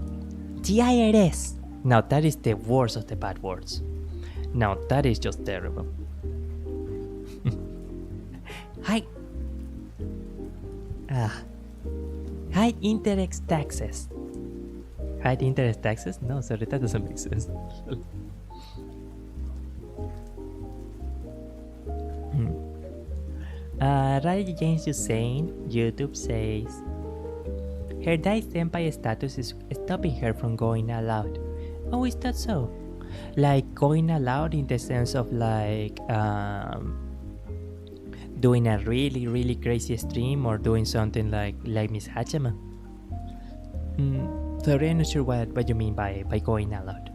The IRS. Now that is the worst of the bad words. Now that is just terrible. High interest taxes. High interest taxes? No, sorry, that doesn't make sense. Radha James Hussein, YouTube says, her Dai Senpai status is stopping her from going all out. Oh, is that so? Like going all out in the sense of like doing a really crazy stream, or doing something like Miss Hachima? Sorry, I'm not sure what you mean by going all out.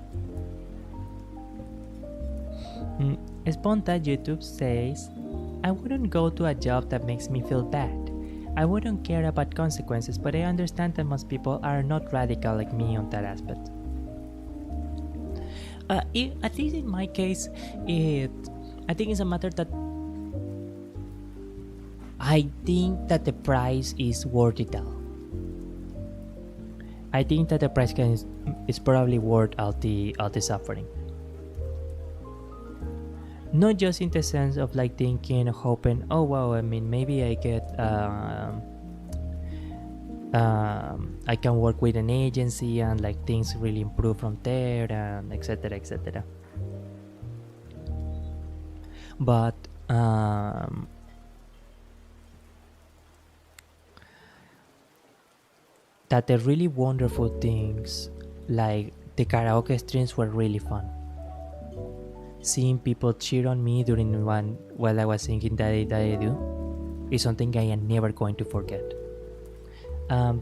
Sponta YouTube says, I wouldn't go to a job that makes me feel bad. I wouldn't care about consequences, but I understand that most people are not radical like me on that aspect. At least in my case, I think it's a matter that I think that the price is worth it all. I think that the price is probably worth all the suffering. Not just in the sense of like thinking, hoping, oh wow, I mean, maybe I get I can work with an agency and like things really improve from there, and etc. But that the really wonderful things, like the karaoke streams, were really fun. Seeing people cheer on me during one while I was singing Daddy Daddy Do is something I am never going to forget.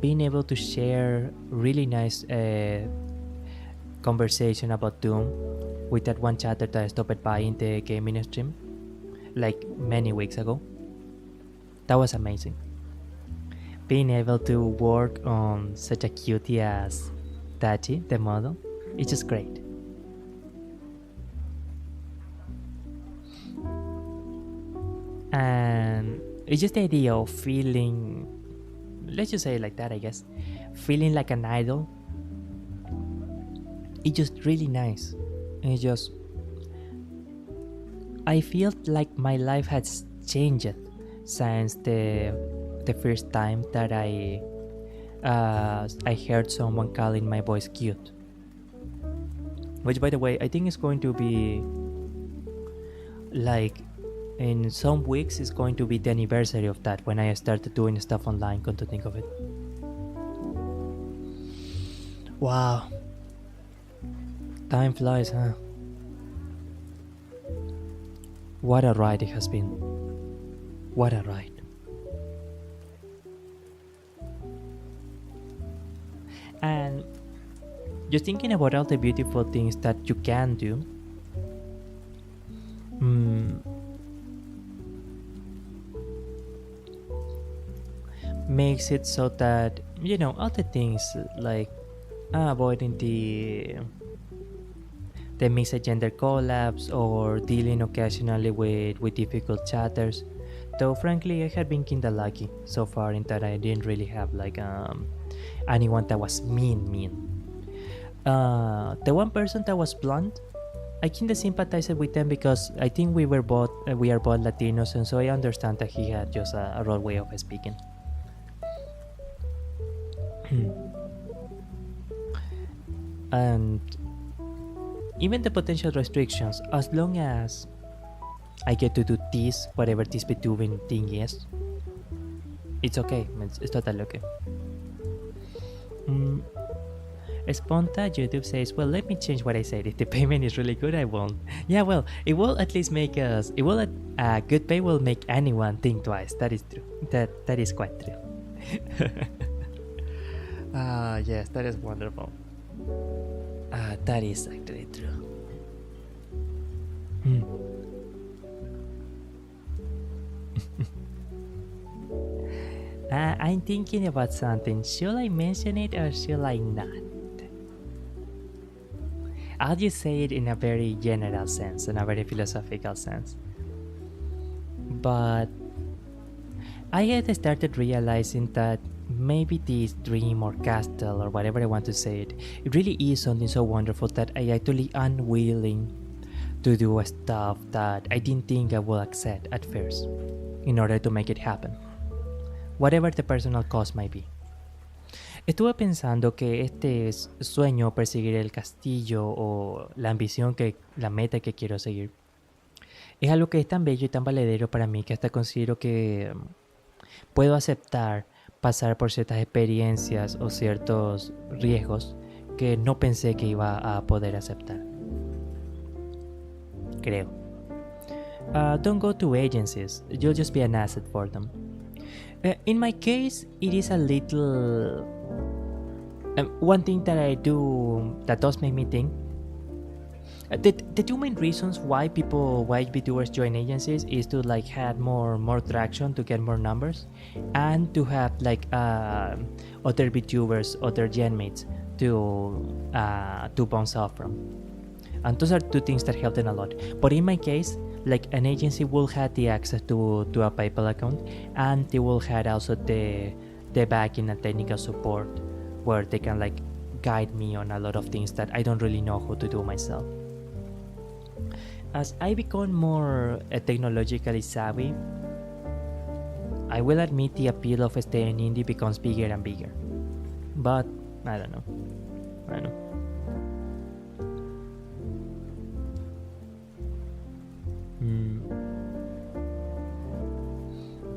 Being able to share really nice conversation about Doom with that one chatter that I stopped by in the gaming stream like many weeks ago, that was amazing. Being able to work on such a cutie as Tachi, the model, it's just great. And it's just the idea of feeling, let's just say it like that, I guess, feeling like an idol. It's just really nice. It's just, I feel like my life has changed since the first time that I heard someone calling my voice cute. Which, by the way, I think is going to be like, in some weeks is going to be the anniversary of that, when I started doing stuff online, come to think of it. Wow. Time flies, huh? What a ride it has been. What a ride. And just thinking about all the beautiful things that you can do, makes it so that, you know, other things like avoiding the mixed gender collabs or dealing occasionally with difficult chatters, though frankly I have been kinda lucky so far in that I didn't really have like anyone that was mean. The one person that was blonde, I kind of sympathized with them because I think we are both Latinos, and so I understand that he had just a raw way of speaking. And even the potential restrictions, as long as I get to do this, whatever this VTubing thing is, it's okay. It's totally okay. Sponta YouTube says, well, let me change what I said. If the payment is really good, I won't. Yeah, well, it will at least make us. It will. Good pay will make anyone think twice. That is true. That is quite true. Yes, that is wonderful. That is actually true. I'm thinking about something. Should I mention it or should I not? I'll just say it in a very general sense, in a very philosophical sense. But I had started realizing that maybe this dream or castle or whatever I want to say it really is something so wonderful that I actually unwilling to do stuff that I didn't think I would accept at first in order to make it happen, whatever the personal cost might be. Estuve pensando que este sueño, perseguir el castillo o la ambición, la meta que quiero seguir, es algo que es tan bello y tan valedero para mí que hasta considero que puedo aceptar pasar por ciertas experiencias o ciertos riesgos que no pensé que iba a poder aceptar. Creo. Don't go to agencies. You'll just be an asset for them. In my case, it is a little... one thing that I do that does make me think, the two main reasons why VTubers join agencies is to like have more traction, to get more numbers, and to have like other VTubers, other genmates to bounce off from. And those are two things that help them a lot. But in my case, like an agency will have the access to a PayPal account, and they will have also the backing and technical support where they can like guide me on a lot of things that I don't really know how to do myself. As I become more technologically savvy, I will admit the appeal of staying indie becomes bigger and bigger. But I don't know.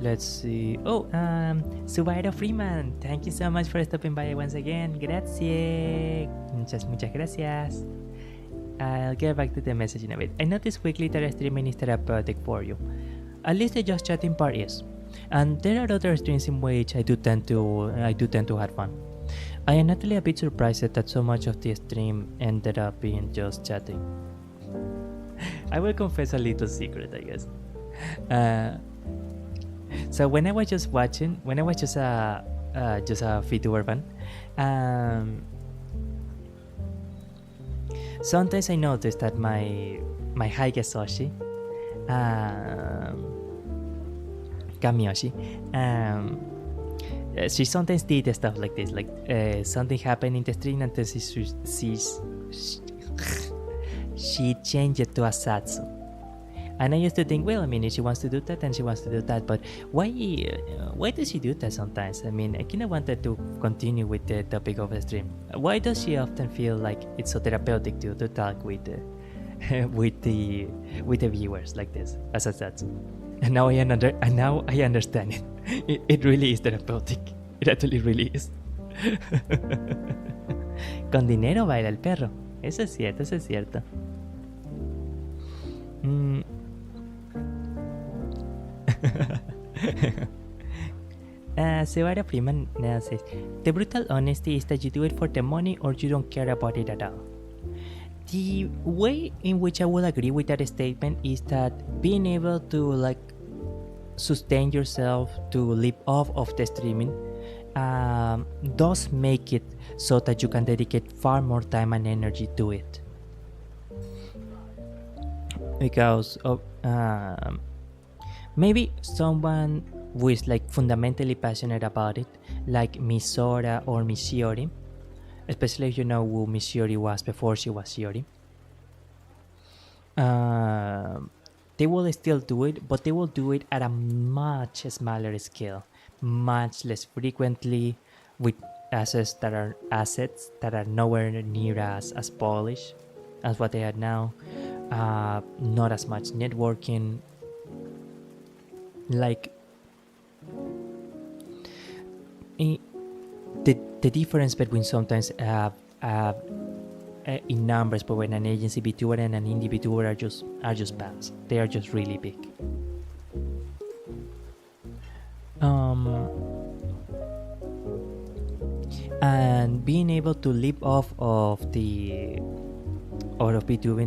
Let's see. Oh, Subairo Freeman, thank you so much for stopping by once again. Grazie. Muchas gracias. I'll get back to the message in a bit. I noticed weekly that streaming is therapeutic for you. At least the just chatting part is. And there are other streams in which I do tend to have fun. I am actually a bit surprised that so much of the stream ended up being just chatting. I will confess a little secret, I guess. So when I was just a VTuber fan, sometimes I noticed that my Haige Soshi, Kamiyoshi, she sometimes did stuff like this, like something happened in the stream and then she changed it to a satsu. And I used to think, well, I mean, if she wants to do that, then she wants to do that. But why does she do that sometimes? I mean, I kind of wanted to continue with the topic of the stream. Why does she often feel like it's so therapeutic to talk with the viewers like this as a satsu? And now I understand it. It really is therapeutic. It actually really is. Con dinero baila el perro. Eso es cierto. Sayonara Freeman says, the brutal honesty is that you do it for the money or you don't care about it at all. The way in which I would agree with that statement is that being able to like sustain yourself, to live off of the streaming, does make it so that you can dedicate far more time and energy to it. Because of maybe someone who is like fundamentally passionate about it, like Misora or Mishiori, especially if you know who Miss Shiori was before she was Shiori. They will still do it, but they will do it at a much smaller scale, much less frequently, with assets that are nowhere near as polished as what they had now. Not as much networking. Like the difference between sometimes in numbers, but when an agency VTuber and an indie VTuber are just vast. They are just really big. And being able to leap off of VTubing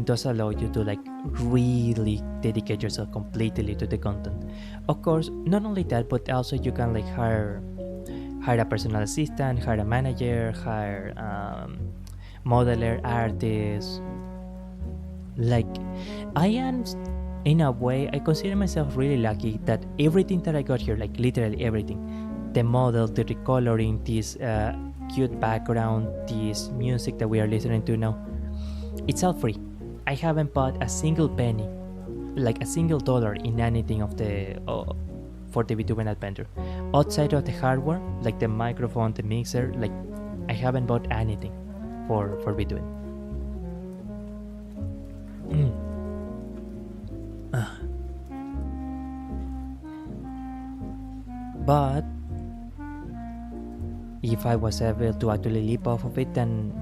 does allow you to like really dedicate yourself completely to the content. Of course, not only that, but also you can like hire a personal assistant, hire a manager, hire modeler, artist. Like, I am, in a way, I consider myself really lucky that everything that I got here, like literally everything, the model, the recoloring, this cute background, this music that we are listening to now, it's all free. I haven't bought a single penny, like a single dollar in anything of the for the VTubing adventure. Outside of the hardware, like the microphone, the mixer, like I haven't bought anything for VTubing. But if I was able to actually leap off of it, then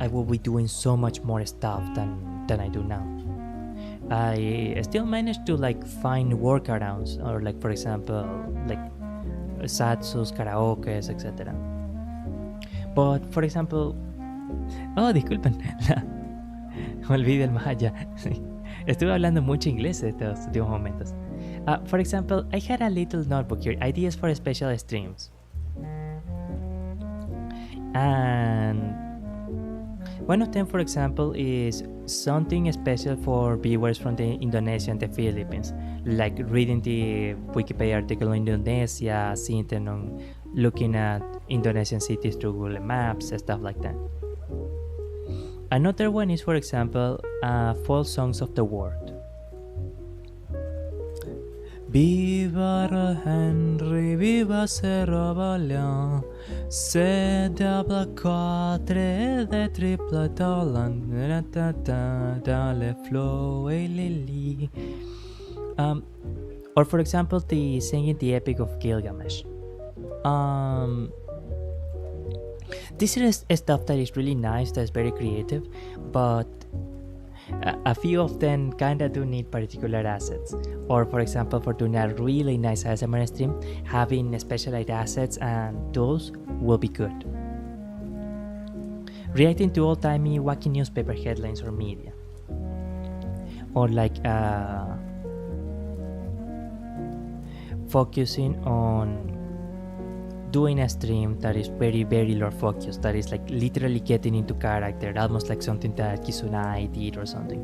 I will be doing so much more stuff than I do now. I still managed to like find workarounds, or like for example like satsus, karaokes, etc. But for example, disculpen, me olvidé el más allá. Estuve hablando mucho inglés estos últimos momentos. For example, I had a little notebook here, ideas for special streams. And one of them, for example, is something special for viewers from the Indonesia and the Philippines, like reading the Wikipedia article in Indonesia, seeing them, looking at Indonesian cities through Google Maps, stuff like that. Another one is, for example, folk songs of the world. Viva Henry, viva Serra Valliant, c'est double quatre de triple talent, dans le flow et lily. Or for example, the singing the Epic of Gilgamesh. This is stuff that is really nice, that's very creative, but a few of them kinda do need particular assets. Or for example, for doing a really nice ASMR stream, having specialized assets and tools will be good. Reacting to old-timey wacky newspaper headlines or media. Or like focusing on doing a stream that is very, very lore focused, that is like literally getting into character, almost like something that Kizunai did or something.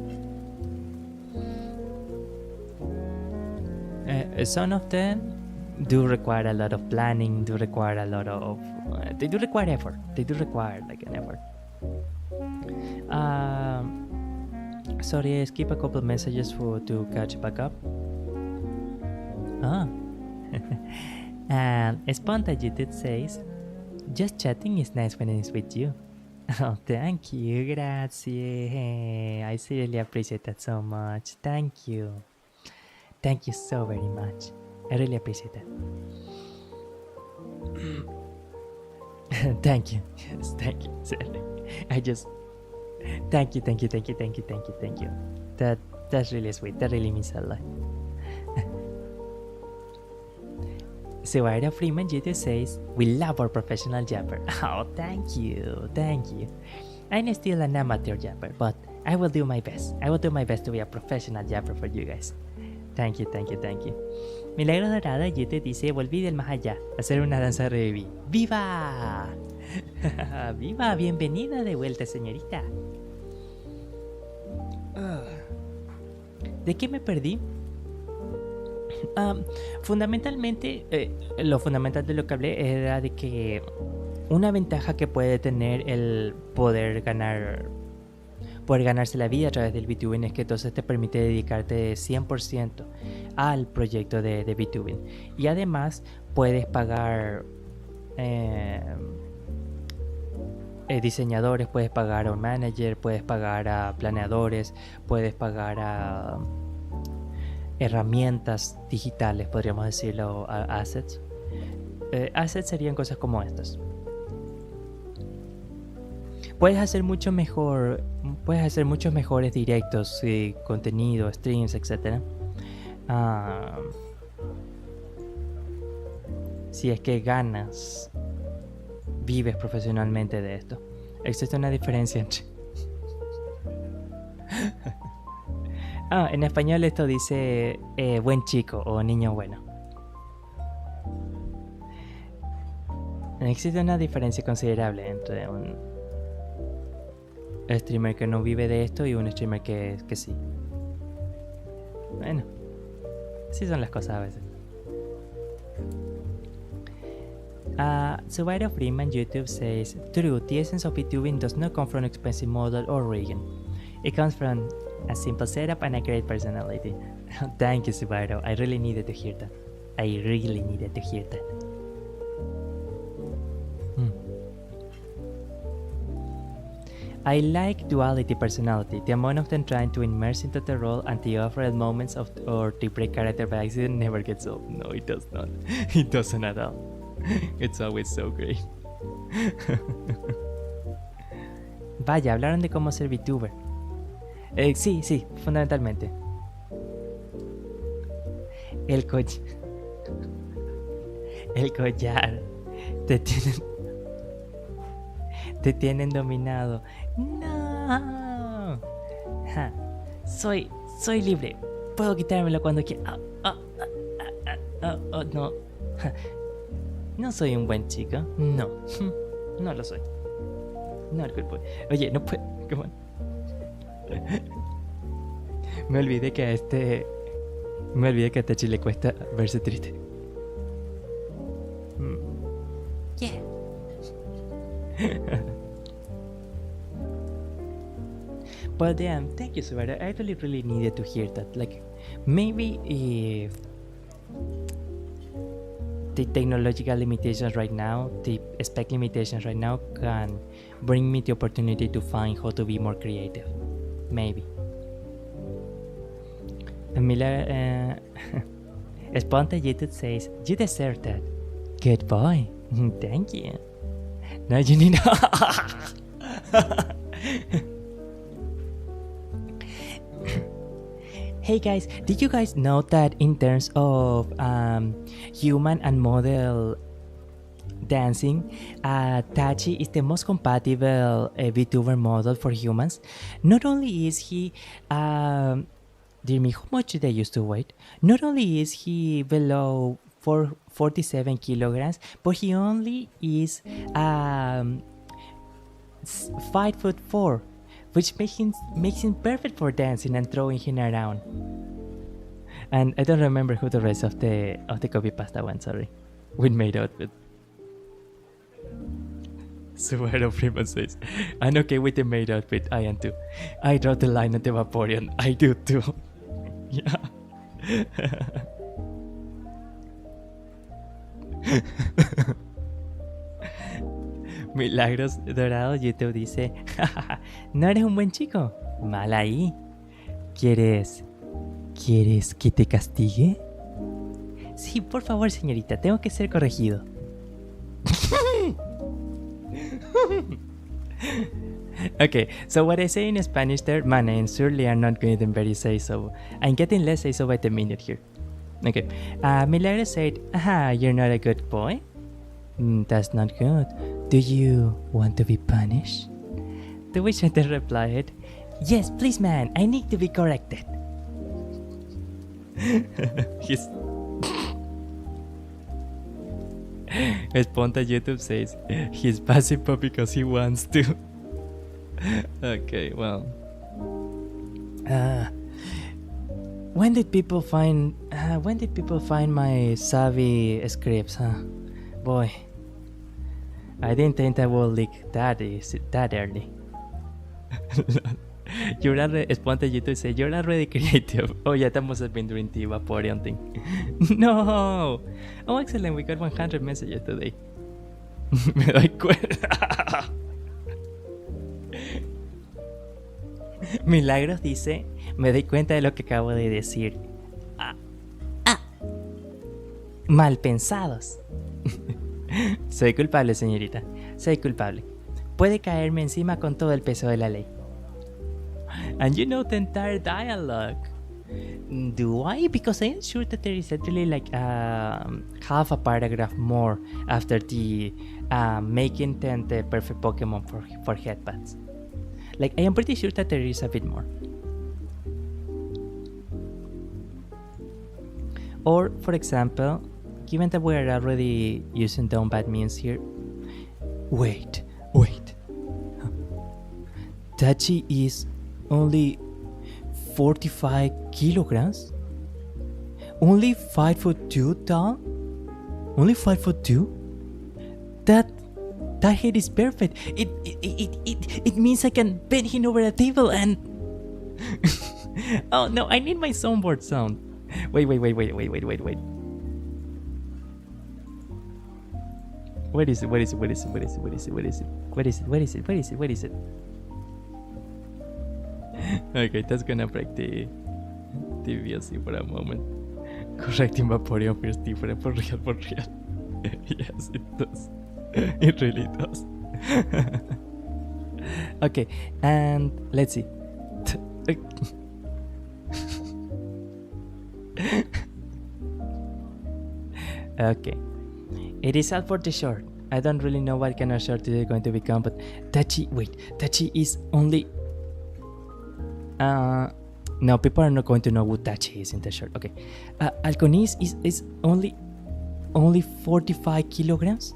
Some of them do require a lot of planning, they do require effort, they do require like an effort. Sorry, I skipped a couple of messages to catch back up. And Sponta YouTube says, just chatting is nice when it's with you. Oh, thank you, grazie. I seriously appreciate that so much. Thank you. Thank you so very much. I really appreciate that. Thank you. Yes, thank you. I just thank you. That's really sweet. That really means a lot. Sewaira Freeman GT says, we love our professional japper. Oh, thank you. I'm still an amateur japper, but I will do my best. I will do my best to be a professional japper for you guys. Thank you. Milagro Dorada GT dice, volví del más allá, a hacer una danza reviví. ¡Viva! ¡Viva! Bienvenida de vuelta, señorita. ¿De qué me perdí? Fundamentalmente, lo fundamental de lo que hablé era de que una ventaja que puede tener el poder ganarse la vida a través del VTubing es que entonces te permite dedicarte 100% al proyecto de VTubing. Y además puedes pagar diseñadores, puedes pagar a un manager, puedes pagar a planeadores, puedes pagar a herramientas digitales, podríamos decirlo, a assets. Assets serían cosas como estas. Puedes hacer muchos mejores directos, contenido, streams, etc. Si es que vives profesionalmente de esto. Existe una diferencia entre... en español esto dice buen chico o niño bueno. Existe una diferencia considerable entre un streamer que no vive de esto y un streamer que sí. Bueno, así son las cosas a veces. Subaru Freeman YouTube says, true, the essence of VTubing does not come from an expensive model or rigging. It comes from a simple setup and a great personality. Thank you, Subaru. I really needed to hear that. I like duality personality, the amount of them trying to immerse into the role and the overall moments or to break character by accident never gets old. No, it does not. It doesn't at all. It's always so great. Vaya, hablaron de cómo ser VTuber. Sí, fundamentalmente. El collar. Te tienen dominado. No. Soy libre. Puedo quitármelo cuando quiera. No. No soy un buen chico. No. No lo soy. No, good. Oye, no puedo. Come on. Me olvidé que a este Tachi le cuesta verse triste. Yeah. But damn, thank you, Subaru. I really needed to hear that. Like, maybe if the technological limitations right now, the spec limitations right now can bring me the opportunity to find how to be more creative. Maybe. Miller Sponta YouTube says, you deserve that. Good boy. Thank you. Now you need Hey guys, did you guys know that in terms of human and model dancing, Tachi is the most compatible VTuber model for humans? Not only is he dear me, how much did I used to weight? Not only is he below 47 kilograms, but he only is 5'4", which makes him perfect for dancing and throwing him around. And I don't remember who the rest of the copy pasta went. Sorry, with maid outfit. Subaru Freeman says, I'm okay with the maid outfit. I am too. I draw the line at the Vaporeon. I do too. Yeah. Milagros Dorado YouTube dice, no eres un buen chico. Mal ahí. ¿Quieres que te castigue? Sí, por favor, señorita, tengo que ser corregido. Okay, so what I say in Spanish there, man, and surely I'm not going to very say so. I'm getting less say so by the minute here. Okay, Milagros said, you're not a good boy? That's not good. Do you want to be punished? To which I then replied, yes, please man, I need to be corrected. Sponta YouTube says, he's passive because he wants to. Okay, well. When did people find my savvy scripts, huh? Boy. I didn't think I would leak that early. You're already, Sponte YouTube say, you're already creative. Oh yeah, that must have been during the Vaporeon thing. No! Oh excellent, we got 100 messages today. Me doy cuenta. Milagros dice, me doy cuenta de lo que acabo de decir. Mal pensados. Soy culpable, señorita. Soy culpable. Puede caerme encima con todo el peso de la ley. And you know the entire dialogue. Do I? Because I'm sure that there is actually like half a paragraph more after the making 10 the perfect Pokemon for headbands. Like, I am pretty sure that there is a bit more. Or, for example, given that we are already using down bad means here. Wait. Tachi is only 45 kilograms? Only 5'2" tall? Only 5'2"? That head is perfect. It means I can bend him over a table and... Oh no, I need my soundboard sound. Wait. What is it? Okay, that's gonna break the VLC for a moment. Correcting Vaporeon feels different for real. Yes, it does. It really does. Okay, and let's see. Okay, it is all for the short. I don't really know what kind of short it is going to become, but Tachi is only... no, people are not going to know what Tachi is in the short. Okay, Alconis is only 45 kilograms?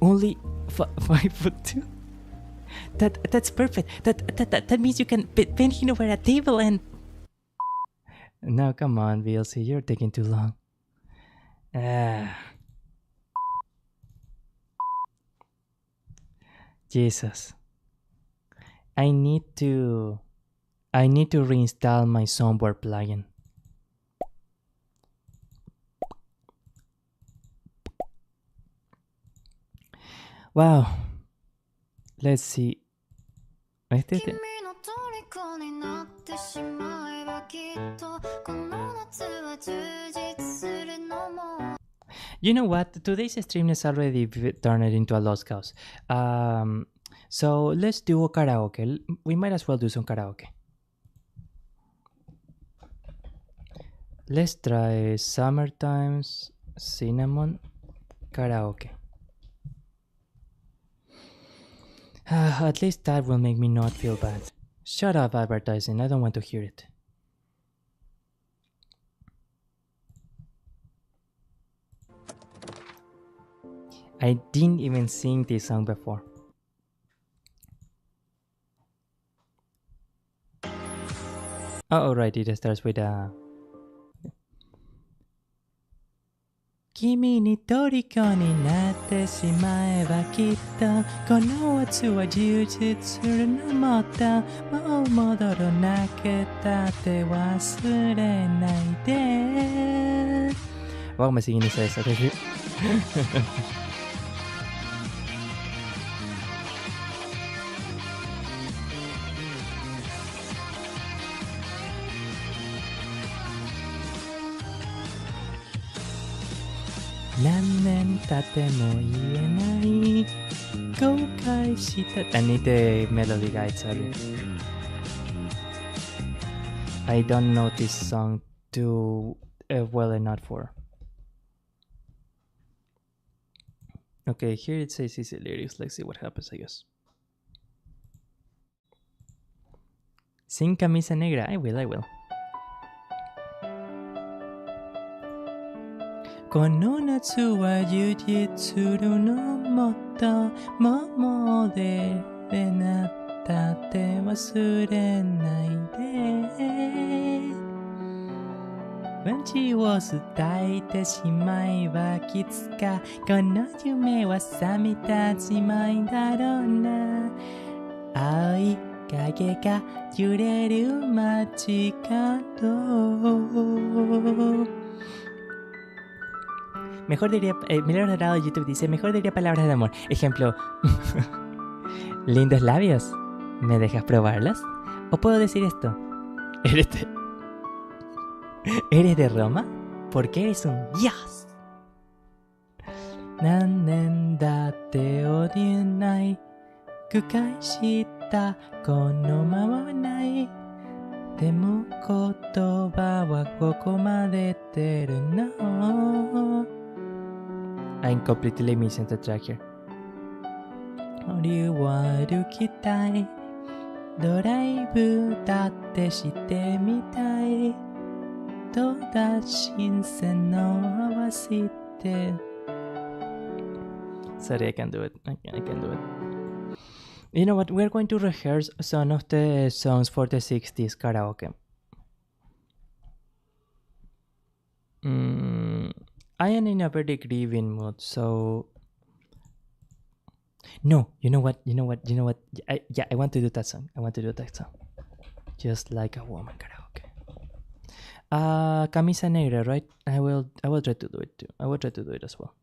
Only 5'2"? That's perfect. That means you can bend him over a table and... No, come on, VLC, you're taking too long. Jesus. I need to reinstall my soundboard plugin. Wow. Let's see. You know what? Today's stream is already turned into a lost cause. So let's do a karaoke. We might as well do some karaoke. Let's try Summertime's Cinnamon karaoke. At least that will make me not feel bad. Shut up, advertising. I don't want to hear it. I didn't even sing this song before. Oh, right, it starts with a... 君に虜になってしまえばきっとこの夏は充実するのもっともう戻るなけたって忘れないで Wag me singing this as a何年経っても言えない後悔した I need the melody guide, sorry. I don't know this song too well enough for. Okay, here it says easy lyrics. Let's see what happens, I guess. Sin camisa negra. I will. この夏は充実するのもっともうでなったって忘れないでうんちを伝えてしまえばきつかこの夢は覚めたしまいだろうな青い影が揺れる街角 Mejor diría, Milagros Dorado de YouTube dice, mejor diría palabras de amor. Ejemplo, lindos labios, ¿me dejas probarlos? ¿O puedo decir esto? ¿Eres de Roma? Porque eres un dios. Nanen datte odinai, kukai shita kono ma wa nai. Demo kotoba wa koko made teru no. I'm completely missing the track here. Ori wa arukitai, doraibu datte shite mitai, toda shinsen no awashite. Sorry, I can do it. I can do it. You know what? We're going to rehearse some of the songs for the 60s karaoke. I am in a very grieving mood, so... No, you know what? I want to do that song. Just like a woman karaoke. Camisa Negra, right? I will try to do it too. I will try to do it as well.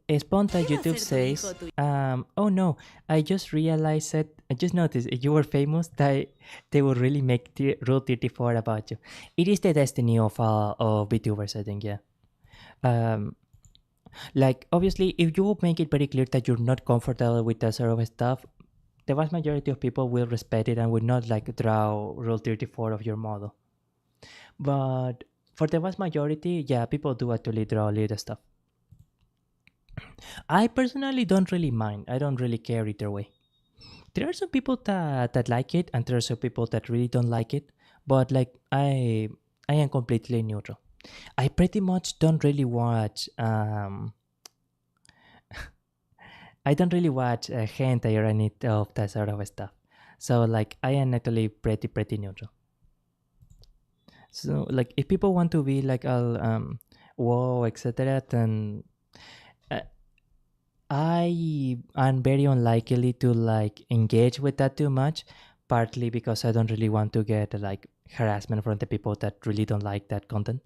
Esponta YouTube says, oh no, I just realized it. I just noticed if you were famous, that they would really make Rule 34 about you. It is the destiny of VTubers, I think, yeah. Like, obviously, if you make it very clear that you're not comfortable with that sort of stuff, the vast majority of people will respect it and will not like draw Rule 34 of your model. But for the vast majority, yeah, people do actually draw little stuff. I personally don't really mind. I don't really care either way. There are some people that like it, and there are some people that really don't like it. But like I am completely neutral. I pretty much don't really watch. I don't really watch hentai or any of that sort of stuff. So like I am actually pretty neutral. So like if people want to be like all whoa, etc., then I am very unlikely to like engage with that too much, partly because I don't really want to get like harassment from the people that really don't like that content.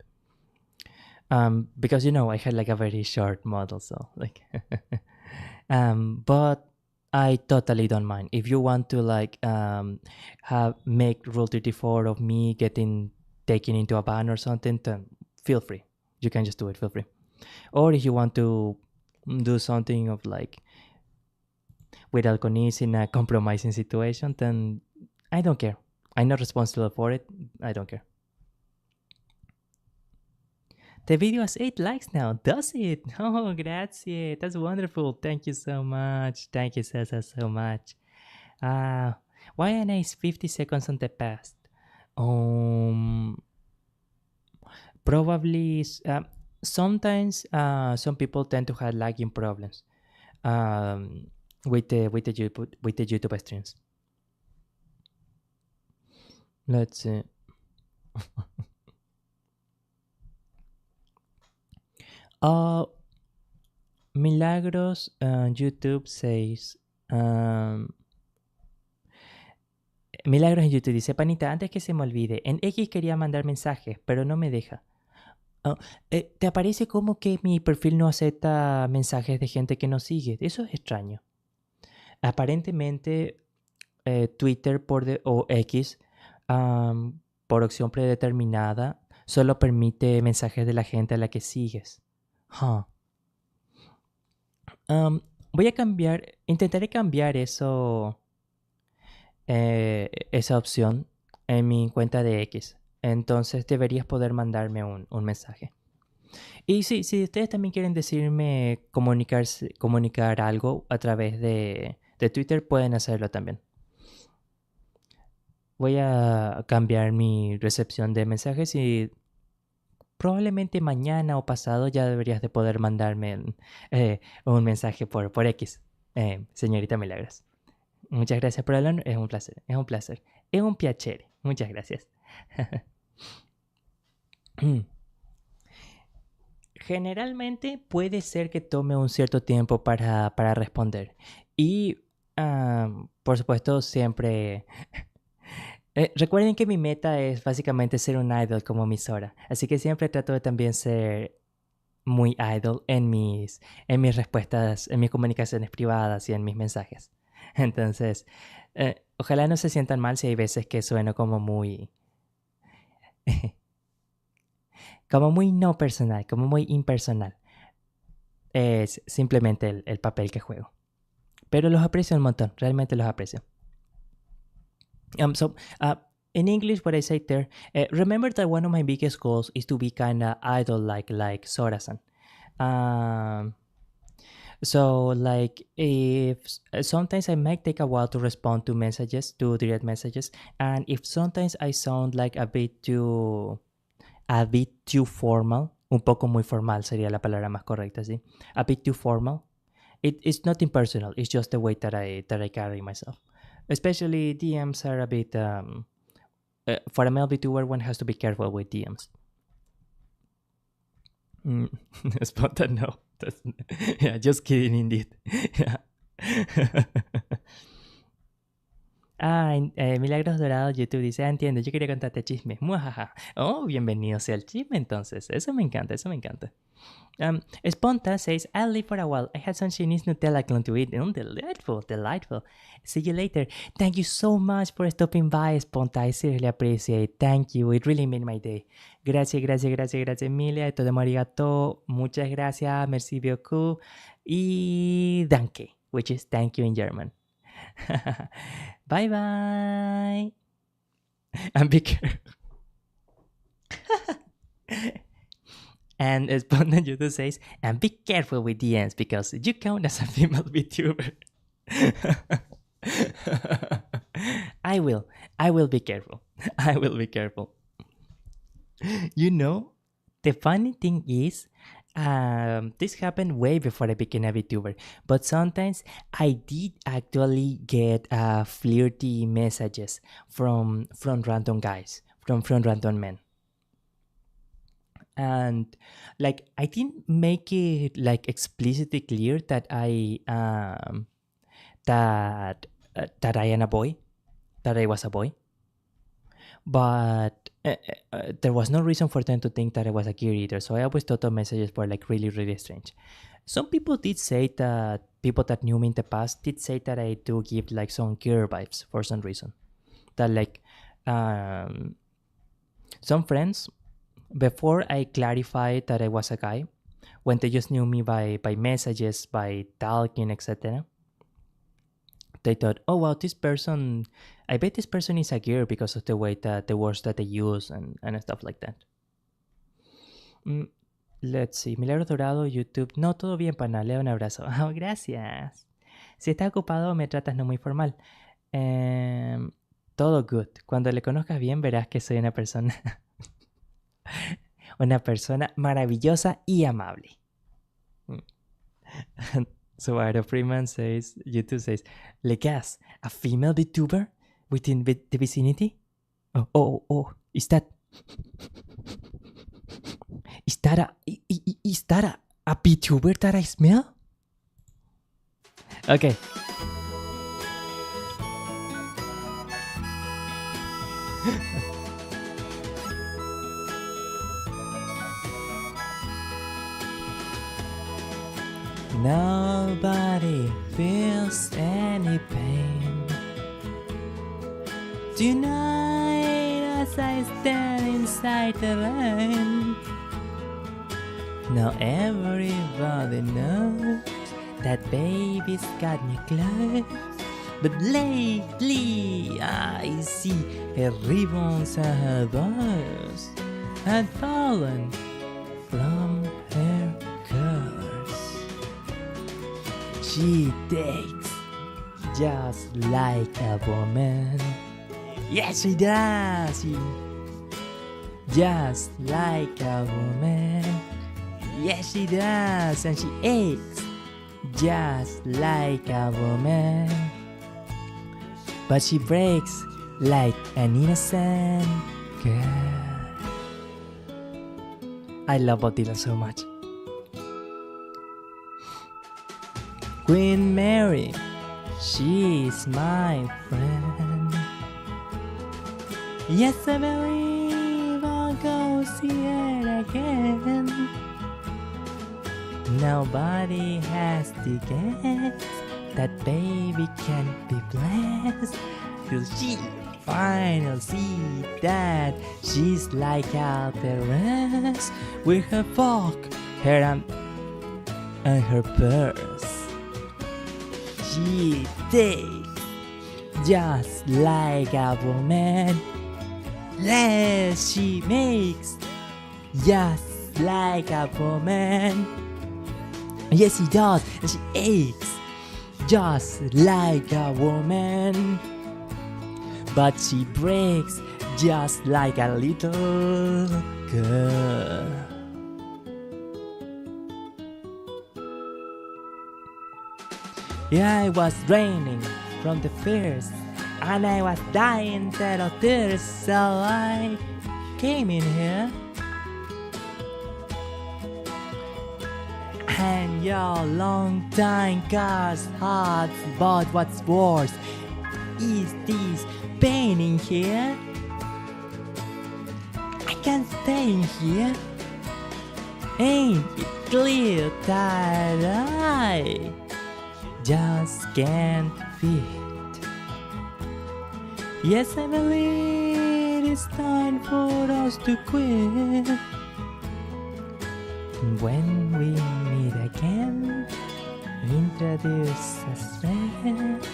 Because you know I had like a very short model, so like but I totally don't mind. If you want to like make Rule 34 of me getting taken into a ban or something, then feel free. You can just do it, feel free. Or if you want to do something of like with Alconis in a compromising situation, then I don't care. I'm not responsible for it. I don't care. The video has 8 likes now, does it? Oh, grazie. That's wonderful. Thank you so much. Thank you so much. Why a nice 50 seconds on the past? Probably sometimes some people tend to have lagging problems with the YouTube streams. Let's see. Milagros YouTube says Milagros en YouTube dice, panita, antes que se me olvide, en X quería mandar mensajes, pero no me deja. ¿Te aparece como que mi perfil no acepta mensajes de gente que no sigue? Eso es extraño. Aparentemente Twitter o X por opción predeterminada solo permite mensajes de la gente a la que sigues. Intentaré cambiar eso, esa opción en mi cuenta de X. Entonces deberías poder mandarme un mensaje. Y sí, si ustedes también quieren decirme, comunicar algo a través de Twitter, pueden hacerlo también. Voy a cambiar mi recepción de mensajes y probablemente mañana o pasado ya deberías de poder mandarme un mensaje por X, señorita Milagros. Muchas gracias por hablar, es un placer. Es un piacere. Muchas gracias. Generalmente puede ser que tome un cierto tiempo para responder. Y, por supuesto, siempre... recuerden que mi meta es básicamente ser un idol como Misora. Así que siempre trato de también ser muy idol en mis respuestas, en mis comunicaciones privadas y en mis mensajes. Entonces, ojalá no se sientan mal si hay veces que sueno como muy... como muy no personal, como muy impersonal. Es simplemente el papel que juego. Pero los aprecio un montón, realmente los aprecio. In English, what I say there, remember that one of my biggest goals is to be kind of idol-like Sora-san. So, like, if sometimes I might take a while to respond to messages, to direct messages, and if sometimes I sound like a bit too formal, un poco muy formal sería la palabra más correcta, ¿sí? A bit too formal. It's not impersonal. It's just the way that I carry myself. Especially DMs are a bit for a male VTuber, one has to be careful with DMs. Spontan, no. Yeah, just kidding indeed. Yeah. Milagros Dorados YouTube dice, entiendo, yo quería contarte chismes. Muajaja. Oh, bienvenido sea el chisme entonces. Eso me encanta, eso me encanta. Sponta says, I'll leave for a while. I had some Chinese Nutella clone to eat. Delightful, delightful. See you later. Thank you so much for stopping by, Sponta. I seriously appreciate it. Thank you. It really made my day. Gracias, gracias, gracias, gracias, Emilia. Todo arigato. Muchas gracias. Merci beaucoup. Y danke, which is thank you in German. Bye bye. And be careful. And Spontan YouTube says, and be careful with DMs because you count as a female VTuber. I will be careful. I will be careful. You know, the funny thing is, this happened way before I became a VTuber, but sometimes I did actually get flirty messages from random guys, from random men. And like I didn't make it like explicitly clear that I that I am a boy, that I was a boy, but there was no reason for them to think that I was a girl either. So I always thought the messages were like really strange. Some people did say that people that knew me in the past did say that I do give like some girl vibes for some reason. That like some friends, before I clarified that I was a guy, when they just knew me by messages, by talking, etc., they thought, oh wow, this person, I bet this person is a girl because of the way that the words that they use and stuff like that. Let's see, Milagro Dorado, YouTube. No, todo bien, pana, le doy un abrazo. Oh, gracias. Si estás ocupado, me tratas no muy formal. Todo good. Cuando le conozcas bien, verás que soy una persona... una persona maravillosa y amable. So Ida Freeman says, YouTube says, Legas, a female VTuber within the vicinity? Oh, is that a VTuber that I smell? Okay. Nobody feels any pain tonight as I stand inside the rain. Now everybody knows that baby's got me close, but lately I see her ribbons and her bows had fallen from her curls. She takes just like a woman. Yes, she does. Just like a woman. Yes, she does. And she aches just like a woman. But she breaks like and innocent girl. I love Bob Dylan so much. Queen Mary, she's my friend. Yes, I believe I'll go see her again. Nobody has to guess that baby can be blessed till she finally see that she's like all the rest, with her fork, her and her purse. She takes just like a woman. Yes, she makes just like a woman. Yes, she does. And she aches just like a woman. But she breaks just like a little girl. Yeah, it was raining from the first, and I was dying of thirst, so I came in here. And your long time cars hearts, but what's worse is this pain in here. I can't stay in here. Ain't it clear that I just can't fit? Yes, I believe it's time for us to quit. When we meet again, introduce us friends.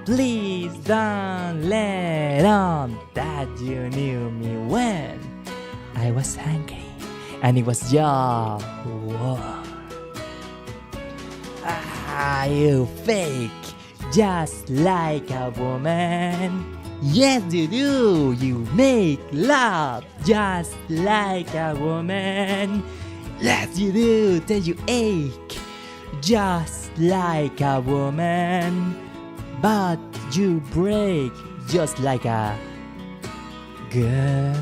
Please don't let on that you knew me when I was hungry and it was your war. Ah, you fake, just like a woman. Yes, you do. You make love just like a woman. Yes, you do. Then you ache just like a woman. But you break just like a girl.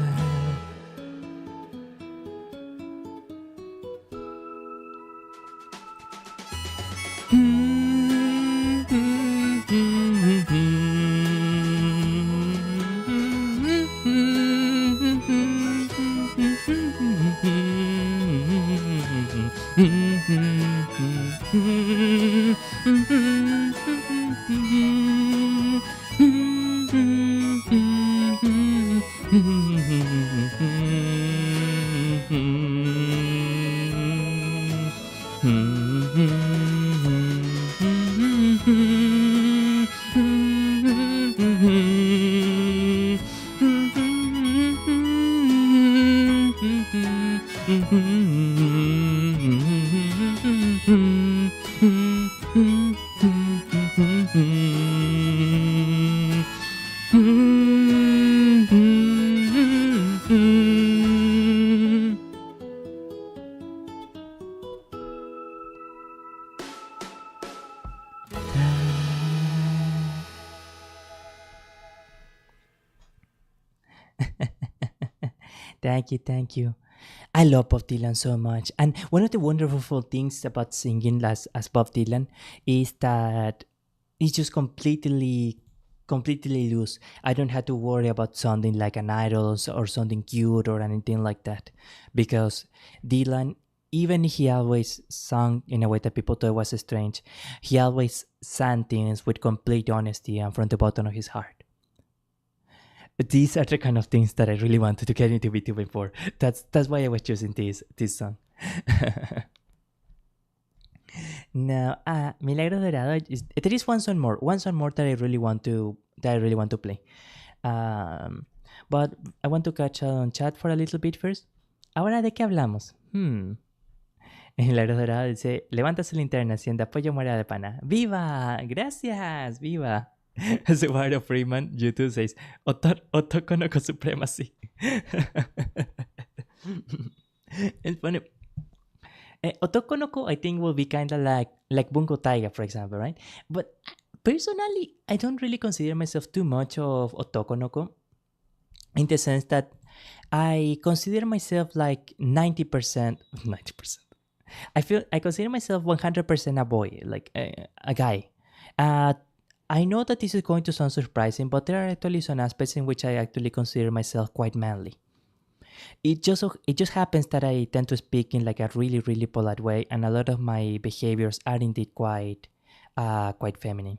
Thank you. I love Bob Dylan so much. And one of the wonderful things about singing as Bob Dylan is that it's just completely loose. I don't have to worry about sounding like an idol or something cute or anything like that. Because Dylan, even he always sang in a way that people thought was strange, he always sang things with complete honesty and from the bottom of his heart. These are the kind of things that I really wanted to get into VTuber for. That's why I was choosing this song. Now, Milagro Dorado. There is one song more that I really want to play. But I want to catch on chat for a little bit first. Ahora, ¿de qué hablamos? Milagro Dorado dice: levanta su linterna, haciendo apoyo morada de pana. ¡Viva! ¡Gracias! ¡Viva! Subaru Freeman YouTube says Otoko no supremacy. It's funny. Otoko no I think will be kind of like Bungo Taiga, for example, right? But personally, I don't really consider myself too much of Otoko no. in the sense that I consider myself like 90%. I consider myself 100% a boy, like a guy. I know that this is going to sound surprising, but there are actually some aspects in which I actually consider myself quite manly. It just happens that I tend to speak in like a really, really polite way, and a lot of my behaviors are indeed quite feminine.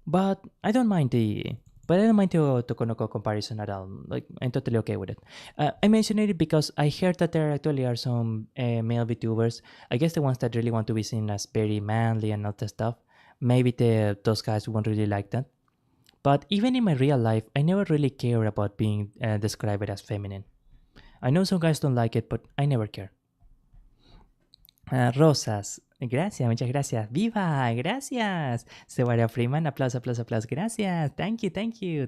But I don't mind the Tokonoko comparison at all. Like, I'm totally okay with it. I mention it because I heard that there actually are some male VTubers. I guess the ones that really want to be seen as very manly and all that stuff. Maybe those guys won't really like that. But even in my real life, I never really care about being described as feminine. I know some guys don't like it, but I never care. Rosas, gracias, muchas gracias. ¡Viva! Gracias. Sayonara Freeman, aplauso, aplauso, aplauso. Gracias. Thank you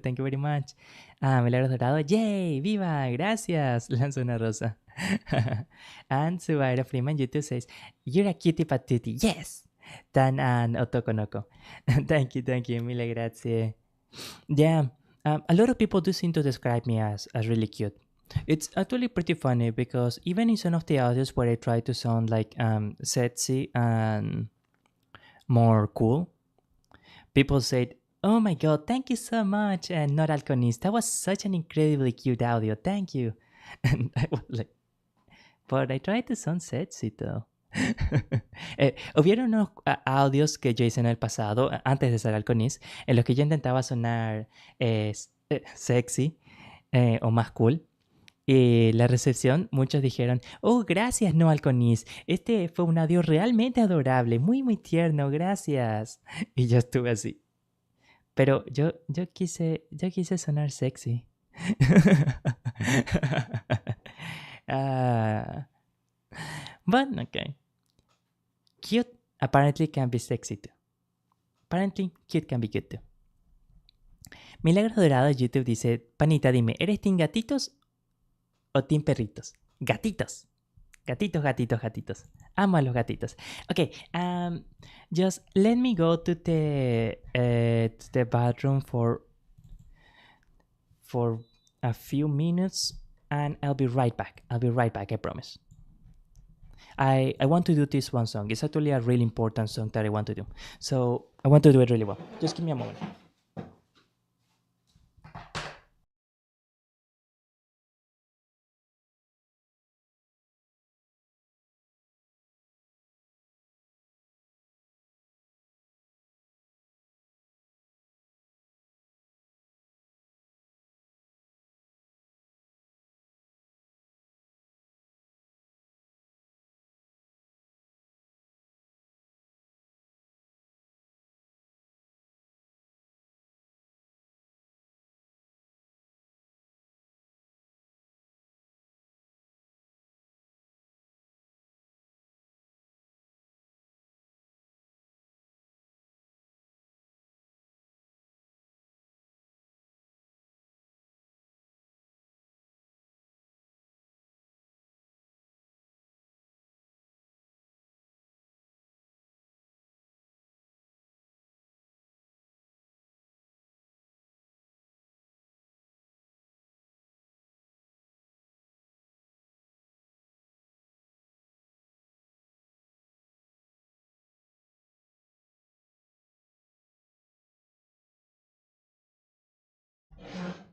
very much. Milagros Dorado, yay, viva, gracias. Lanzo una rosa. And Sayonara Freeman YouTube says, you're a cutie patootie. Yes. Tan and Otokonoko. Thank you, mille grazie. Yeah, a lot of people do seem to describe me as really cute. It's actually pretty funny because even in some of the audios where I try to sound like sexy and more cool, people said, "Oh my god, thank you so much," and not Alconis. That was such an incredibly cute audio. Thank you. And I was like, but I tried to sound sexy though. Hubieron unos audios que yo hice en el pasado, antes de ser Alconis, en los que yo intentaba sonar sexy o más cool. Y la recepción, muchos dijeron, oh, gracias, no Alconis. Este fue un audio realmente adorable, muy, muy tierno, gracias. Y yo estuve así. Pero yo quise sonar sexy. But, okay. Cute apparently can be sexy too. Apparently, cute can be good too. Milagros Dorado YouTube dice, Panita, dime, ¿eres team gatitos o team perritos? Gatitos. Gatitos. Amo a los gatitos. Okay, just let me go to the bathroom for a few minutes and I'll be right back. I promise. I want to do this one song. It's actually a really important song that I want to do. So I want to do it really well. Just give me a moment.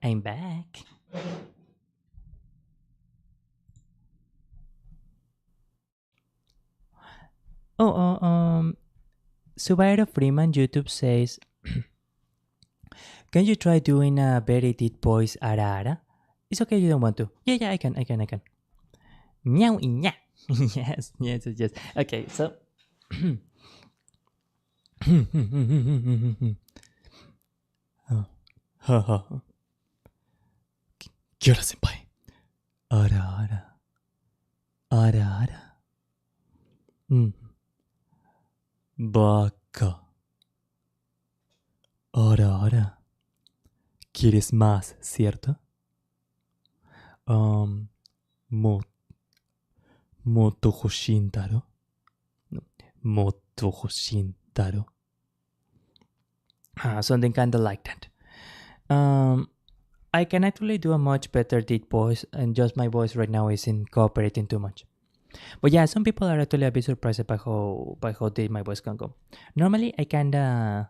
I'm back. Subairo Freeman YouTube says, can you try doing a very deep voice ara ara? It's okay, you don't want to. Yeah, I can. Meow, yeah. yes. Okay, so. Kyora senpai. Ara ara. Baka. Ara. ¿Quieres más, cierto? Moto Hoshintaro. Something kind of like that. I can actually do a much better deep voice, and just my voice right now isn't cooperating too much. But yeah, some people are actually a bit surprised by how deep my voice can go. Normally, I kinda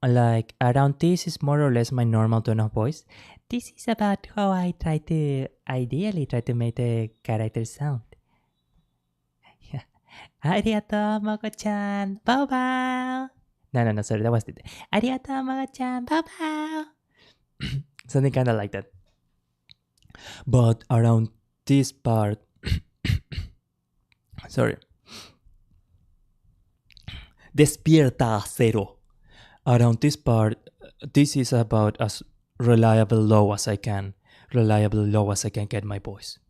like around this is more or less my normal tone of voice. This is about how I ideally try to make the character sound. Yeah. Arigato, Mako-chan. Bow bow. No, sorry, that was it. Arigato, Mako-chan. Bow bow. Something kind of like that. But around this part, sorry. Despierta cero. Around this part, this is about as reliably low as I can get my voice.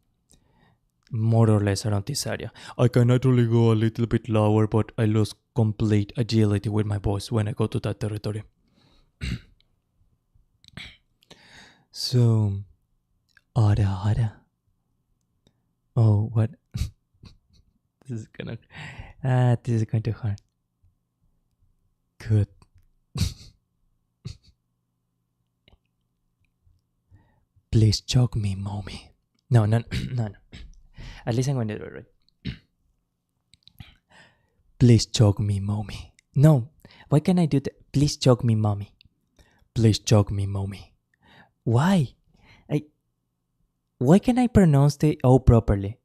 More or less around this area. I can actually go a little bit lower, but I lose complete agility with my voice when I go to that territory. So, ara. Oh, what? This is going to hurt. Good. Please choke me, mommy. No. At least I'm going to do it right. Please choke me, mommy. No, why can't I do that? Please choke me, mommy. Please choke me, mommy. Why? Why can't I pronounce the O properly?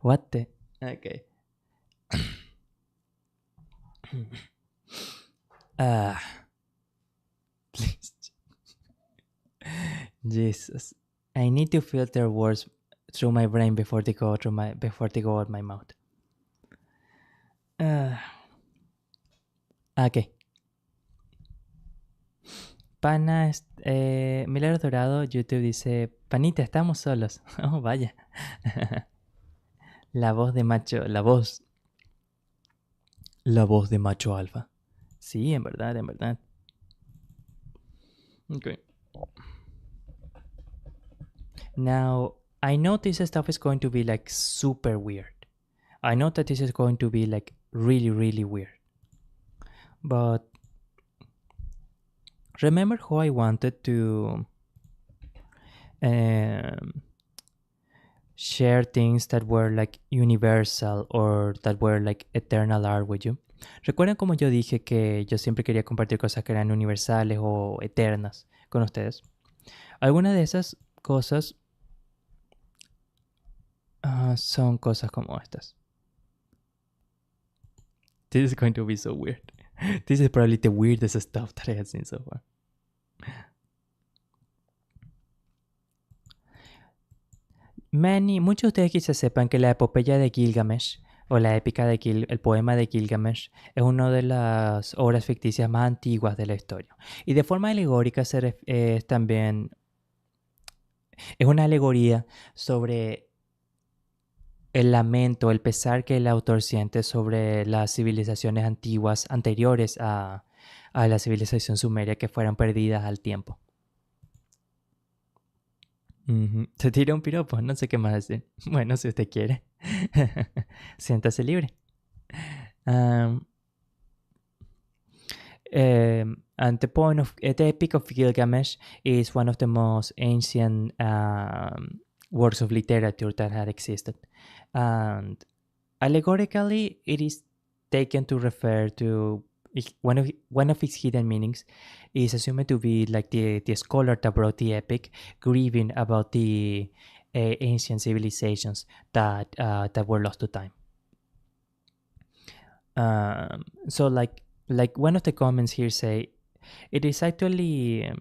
What the? Okay. Please. Jesus. I need to filter words through my brain before they go out my mouth. Okay. Pana, Milagro Dorado, YouTube dice, Panita, estamos solos. Oh, vaya. La voz de macho alfa. Sí, en verdad. Okay. Now, I know this stuff is going to be like super weird. I know that this is going to be like really, really weird. But remember how I wanted to share things that were like universal or that were like eternal art with you? ¿Recuerdan como yo dije que yo siempre quería compartir cosas que eran universales o eternas con ustedes? Algunas de esas cosas son cosas como estas. This is going to be so weird. This is probably the weirdest stuff that I have seen so far. Muchos de ustedes quizás sepan que la epopeya de Gilgamesh o la épica de el poema de Gilgamesh es una de las obras ficticias más antiguas de la historia. Y de forma alegórica también es una alegoría sobre el lamento, el pesar que el autor siente sobre las civilizaciones antiguas anteriores a la civilización sumeria que fueron perdidas al tiempo. Se tira un piropo, no sé qué más decir. Bueno, si usted quiere, siéntase libre. And the Epic of Gilgamesh is one of the most ancient works of literature that had existed. And allegorically, it is taken to refer to one of its hidden meanings is assumed to be like the scholar that wrote the epic grieving about the ancient civilizations that were lost to time. So like one of the comments here say, it is actually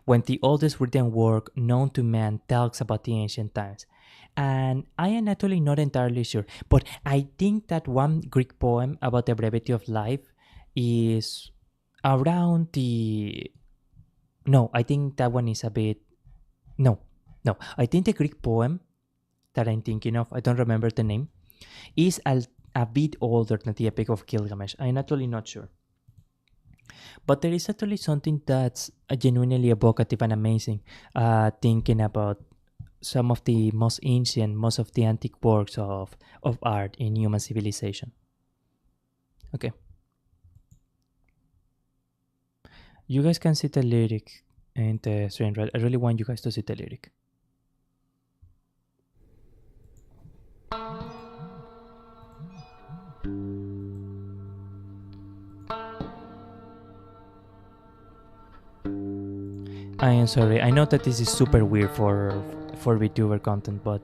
when the oldest written work known to man talks about the ancient times. And I am actually not entirely sure, but I think that one Greek poem about the brevity of life is around the... No, I think that one is a bit... No. I think the Greek poem that I'm thinking of, I don't remember the name, is a bit older than the Epic of Gilgamesh. I'm actually not sure. But there is actually something that's genuinely evocative and amazing, thinking about some of the most ancient, most of the antique works of art in human civilization. Okay. You guys can see the lyric in the stream, right? I really want you guys to see the lyric. I am sorry. I know that this is super weird for VTuber content, but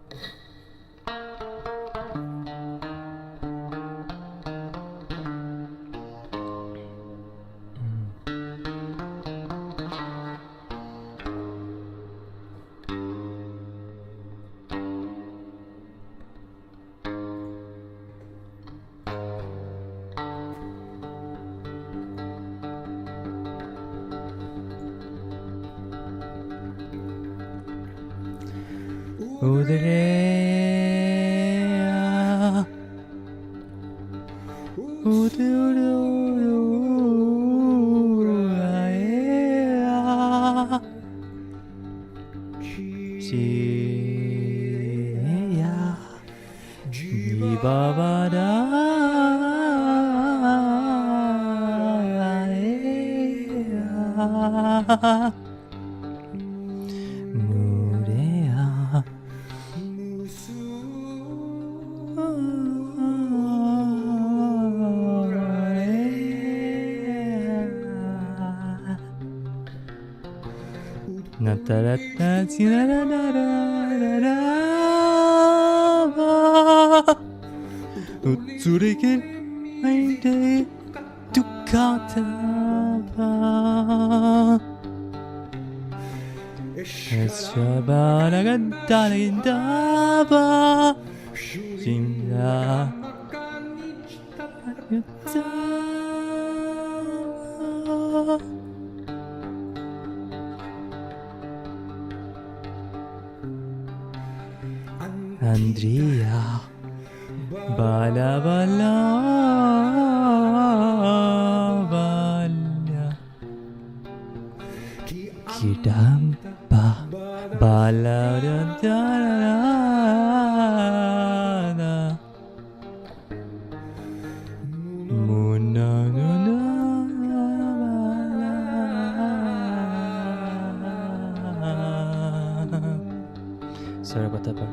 Andrea Bala Bala Bala Kidamba Bala da da da Muna Sorry about that part.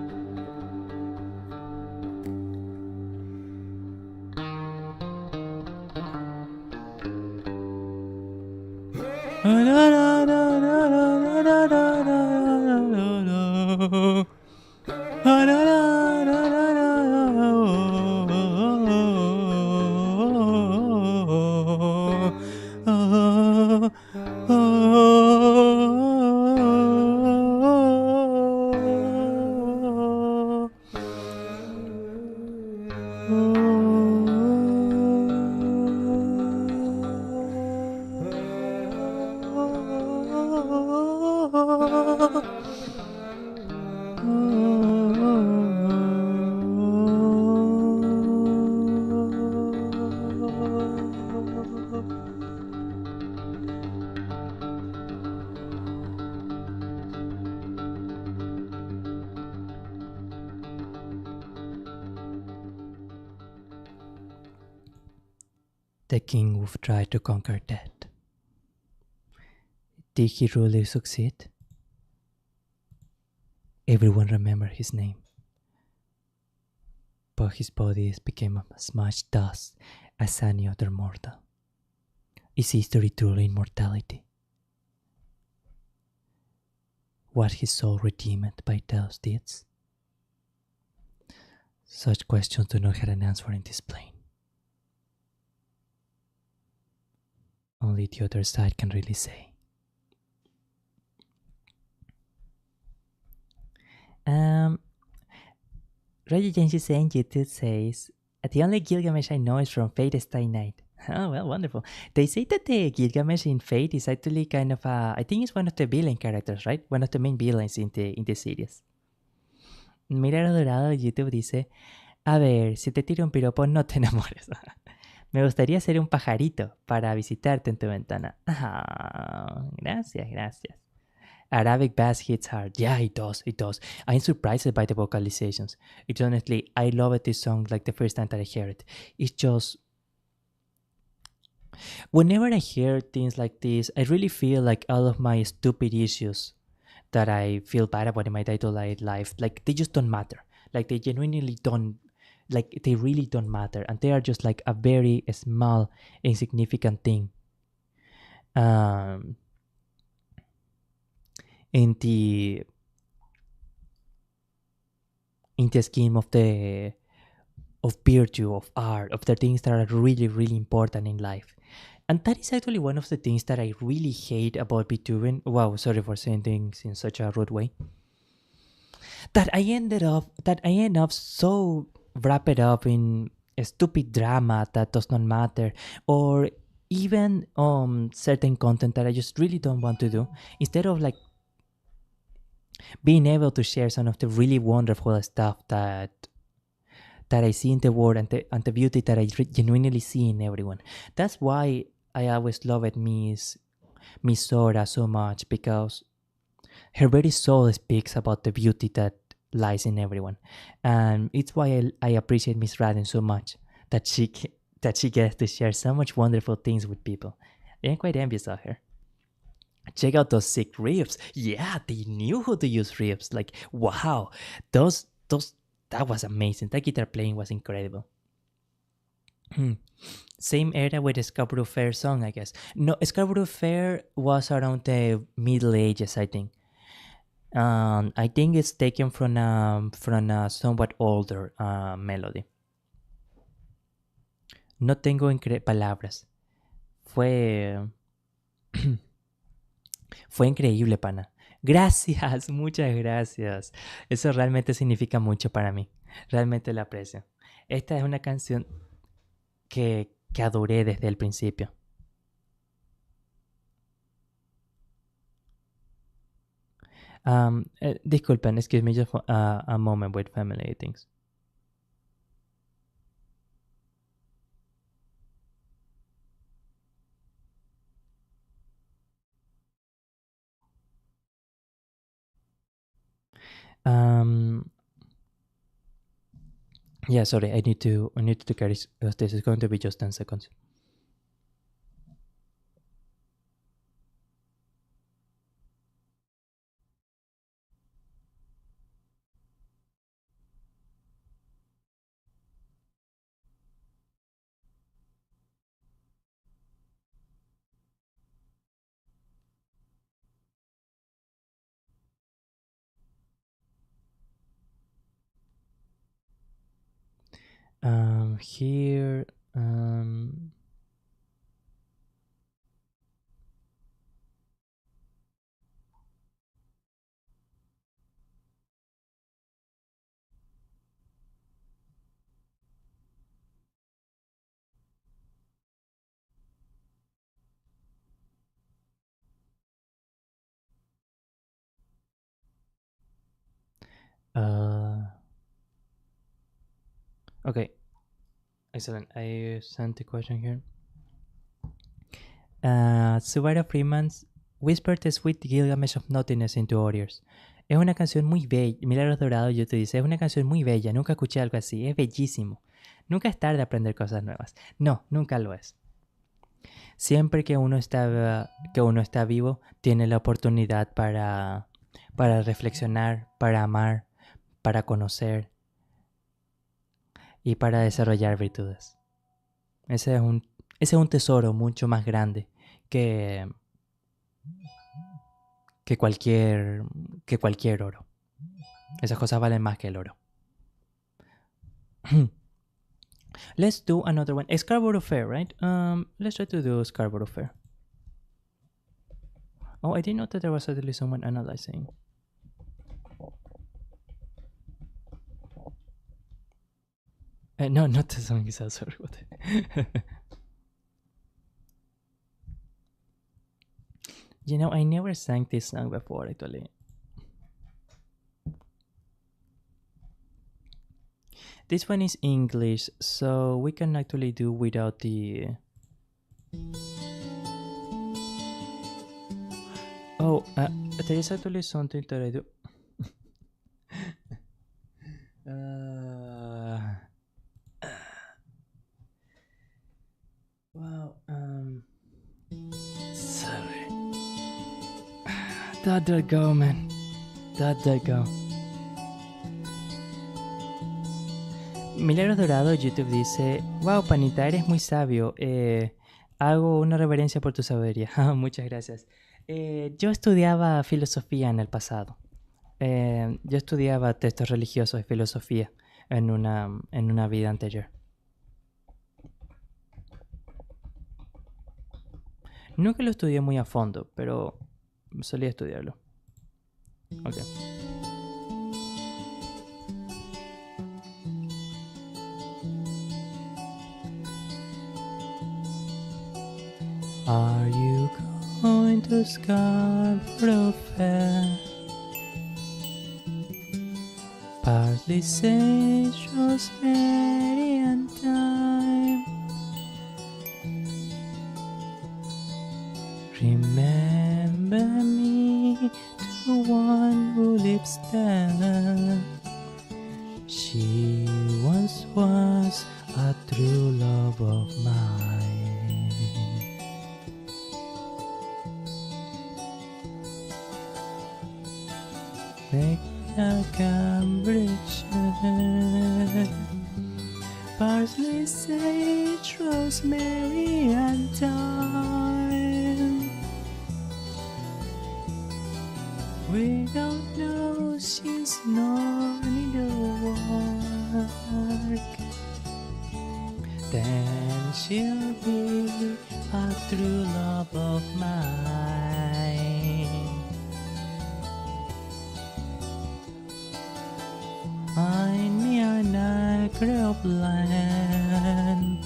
The king who tried to conquer death. Did he really succeed? Everyone remembered his name. But his body became as much dust as any other mortal. Is history truly immortality? Was his soul redeemed by those deeds? Such questions do not have an answer in this plane. Only the other side can really say. Roger James is saying YouTube says, the only Gilgamesh I know is from Fate Stay Night. Oh, well, wonderful. They say that the Gilgamesh in Fate is actually kind of I think it's one of the villain characters, right? One of the main villains in the series. Mira Dorado de YouTube dice, a ver, si te tiro un piropo no te enamores. Me gustaría ser un pajarito para visitarte en tu ventana. Ah, gracias, gracias. Arabic bass hits hard. Yeah, it does, it does. I'm surprised by the vocalizations. It's honestly, I loved this song like the first time that I heard it. It's just... whenever I hear things like this, I really feel like all of my stupid issues that I feel bad about in my day-to-day life, like they just don't matter. Like they genuinely don't, like they really don't matter, and they are just like a very small, insignificant thing um, in the scheme of virtue, of art, of the things that are really, really important in life. And that is actually one of the things that I really hate about VTubing. Wow, sorry for saying things in such a rude way. That I end up so wrapped up in a stupid drama that does not matter, or even certain content that I just really don't want to do. Instead of like being able to share some of the really wonderful stuff that I see in the world, and the beauty that I genuinely see in everyone. That's why I always loved Miss Sora so much, because her very soul speaks about the beauty that lies in everyone, and it's why I appreciate Miss Raden so much, that she gets to share so much wonderful things with people. I'm quite envious of her. Check out those sick riffs. Yeah, they knew how to use riffs. Like, wow, those that was amazing. That guitar playing was incredible. Same era with the Scarborough Fair song, I guess. No, Scarborough Fair was around the Middle Ages, I think. I think it's taken from a somewhat older melody. No tengo palabras. Fue fue increíble, pana. Gracias, muchas gracias. Eso realmente significa mucho para mí. Realmente lo aprecio. Esta es una canción que adoré desde el principio. Disculpen, excuse me just for a moment with family things. Yeah, sorry, I need to carry this is going to be just 10 seconds. Here, okay, excellent. I sent the question here. Subaru Freeman's Whisper the Sweet Gilgamesh of Nothingness into Warriors. Es una canción muy bella. Milagros Dorados, yo te dice, es una canción muy bella. Nunca escuché algo así. Es bellísimo. Nunca es tarde aprender cosas nuevas. No, nunca lo es. Siempre que uno está vivo, tiene la oportunidad para reflexionar, para amar, para conocer y para desarrollar virtudes. Ese es un tesoro mucho más grande que cualquier oro. Esas cosas valen más que el oro. Let's do another one. Scarborough Fair, right? Let's try to do Scarborough Fair. Oh, I didn't know that there was actually someone analyzing. No, not the song is sorry. What? You know, I never sang this song before, actually. This one is English, so we can actually do without the... Oh, there is actually something that I do. Wow. That there go, man. That there go. Milagros Dorado YouTube dice: Wow, panita, eres muy sabio. Hago una reverencia por tu sabiduría. Muchas gracias. Yo estudiaba filosofía en el pasado. Yo estudiaba textos religiosos y filosofía en una vida anterior. Nunca lo estudié muy a fondo, pero solía estudiarlo. Ok. Are you going to Scarborough Fair? Parsley, sage, rosemary and thyme. Remember me to one who lives there. She once was a true love of mine. Make a Cambridge, parsley, sage, rosemary and thyme. We don't know she's not in the work. Then she'll be a true love of mine. Find me an acre of land,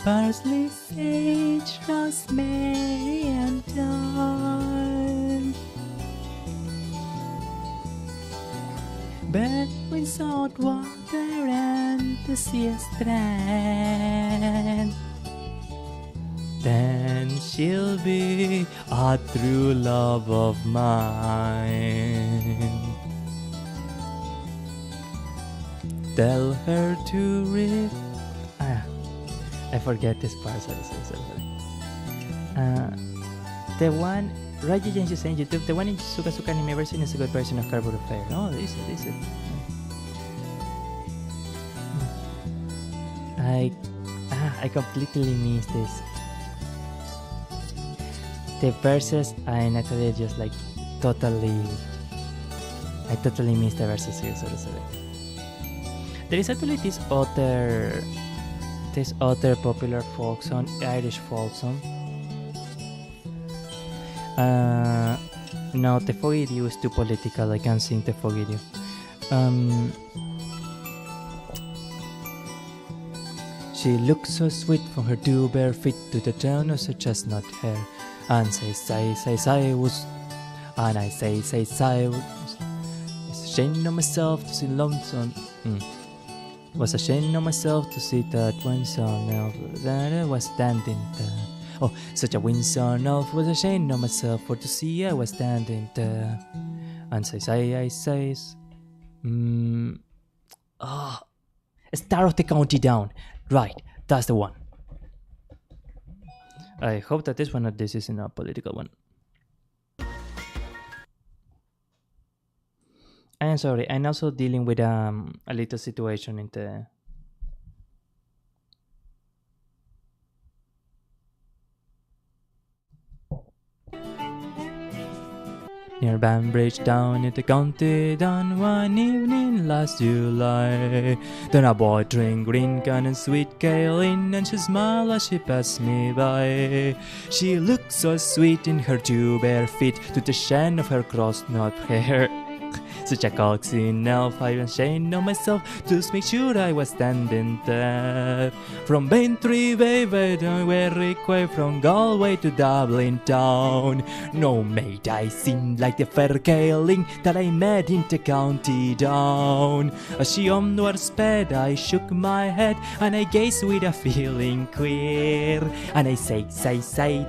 parsley, sage, rosemary and thyme. Bed with salt water and the sea strand. Then she'll be a true love of mine. Tell her to read. I forget this part. Sorry. The one Raji James is saying YouTube. The one in Suka Suka anime version is a good version of Scarborough Fair. Oh, this is. I completely missed this. The verses and actually just like totally. I totally missed the verses here. Sorry. There is actually this other popular folk song, Irish folk song. No, the Fogidio is too political. I can't sing the Fogidio. She looks so sweet from her two bare feet to the turn of her chestnut hair, and say was, and I say was. It's ashamed of myself to see lonesome. Was ashamed of myself to see that one son of that I was standing there. Oh, such a winsome of was ashamed of myself for to see I was standing there. And says, Star of the County Down. Right, that's the one. I hope that this isn't a political one. I'm sorry, I'm also dealing with a little situation in the... Near Banbridge down in the county down one evening last July. Then a boy drank green can and sweet kale in, and she smiled as she passed me by. She looked so sweet in her two bare feet to the shine of her cross-knot hair. Such a coaxing elf, I was ashamed of myself to make sure I was standing there. From Bantry Bay, very quick from Galway to Dublin town. No maid, I seemed like the fair caling that I met in the county down. As she onward sped, I shook my head and I gazed with a feeling queer. And I say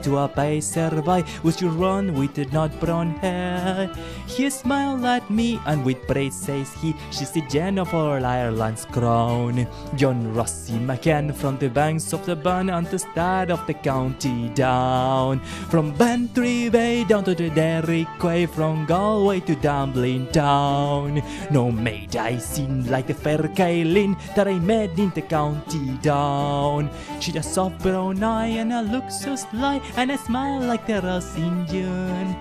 to a passerby, would you run with the nut brown hair? He smiled at me and with praise says he, she's the gem of all Ireland's crown. John Rossi McCann from the banks of the Burn on the start of the county down. From Bantry Bay down to the Derry Quay, from Galway to Dublin town. No maid I seen like the fair Kailin that I met in the county down. She a soft brown eye and a look so sly, and a smile like the rose in June.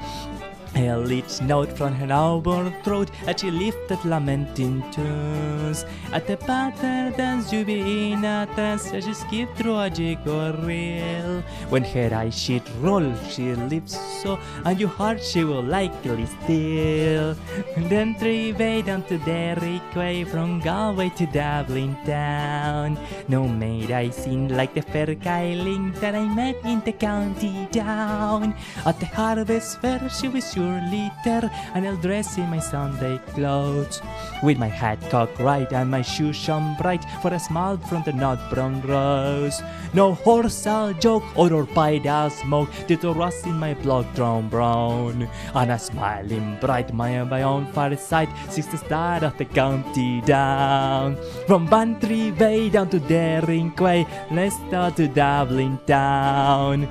A leech note from her auburn throat as she lifted lamenting tunes. At the pattern dance you be in a trance as she skipped through a jig or reel. When her eyes she'd roll, she lips so, and your heart she will likely steal. Then 3 way down to Derry Quay, from Galway to Dublin town. No maid I seen like the fair Kyling that I met in the county down. At the harvest fair she was surely there, and I'll dress in my Sunday clothes, with my hat cocked right and my shoes shone bright, for a smile from the nut brown rose. No horse I'll joke or pied I'll smoke, did the rust in my blood drawn brown, and a smiling bright my own fireside, since the start of the county down. From Bantry Bay down to Derry Quay, Leicester to Dublin town.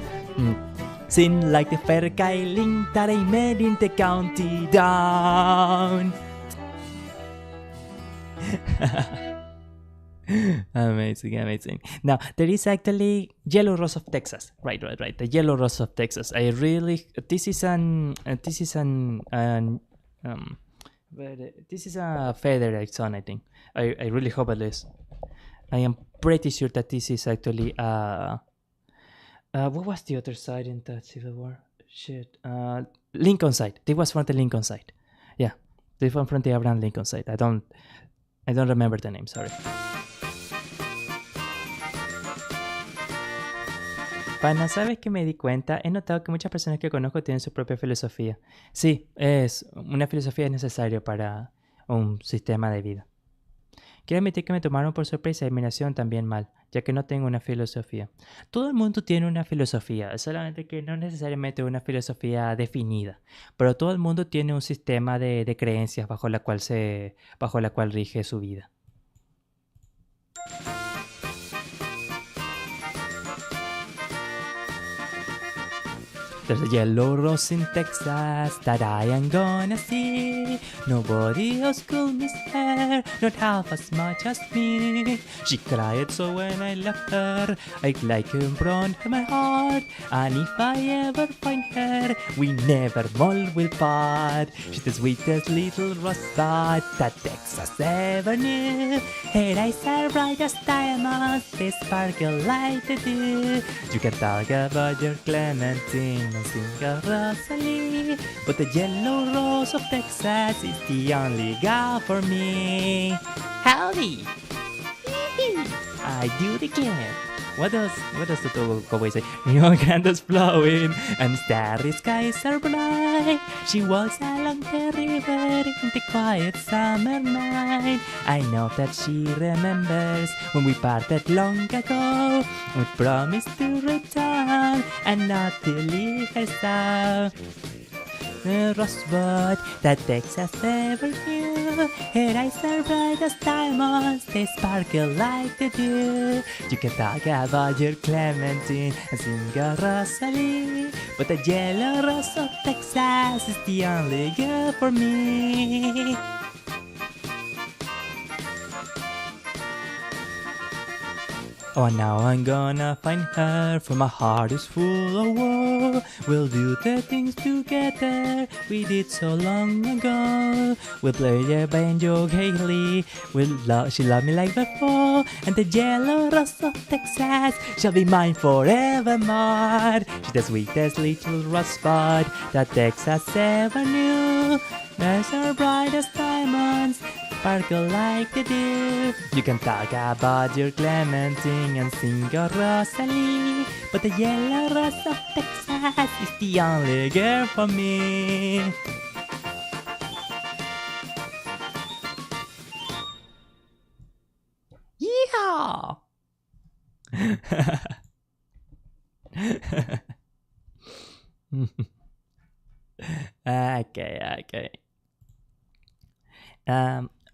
Sin like the fair Kyling that I met in the county down. Amazing. Now there is actually Yellow Rose of Texas. Right. The Yellow Rose of Texas. This is a federate song, I think. I really hope it is. I am pretty sure that this is actually what was the other side in that Civil War? Lincoln side. This was from the Lincoln side. Yeah, this one from the Abraham Lincoln side. I don't remember the name. Sorry. Pana, ¿sabes que me di cuenta? He notado que muchas personas que conozco tienen su propia filosofía. Sí, una filosofía es necesaria para un sistema de vida. Quiero admitir que me tomaron por sorpresa y admiración también mal, ya que no tengo una filosofía. Todo el mundo tiene una filosofía, solamente que no necesariamente una filosofía definida, pero todo el mundo tiene un sistema de creencias bajo la cual rige su vida. There's a yellow rose in Texas that I am gonna see. Nobody else could miss her, not half as much as me. She cried so when I left her, I'd like to brown her my heart. And if I ever find her, we never more will part. She's the sweetest little rosebud that Texas ever knew. Her eyes are bright as diamonds, they sparkle like the dew. You can talk about your Clementine and sing a Rosalie, but the yellow rose of Texas is the only gal for me. Howdy! I do declare. What does the cowboy say? Neon candles flowing and starry skies are bright. She walks along the river in the quiet summer night. I know that she remembers when we parted long ago. We promised to return and not to leave her so. The rosebud that Texas ever knew. Her eyes are bright as diamonds, they sparkle like the dew. You can talk about your Clementine and sing a Rosalie, but the yellow rose of Texas is the only girl for me. Oh, now I'm gonna find her, for my heart is full of woe. We'll do the things together we did so long ago. We'll play the banjo gaily, she loved me like before. And the yellow rose of Texas shall be mine forevermore. She's the sweetest little rosebud that Texas ever knew. There's her bright as diamonds, sparkle like the dew. You can talk about your Clementine and sing your Rosalie, but the yellow rose of Texas is the only girl for me. Yeehaw! Okay.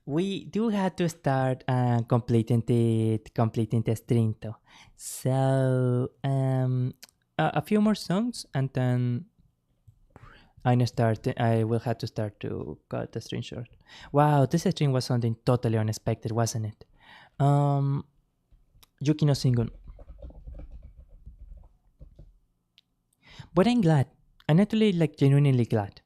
We do have to start completing the stream though. So a few more songs and then I will have to start to cut the stream short. Wow, this stream was something totally unexpected, wasn't it? Yuki no Shingun. But I'm glad. I'm actually like genuinely glad.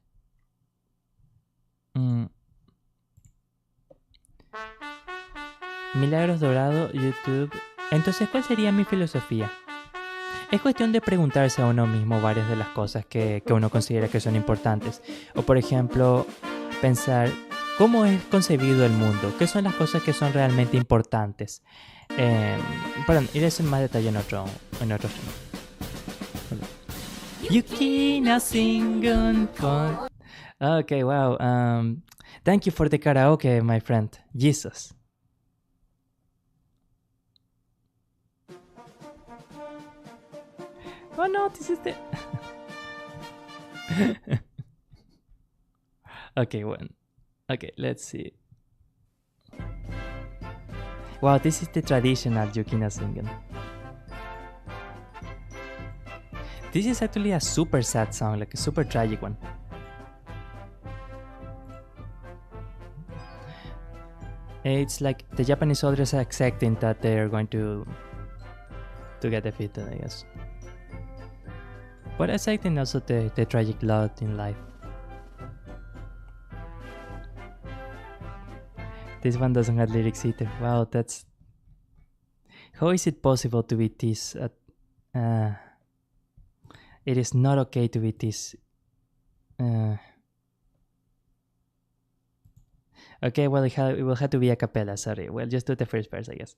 Milagros Dorado, YouTube. Entonces, ¿cuál sería mi filosofía? Es cuestión de preguntarse a uno mismo varias de las cosas que uno considera que son importantes. O por ejemplo, pensar cómo es concebido el mundo, qué son las cosas que son realmente importantes. Perdón, iré en más detalle en otro stream. Yuki no Shingun. Okay, wow. Thank you for the karaoke, my friend. Jesus. Oh no, this is the... Okay, let's see. Wow, this is the traditional Yuki no Shingun. This is actually a super sad song, like a super tragic one. It's like the Japanese audience accepting that they are going to get defeated, I guess. But accepting also the tragic lot in life. This one doesn't have lyrics either. Wow, that's... How is it possible to be this... It is not okay to be this... Okay, well, it will have to be a cappella, sorry. Well, just do the first verse, I guess.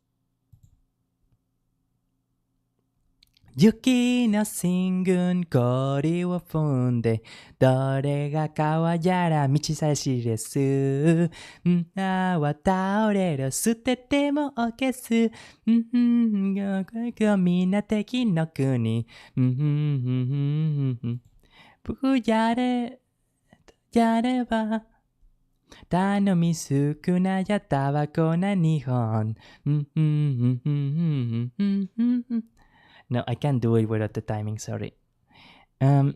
Yuki no Shingun kori wo funde dore ga kawayara michi sashi desu na wa taoreru sutete mo okesu minateki no kuni buku yareba Tano misuku na yatabako na nihon. No, I can't do it without the timing, sorry. And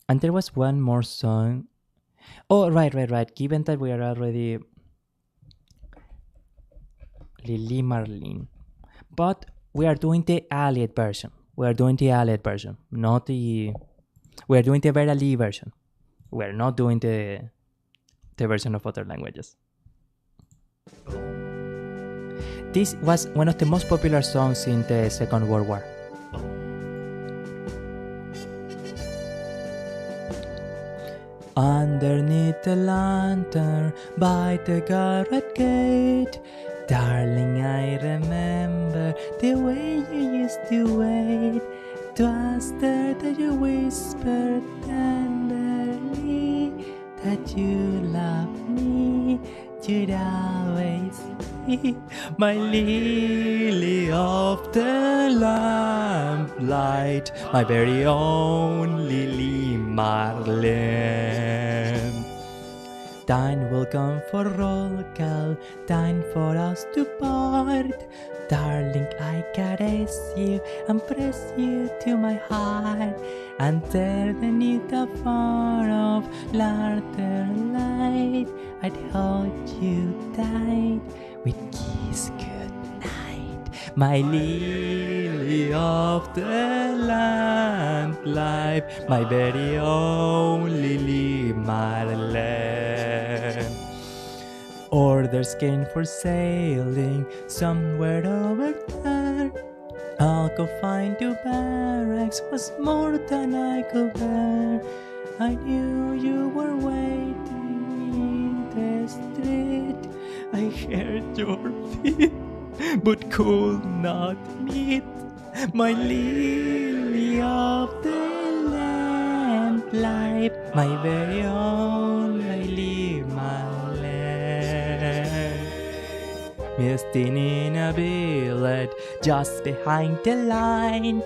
there was one more song. Oh, right. Given that we are already Lily Marlene. But we are doing the allied version. Not the... We are doing the Vera Lee version. We are not doing the version of other languages. This was one of the most popular songs in the Second World War. Underneath the lantern by the garret gate, darling, I remember the way you used to wait. 'Twas there that you whispered tenderly that you love me, you'd always be my lily of the lamplight, my very own Lily Marlene. Time will come for roll call, time for us to part. Darling, I caress you and press you to my heart, and there beneath the far off lantern light, I'd hold you tight with kiss goodnight, my lily of the lamplight, my very own Lily Marlene. Orders came for sailing somewhere over there. I'll go find you, barracks was more than I could bear. I knew you were waiting in the street. I heard your feet, but could not meet my lily of the lamplight, my very own Lily Marlene. Misting in a billet just behind the line.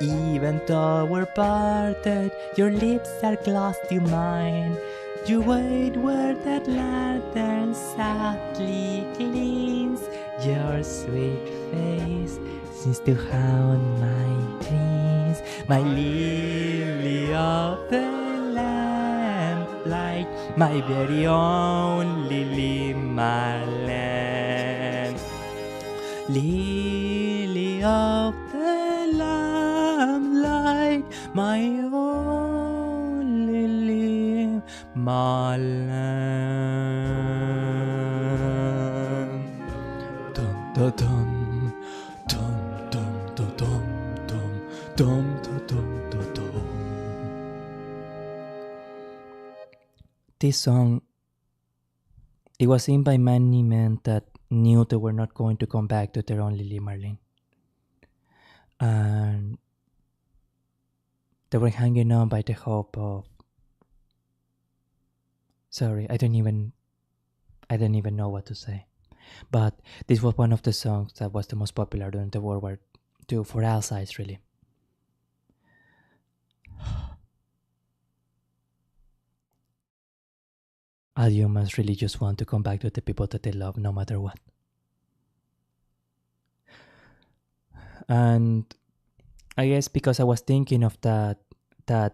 Even though we're parted, your lips are close to mine. You wait where that lantern softly gleams. Your sweet face seems to haunt my dreams. My lily of the lamplight, my very own Lily Marlene. Lily of the lamplight, my own Lily Marlene. Dum dum dum dum dum dum dum dum dum dum dum dum. This song, it was seen by many men that knew they were not going to come back to their own Lily Marlene. And they were hanging on by the hope of... Sorry, I don't even know what to say. But this was one of the songs that was the most popular during the World War II for all sides, really. All humans really just want to come back to the people that they love no matter what. And I guess because I was thinking of that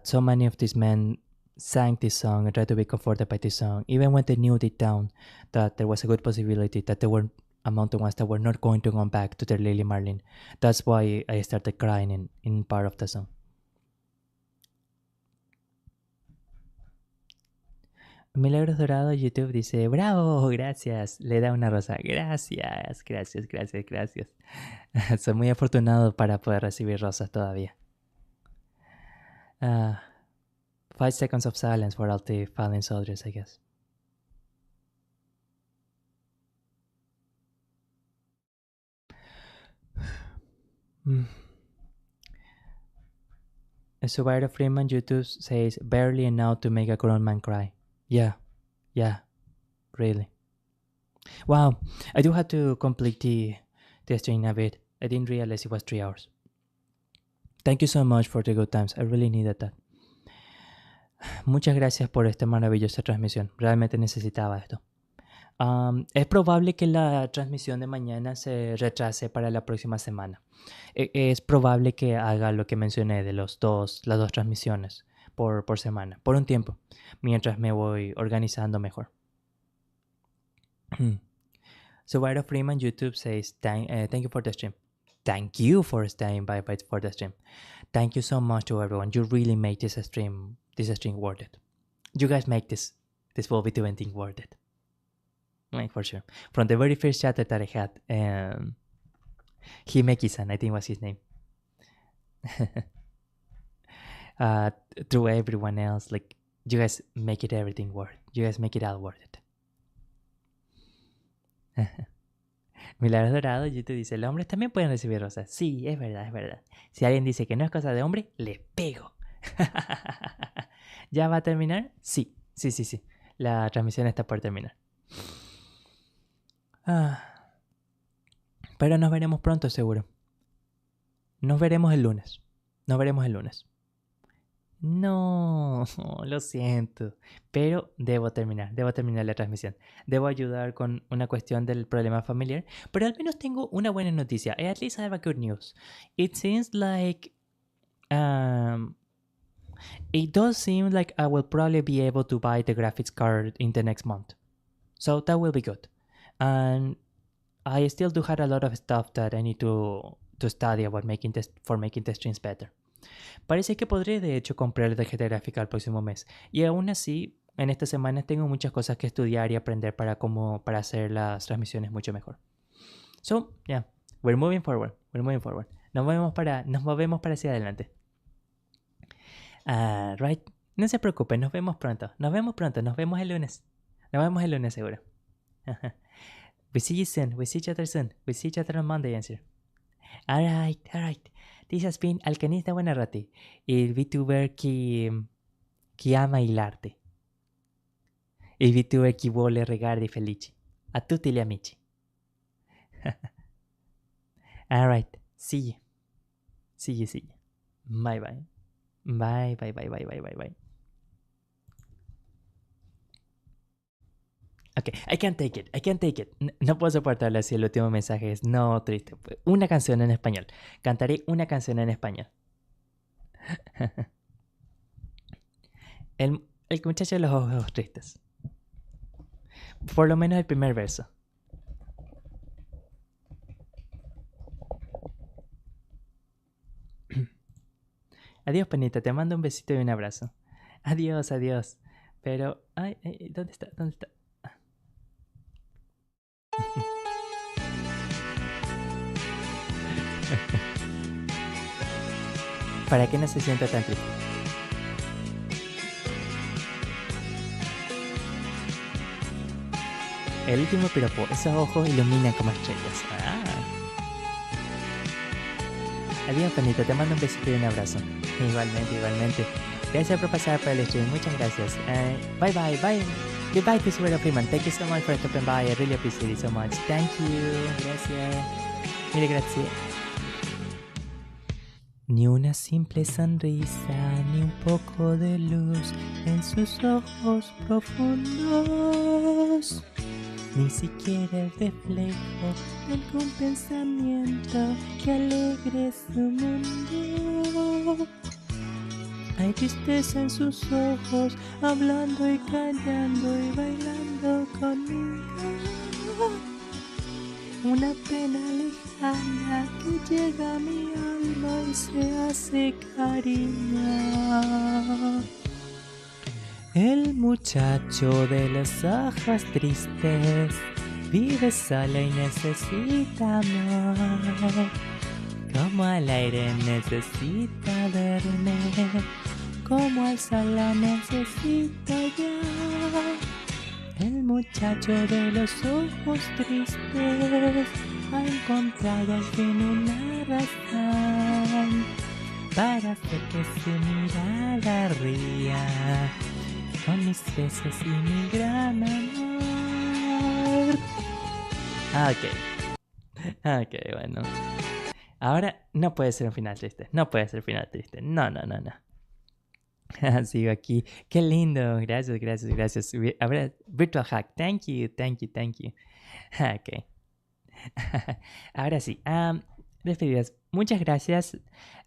so many of these men sang this song and tried to be comforted by this song, even when they knew deep down that there was a good possibility that they were among the ones that were not going to come back to their Lily Marlene. That's why I started crying in part of the song. Milagros Dorado YouTube dice, bravo, gracias, le da una rosa, gracias. Soy muy afortunado para poder recibir rosas todavía. 5 seconds of silence for all the fallen soldiers, I guess. Subaru Freeman YouTube says, barely enough to make a grown man cry. Yeah, really. Wow, I do have to complete the stream a bit. I didn't realize it was 3 hours. Thank you so much for the good times. I really needed that. Muchas gracias por esta maravillosa transmisión. Realmente necesitaba esto. Es probable que la transmisión de mañana se retrase para la próxima semana. Es probable que haga lo que mencioné de las dos transmisiones por semana, por un tiempo, mientras me voy organizando mejor. So Vito Freeman YouTube says, thank you for the stream. Thank you for staying by for the stream. Thank you so much to everyone. You really made this stream worth it. You guys make this VTubing thing worth it. Like, for sure. From the very first chat that I had, Himeki-san, I think was his name. Through everyone else, like, you guys make it everything worth. You guys make it all worth it. Milagros Dorado, YouTube dice, los hombres también pueden recibir rosas. Sí, es verdad. Si alguien dice que no es cosa de hombre, le pego. ¿Ya va a terminar? Sí. La transmisión está por terminar. Pero nos veremos pronto, seguro. Nos veremos el lunes. No, lo siento. Pero debo terminar la transmisión. Debo ayudar con una cuestión del problema familiar. Pero al menos tengo una buena noticia. At least I have a good news. It seems like... it does seem like I will probably be able to buy the graphics card in the next month. So that will be good. And I still do have a lot of stuff that I need to study about making the streams better. Parece que podré de hecho comprar la tarjeta gráfica el próximo mes. Y aún así, en estas semanas tengo muchas cosas que estudiar y aprender para hacer las transmisiones mucho mejor. So, yeah, we're moving forward. Nos movemos para hacia adelante. Right. No se preocupen, nos vemos pronto. Nos vemos el lunes. Seguro. We see you soon. We see each other soon. We see each other on Monday, answer. Alright. This has been Alcanista Buonarroti, il VTuber che ama il arte. Il VTuber che vuole regardi felici. A tutti gli amici. Alright, see you. Bye. Ok, I can't take it, I can't take it. No puedo soportarlo si el último mensaje es no triste. Una canción en español. Cantaré una canción en español. El muchacho de los ojos tristes. Por lo menos el primer verso. Adiós, panita, te mando un besito y un abrazo. Adiós, adiós. Pero, ay, ¿dónde está? ¿Dónde está? Para que no se sienta tan triste. El último piropo, esos ojos iluminan como estrellas. Adiós, panita, te mando un besito y un abrazo. Igualmente, igualmente. Gracias por pasar por el stream, muchas gracias. Bye bye, bye. Goodbye, VTUBER Freeman. Thank you so much for stopping by. I really appreciate it so much. Thank you. Gracias. Mille grazie. Ni una simple sonrisa, ni un poco de luz en sus ojos profundos. Ni siquiera el reflejo de algún pensamiento que alegre su mundo. Hay tristeza en sus ojos, hablando y callando y bailando conmigo. Una pena lejana que llega a mi alma y se hace cariño. El muchacho de los ojos tristes vive solo y necesita amor. Como el aire necesita dormir, como el sol la necesito yo. El muchacho de los ojos tristes ha encontrado al fin una razón para hacer que su mirada ría con mis besos y mi gran amor. Ok, bueno. Ahora no puede ser un final triste. No puede ser un final triste. No. Sigo aquí. Qué lindo. Gracias. Ahora, virtual hack. Thank you. Ok. Ahora sí. Despedidas. Muchas gracias.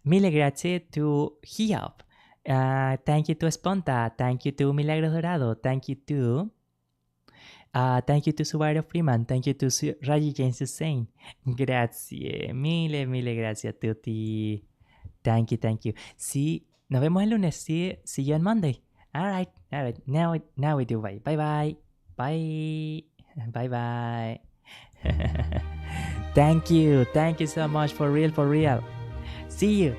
Mille grazie to Hiop. Thank you to Sponta. Thank you to Milagros Dorado. Thank you to Subaru Freeman. Thank you to Raji James Hussein. Grazie. Mille gracias a tutti. Thank you. Sí, nos vemos el lunes. See you on Monday. All right. Now we do bye. Bye. Thank you so much, for real. See you.